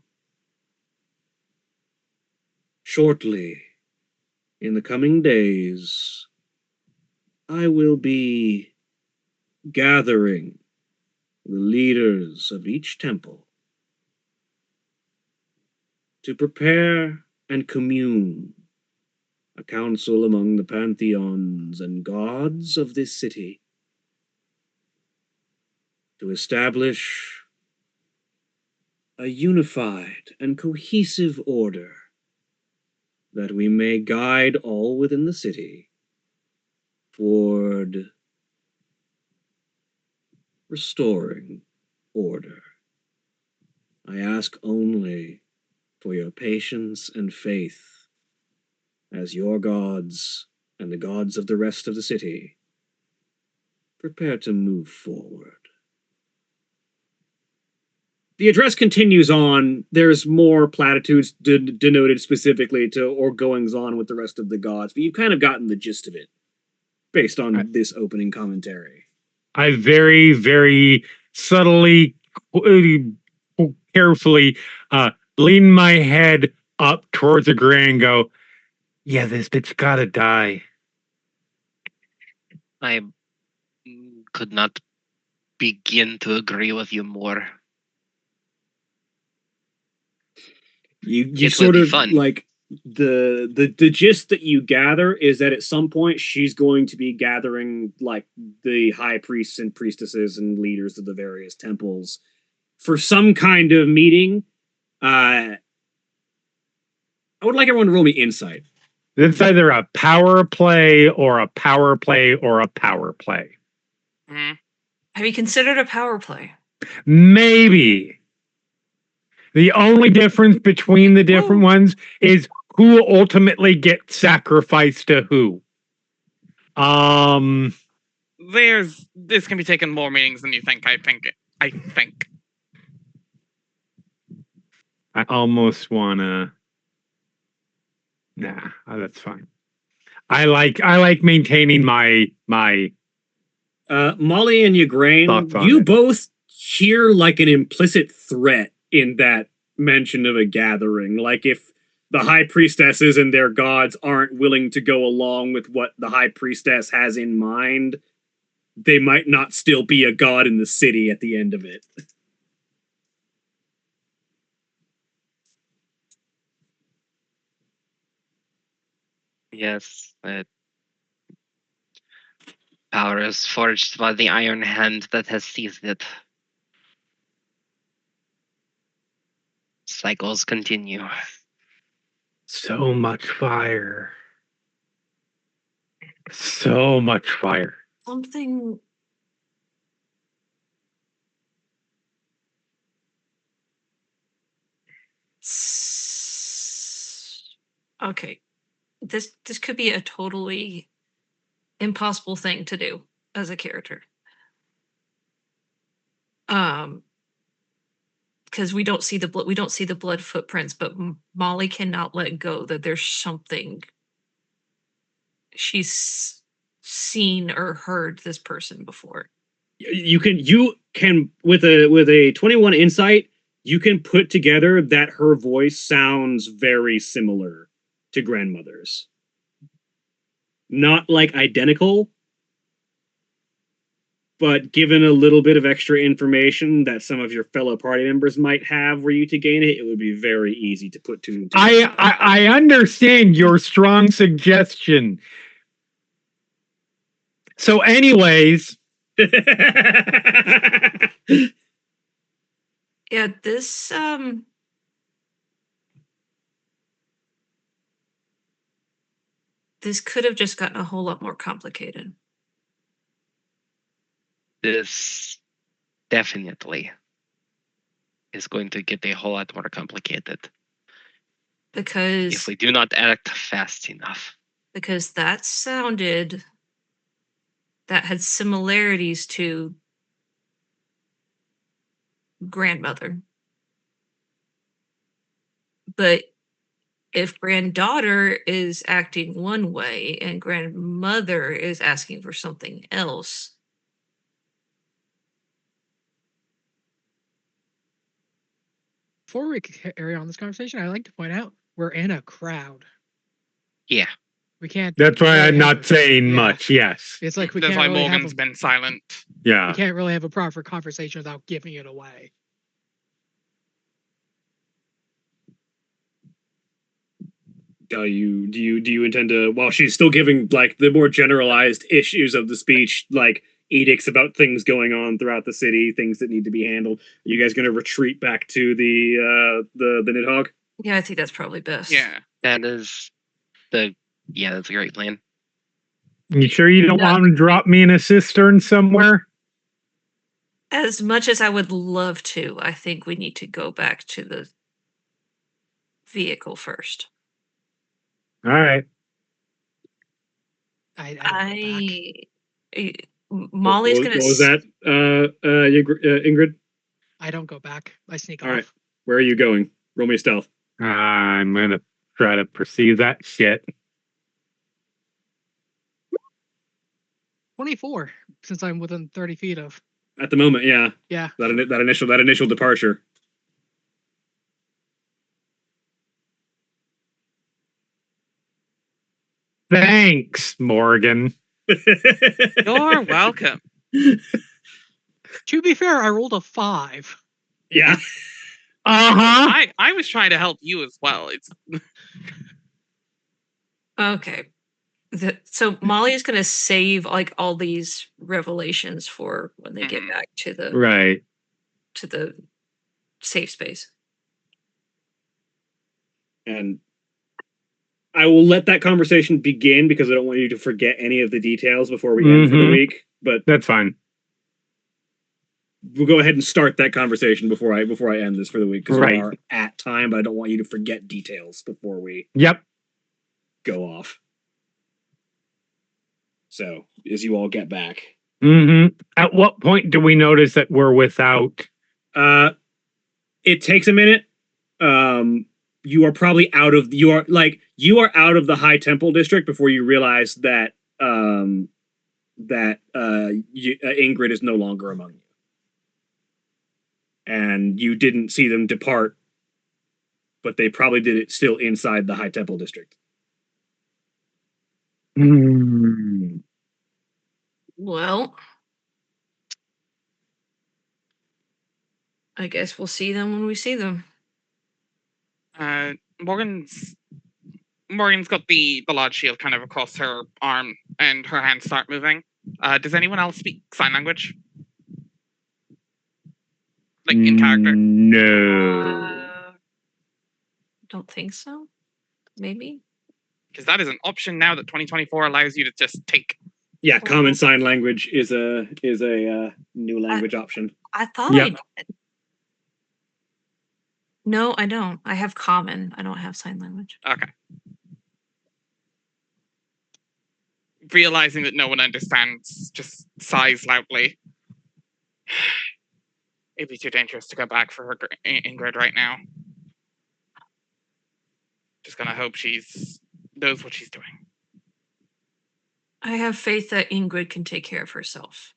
Shortly, in the coming days, I will be gathering the leaders of each temple to prepare and commune a council among the pantheons and gods of this city to establish a unified and cohesive order that we may guide all within the city toward restoring order. I ask only for your patience and faith as your gods and the gods of the rest of the city prepare to move forward. The address continues on. There's more platitudes denoted specifically to or goings on with the rest of the gods, but you've kind of gotten the gist of it based on this opening commentary. I very, very subtly, carefully lean my head up towards the gray and go, yeah, this bitch gotta die. I could not begin to agree with you more. You It sort would be of fun. like the gist that you gather is that at some point she's going to be gathering like the high priests and priestesses and leaders of the various temples for some kind of meeting. I would like everyone to roll me insight. It's either a power play or a power play or a power play. Mhm. Have you considered a power play? Maybe. The only difference between the different ones is who ultimately gets sacrificed to who. This can be taken more meanings than you think. I think. I almost wanna. Nah, that's fine. I like maintaining my Molly and Ugrain, Thoughts on you it. both hear like an implicit threat in that mention of a gathering. Like if the high priestesses and their gods aren't willing to go along with what the high priestess has in mind, they might not still be a god in the city at the end of it. Yes, power is forged by the iron hand that has seized it. Cycles continue. so much fire. So much fire. Something. Okay, this could be a totally impossible thing to do as a character. Because we don't see the blood footprints, but Molly cannot let go that there's something she's seen or heard this person before. You can with a 21 insight, you can put together that her voice sounds very similar to grandmother's. Not like identical, but given a little bit of extra information that some of your fellow party members might have were you to gain it, it would be very easy to put two and two. I understand your strong suggestion. So, anyways, Yeah, this this could have just gotten a whole lot more complicated. This definitely is going to get a whole lot more complicated Because if we do not act fast enough. Because that had similarities to grandmother. But if granddaughter is acting one way and grandmother is asking for something else, Before we carry on this conversation, I'd like to point out we're in a crowd. Yeah. We can't. that's why really I'm have not saying yeah. much. Yes. It's like we That's can't why really Morgan's have been silent. we Yeah. can't really have a proper conversation without giving it away. Do you intend to, while she's still giving like the more generalized issues of the speech, like edicts about things going on throughout the city, things that need to be handled, are you guys going to retreat back to the Nidhogg? yeah, I think that's probably best. Yeah. That's a great plan. You sure you don't want to drop me in a cistern somewhere? As much as I would love to, I think we need to go back to the vehicle first. All right. Molly's What gonna. was that? Ingrid. I don't go back. I sneak All off. right. Where are you going? Roll me a stealth. I'm gonna try to pursue that shit. 24, since I'm within 30 feet of. At the moment, yeah. Yeah. That initial departure. Thanks, Morgan. You're welcome. To be fair, I rolled a 5. Yeah. Uh-huh. I was trying to help you as well. It's Okay. So Molly is going to save like all these revelations for when they get back to the Right. to the safe space. And I will let that conversation begin because I don't want you to forget any of the details before we end for the week. But that's fine. We'll go ahead and start that conversation before I end this for the week because Right. we are at time, but I don't want you to forget details before we Yep. go off. So as you all get back, At what point do we notice that we're without? it takes a minute. You are probably out of you are out of the High Temple district before you realize that Ingrid is no longer among you, and you didn't see them depart, but they probably did it still inside the High Temple district. Well, I guess we'll see them when we see them. Morgan's got the large shield kind of across her arm, and her hands start moving. Does anyone else speak sign language? Like in character? No. Don't think so. Maybe. Because that is an option now that 2024 allows you to just take. Yeah, common sign language is a new language option. I thought Yeah. I did. No, I don't. I have common. I don't have sign language. Okay. Realizing that no one understands, just sighs loudly. It'd be too dangerous to go back for her Ingrid right now. Just gonna hope she's knows what she's doing. I have faith that Ingrid can take care of herself.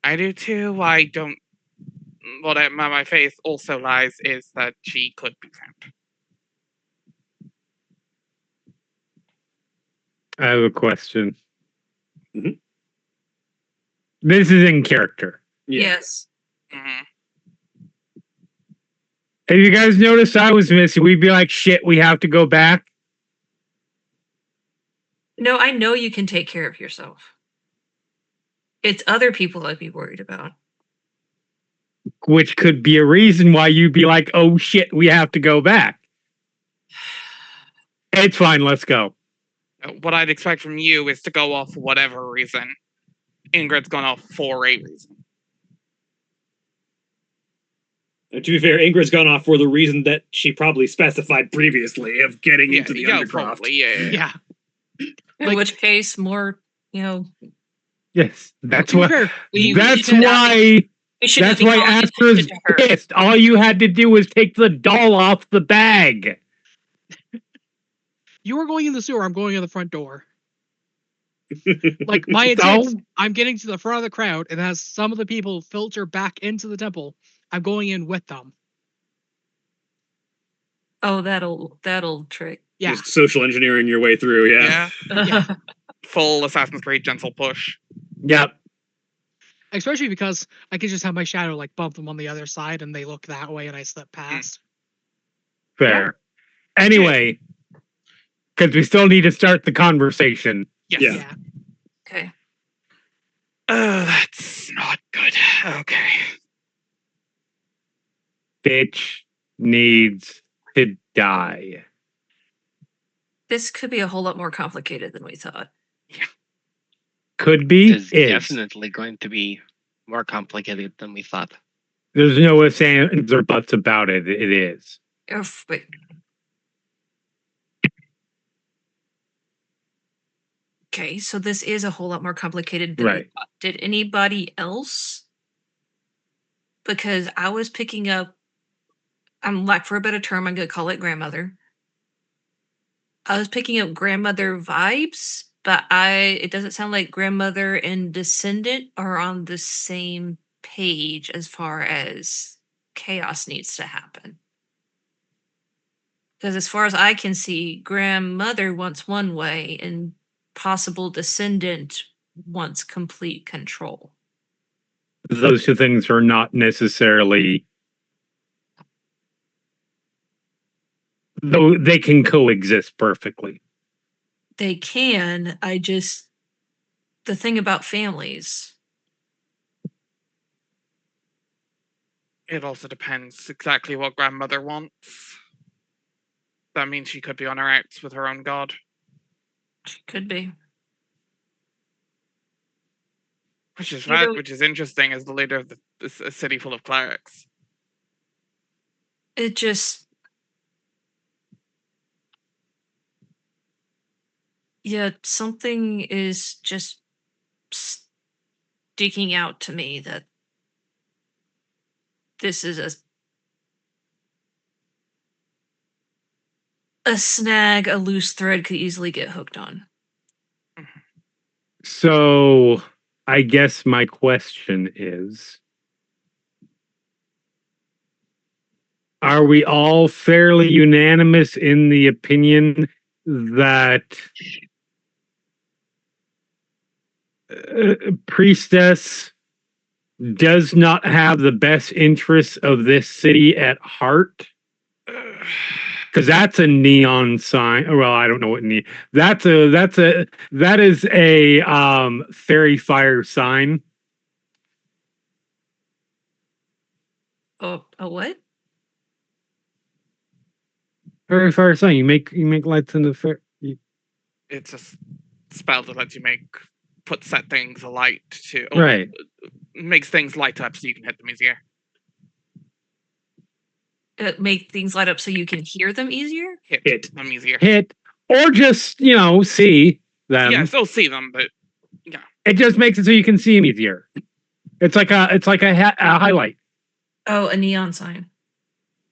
I do too. I don't. What my faith also lies is that she could be found. I have a question. Mhm. This is in character. Yeah. Yes. Mm-hmm. Have you guys noticed I was missing? We'd be like, shit, we have to go back. No, I know you can take care of yourself. It's other people I'd be worried about. Which could be a reason why you'd be like, oh shit, we have to go back. It's fine, let's go. What I'd expect from you is to go off for whatever reason. Ingrid's gone off for a reason. And to be fair, Ingrid's gone off for the reason that she probably specified previously of getting into the Undercroft. Probably, yeah. In which case, more, Yes, that's To be what. fair, That's why. we shouldn't That's be why calling Astra's attention to her. pissed. All you had to do was take the doll off the bag. you were going in the sewer. I'm going in the front door. Like my So? intent, I'm getting to the front of the crowd, and as some of the people filter back into the temple, I'm going in with them. Oh, that'll trick. Yeah, Just social engineering your way through, yeah. Yeah. Full Assassin's Creed gentle push. Yep. especially because I could just have my shadow like bump them on the other side, and they look that way, and I slip past. Fair. Anyway, because we still need to start the conversation. Yes. Yeah. Okay. That's not good. Okay. Bitch needs to die. This could be a whole lot more complicated than we thought. Could be. It's definitely going to be more complicated than we thought. There's no ifs, ands, or buts about it. It is. Wait. Okay, so this is a whole lot more complicated than we Right. thought. Did anybody else? Because I was picking up, I'm like, for a better term, I'm going to call it grandmother. I was picking up grandmother vibes, but it doesn't sound like grandmother and descendant are on the same page as far as chaos needs to happen. Because as far as I can see, grandmother wants one way and possible descendant wants complete control. Those two things are not necessarily. Though they can coexist perfectly. They can. The thing about families. It also depends exactly what grandmother wants. That means she could be on her outs with her own god. Could be. Which is You know- which is interesting as the leader of a city full of clerics. It just. Yeah, something is just sticking out to me that this is a snag a loose thread could easily get hooked on. So, I guess my question is, are we all fairly unanimous in the opinion that Priestess does not have the best interests of this city at heart? Because that's a neon sign. Well, I don't know what that is a fairy fire sign. Oh, a what? Fairy fire sign. You make lights in the fair. It's a spell that lets you set things alight to, Right. makes things light up so you can hit them easier. Make things light up so you can hear them easier? Hit them easier. Hit or just see them. Yeah, still see them, but It just makes it so you can see them easier. It's like a highlight. Oh, a neon sign.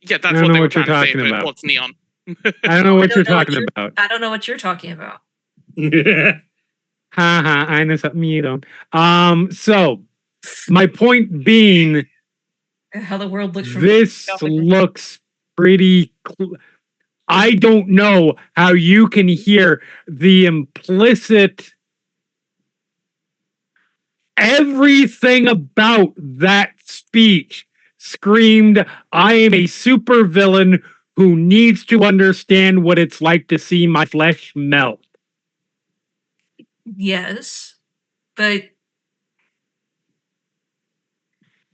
yeah, I that's don't what know they were what you're trying to say. talking But about. well, it's neon. I don't know what I you're don't know what talking you're- about. I don't know what you're talking about. Ha ha, I know something you don't. So my point being, How the world looks from this looks pretty I don't know how you can hear the implicit everything about that speech screamed, I am a supervillain who needs to understand what it's like to see my flesh melt. Yes, but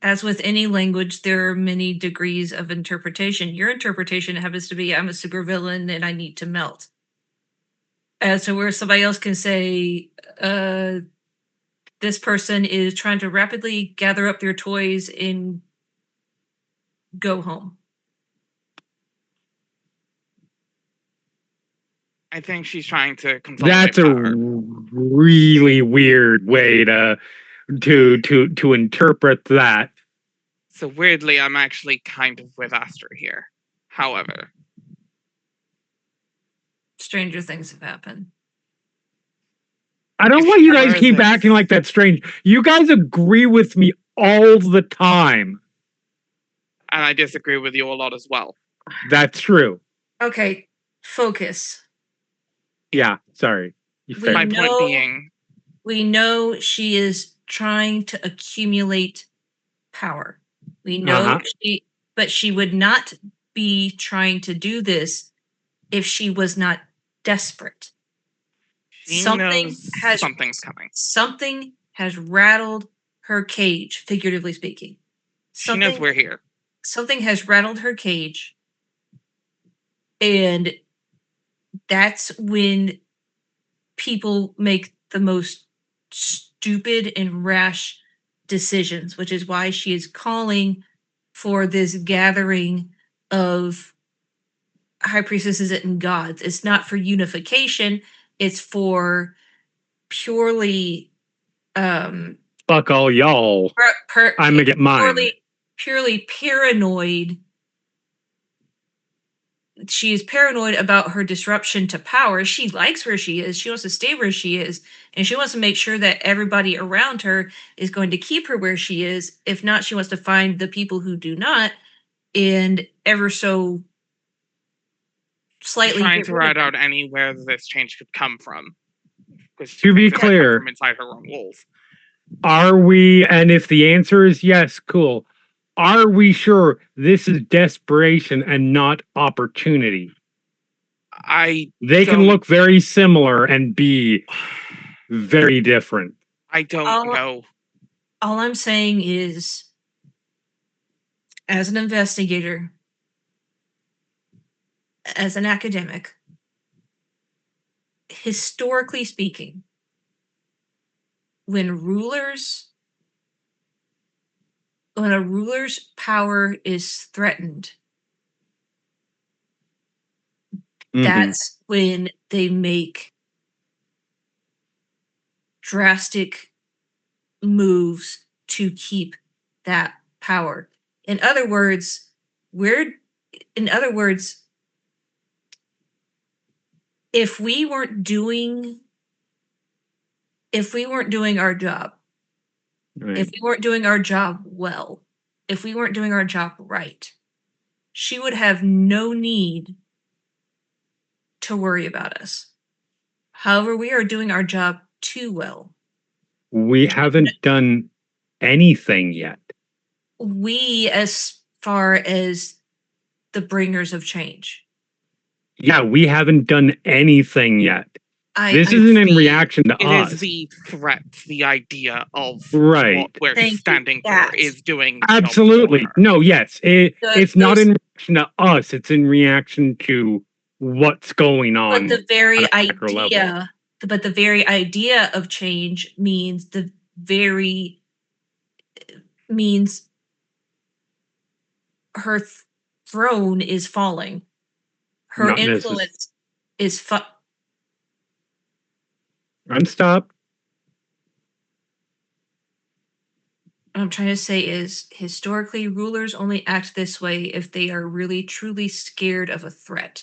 as with any language, there are many degrees of interpretation. Your interpretation happens to be, I'm a supervillain and I need to melt. As to where somebody else can say, this person is trying to rapidly gather up their toys and go home. I think she's trying to consolidate That's a power. really weird way to interpret that. So weirdly, I'm actually kind of with Astra here. However, Stranger things have happened. I don't If want you she guys were keep this- acting like that's strange. You guys agree with me all the time. and I disagree with you a lot as well. That's true. Okay, focus. Yeah, sorry. You We fair. My know- point being, We know she is trying to accumulate power. We know but she would not be trying to do this if she was not desperate. she Something knows has- something's coming. Something has rattled her cage, figuratively speaking. She knows we're here. Something has rattled her cage, and that's when people make the most stupid and rash decisions, which is why she is calling for this gathering of high priestesses and gods. It's not for unification, it's for purely Fuck all y'all. I'm gonna get mine. purely paranoid. She is paranoid about her disruption to power. She likes where she is. She wants to stay where she is. And she wants to make sure that everybody around her is going to keep her where she is. If not, she wants to find the people who do not and ever so slightly Trying get to rid of ride them. out anywhere this change could come from. Because To be it could come clear- from inside her own walls. Are we, and if the answer is yes, cool. Are we sure this is desperation and not opportunity? They can don't- look very similar and be very different. I don't All- know. All I'm saying is, as an investigator, as an academic, historically speaking, when a ruler's power is threatened, that's when they make drastic moves to keep that power. In other words, if we weren't doing our job, Right. if we weren't doing our job well, if we weren't doing our job right, she would have no need to worry about us. However, we are doing our job too well. We haven't done anything yet. We, as far as the bringers of change. Yeah, we haven't done anything yet. This I isn't in the- reaction to It us. is the threat, the idea of Right. what we're Thank you, standing for that. is doing the job for Absolutely. her. No, yes. It's not those- in reaction to us. It's in reaction to what's going on. But the very on a macro level. idea of change means means her throne is falling. Her Not influence is Unstop. what I'm trying to say is historically rulers only act this way if they are really truly scared of a threat.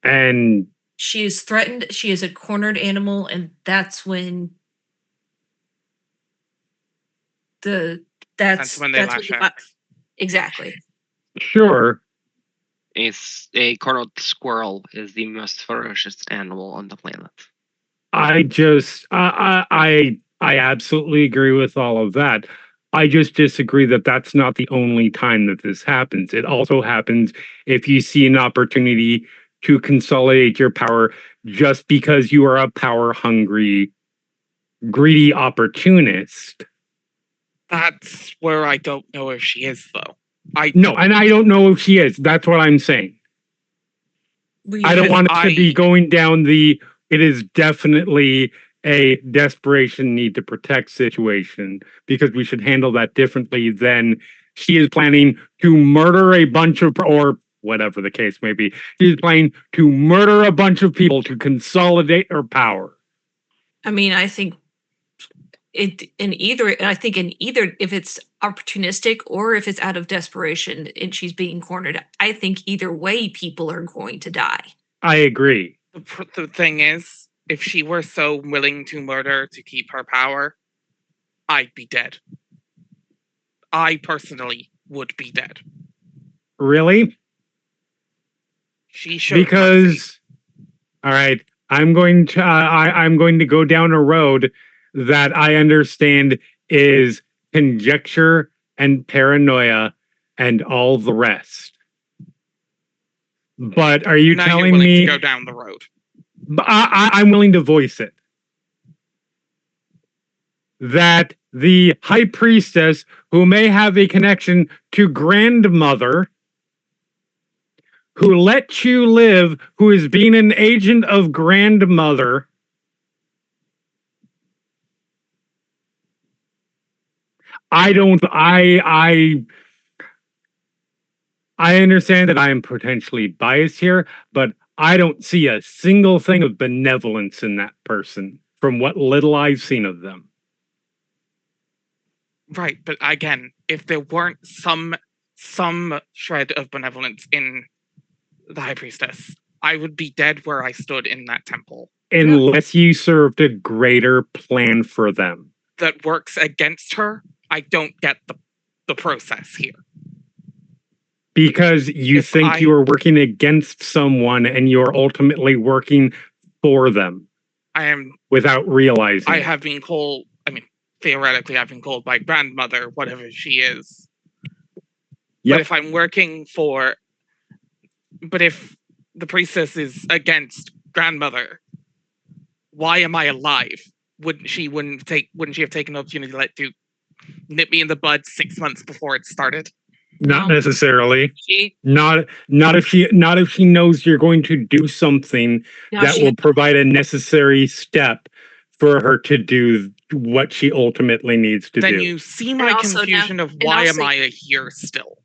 And She is threatened, she is a cornered animal, and that's when That's when they lash out. Exactly. sure, A cornered squirrel is the most ferocious animal on the planet. I absolutely agree with all of that. I just disagree that that's not the only time that this happens. It also happens if you see an opportunity to consolidate your power just because you are a power hungry, greedy opportunist. That's where I don't know if she is, though. No, and I don't know if she is. That's what I'm saying. I don't want it to be going down the, it is definitely a desperation need to protect situation, because we should handle that differently than she is planning to murder a bunch of, or whatever the case may be. She's planning to murder a bunch of people to consolidate her power. I mean, I think if it's opportunistic or if it's out of desperation and she's being cornered, I think either way people are going to die. I agree. The thing is, if she were so willing to murder to keep her power, I'd be dead. I personally would be dead. Really? She should. mercy. Because, all right, I'm going to go down a road that I understand is conjecture and paranoia and all the rest. But are you Now telling you're willing me to go down the road? I'm willing to voice it, that the high priestess, who may have a connection to grandmother, who let you live, who is being an agent of grandmother, I understand that I am potentially biased here, but I don't see a single thing of benevolence in that person from what little I've seen of them. Right, but again, if there weren't some shred of benevolence in the High Priestess, I would be dead where I stood in that temple. Unless you served a greater plan for them. That works against her, I don't get the process here. Because you think you are working against someone and you're ultimately working for them. I am without realizing. I have been called, I mean, theoretically I've been called by grandmother, whatever she is. Yep. But if I'm working for, but if the priestess is against grandmother, why am I alive? Wouldn't she have taken the opportunity to nip me in the bud 6 months before it started? Not necessarily. Not if she knows you're going to do something that will provide a necessary step for her to do what she ultimately needs to do. Then you see my confusion of why am I here still?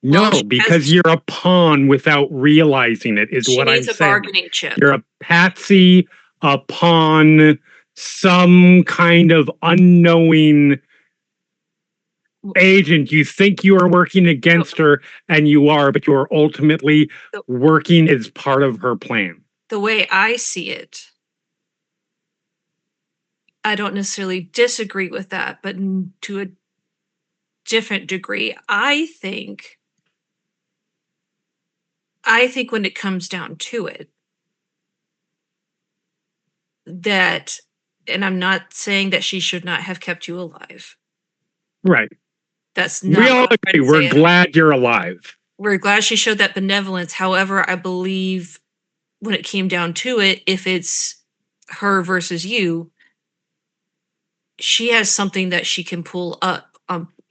No, because you're a pawn without realizing it, is what I'm saying. She needs a bargaining chip. You're a patsy, a pawn, some kind of unknowing agent. You think you are working against her, and you are, but you are ultimately working as part of her plan. The way I see it, I don't necessarily disagree with that, but to a different degree. I think when it comes down to it, that, and I'm not saying that she should not have kept you alive. Right. That's not We all what I'm trying agree. to We're say. glad you're alive. We're glad she showed that benevolence. However, I believe when it came down to it, if it's her versus you, she has something that she can pull up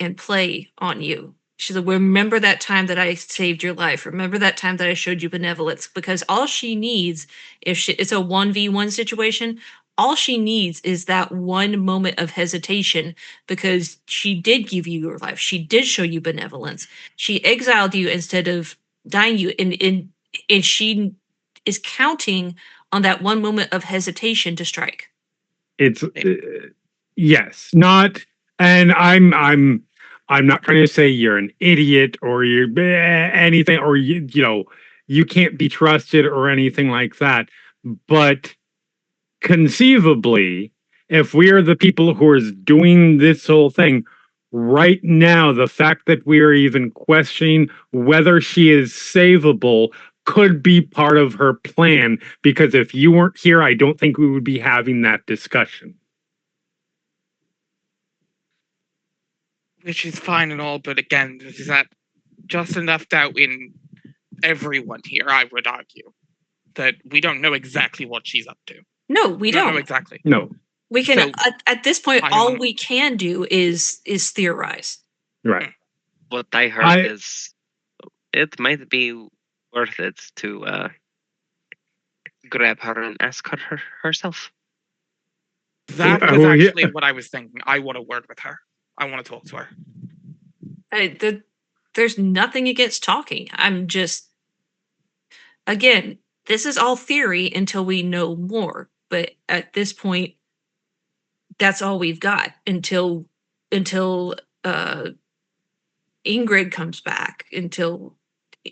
and play on you. She's like, remember that time that I saved your life. Remember that time that I showed you benevolence. Because all she needs, if it's a 1v1 situation, all she needs is that one moment of hesitation, because she did give you your life. She did show you benevolence. She exiled you instead of dying you. And she is counting on that one moment of hesitation to strike. It's yes, not, and I'm not trying to say you're an idiot or you're anything, or you know, you can't be trusted or anything like that. But conceivably, if we are the people who are doing this whole thing right now, the fact that we are even questioning whether she is savable could be part of her plan, because if you weren't here, I don't think we would be having that discussion. Which is fine and all, but again, is that just enough doubt in everyone here, I would argue, that we don't know exactly what she's up to. No, we don't don't. know exactly. No. We can So, at this point, I all don't- we can do is theorize. Right. What I heard is it might be worth it to grab her and ask her herself. That was actually what I was thinking. I want to word with her. I want to talk to her. There's nothing against talking. I'm just, again, this is all theory until we know more. But at this point, that's all we've got until Ingrid comes back, until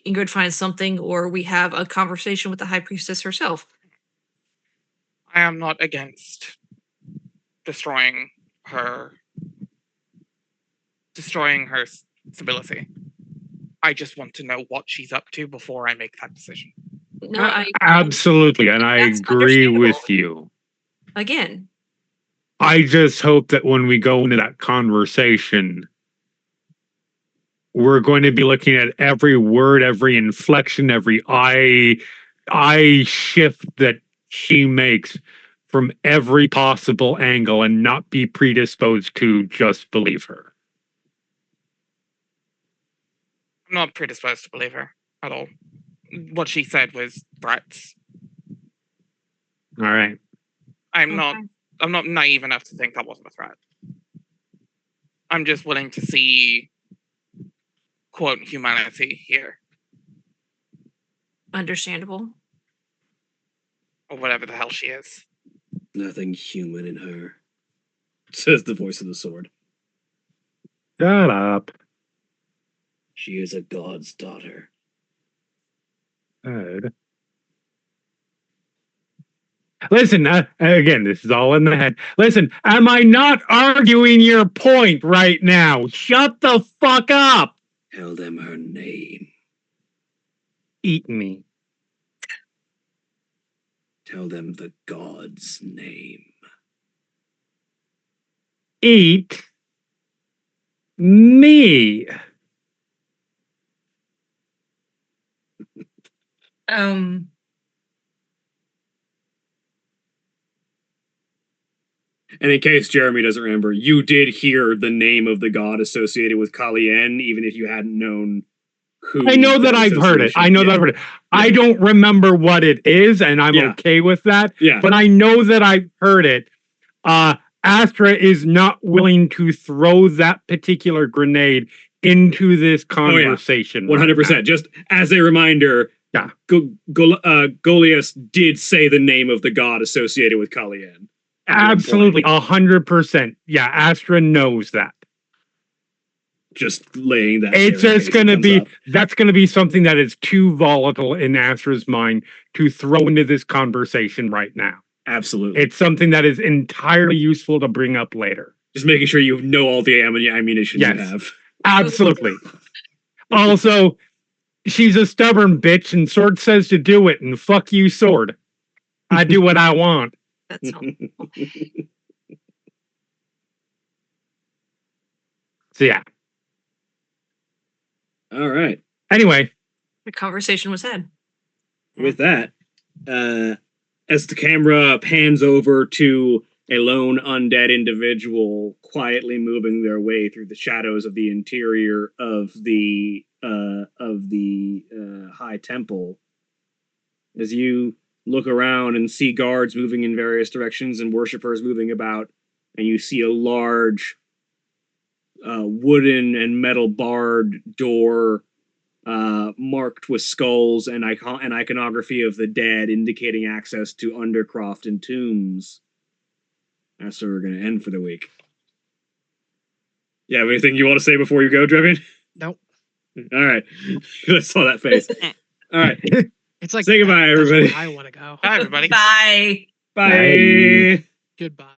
Ingrid finds something, or we have a conversation with the High Priestess herself. I am not against destroying her stability. I just want to know what she's up to before I make that decision. No, absolutely, and I agree with you. Again, I just hope that when we go into that conversation, we're going to be looking at every word, every inflection, every eye shift that she makes from every possible angle, and not be predisposed to just believe her. I'm not predisposed to believe her at all. What she said was threats. All right. I'm not naive enough to think that wasn't a threat. I'm just willing to see, quote, humanity here. Understandable. Or whatever the hell she is. Nothing human in her, says the voice of the sword. Shut up. She is a god's daughter. Good. Listen, again, this is all in the head. Listen, am I not arguing your point right now? Shut the fuck up. Tell them her name. Eat me. Tell them the god's name. Eat me. And in case Jeremy doesn't remember, you did hear the name of the god associated with Kalien, even if you hadn't known who. I know that I've heard it. I know that I've heard it. I don't remember what it is, and I'm okay with that. Yeah. But I know that I've heard it. Astra is not willing to throw that particular grenade into this conversation. 100%. Just as a reminder, Goliath did say the name of the god associated with Kalien. Absolutely, 100%. Yeah, Astra knows that. Just laying that. It's there in just case it going to comes be, up. that's going to be something that is too volatile in Astra's mind to throw into this conversation right now. Absolutely. It's something that is entirely useful to bring up later. Just making sure you know all the ammunition you Yes. have. Absolutely. Also, she's a stubborn bitch and Sword says to do it, and fuck you, Sword. I do what I want. That's all. So yeah. All right. Anyway, The conversation was had. With that, as the camera pans over to a lone undead individual quietly moving their way through the shadows of the interior of the high temple, as you look around and see guards moving in various directions and worshippers moving about, and you see a large wooden and metal barred door marked with skulls and iconography of the dead, indicating access to Undercroft and tombs. That's where we're going to end for the week. You have anything you want to say before you go, Drevian? Nope. All right. I saw that face. All right. It's like Say goodbye, that's where everybody. I want to go. Bye, everybody. Bye. Bye. Bye. Goodbye.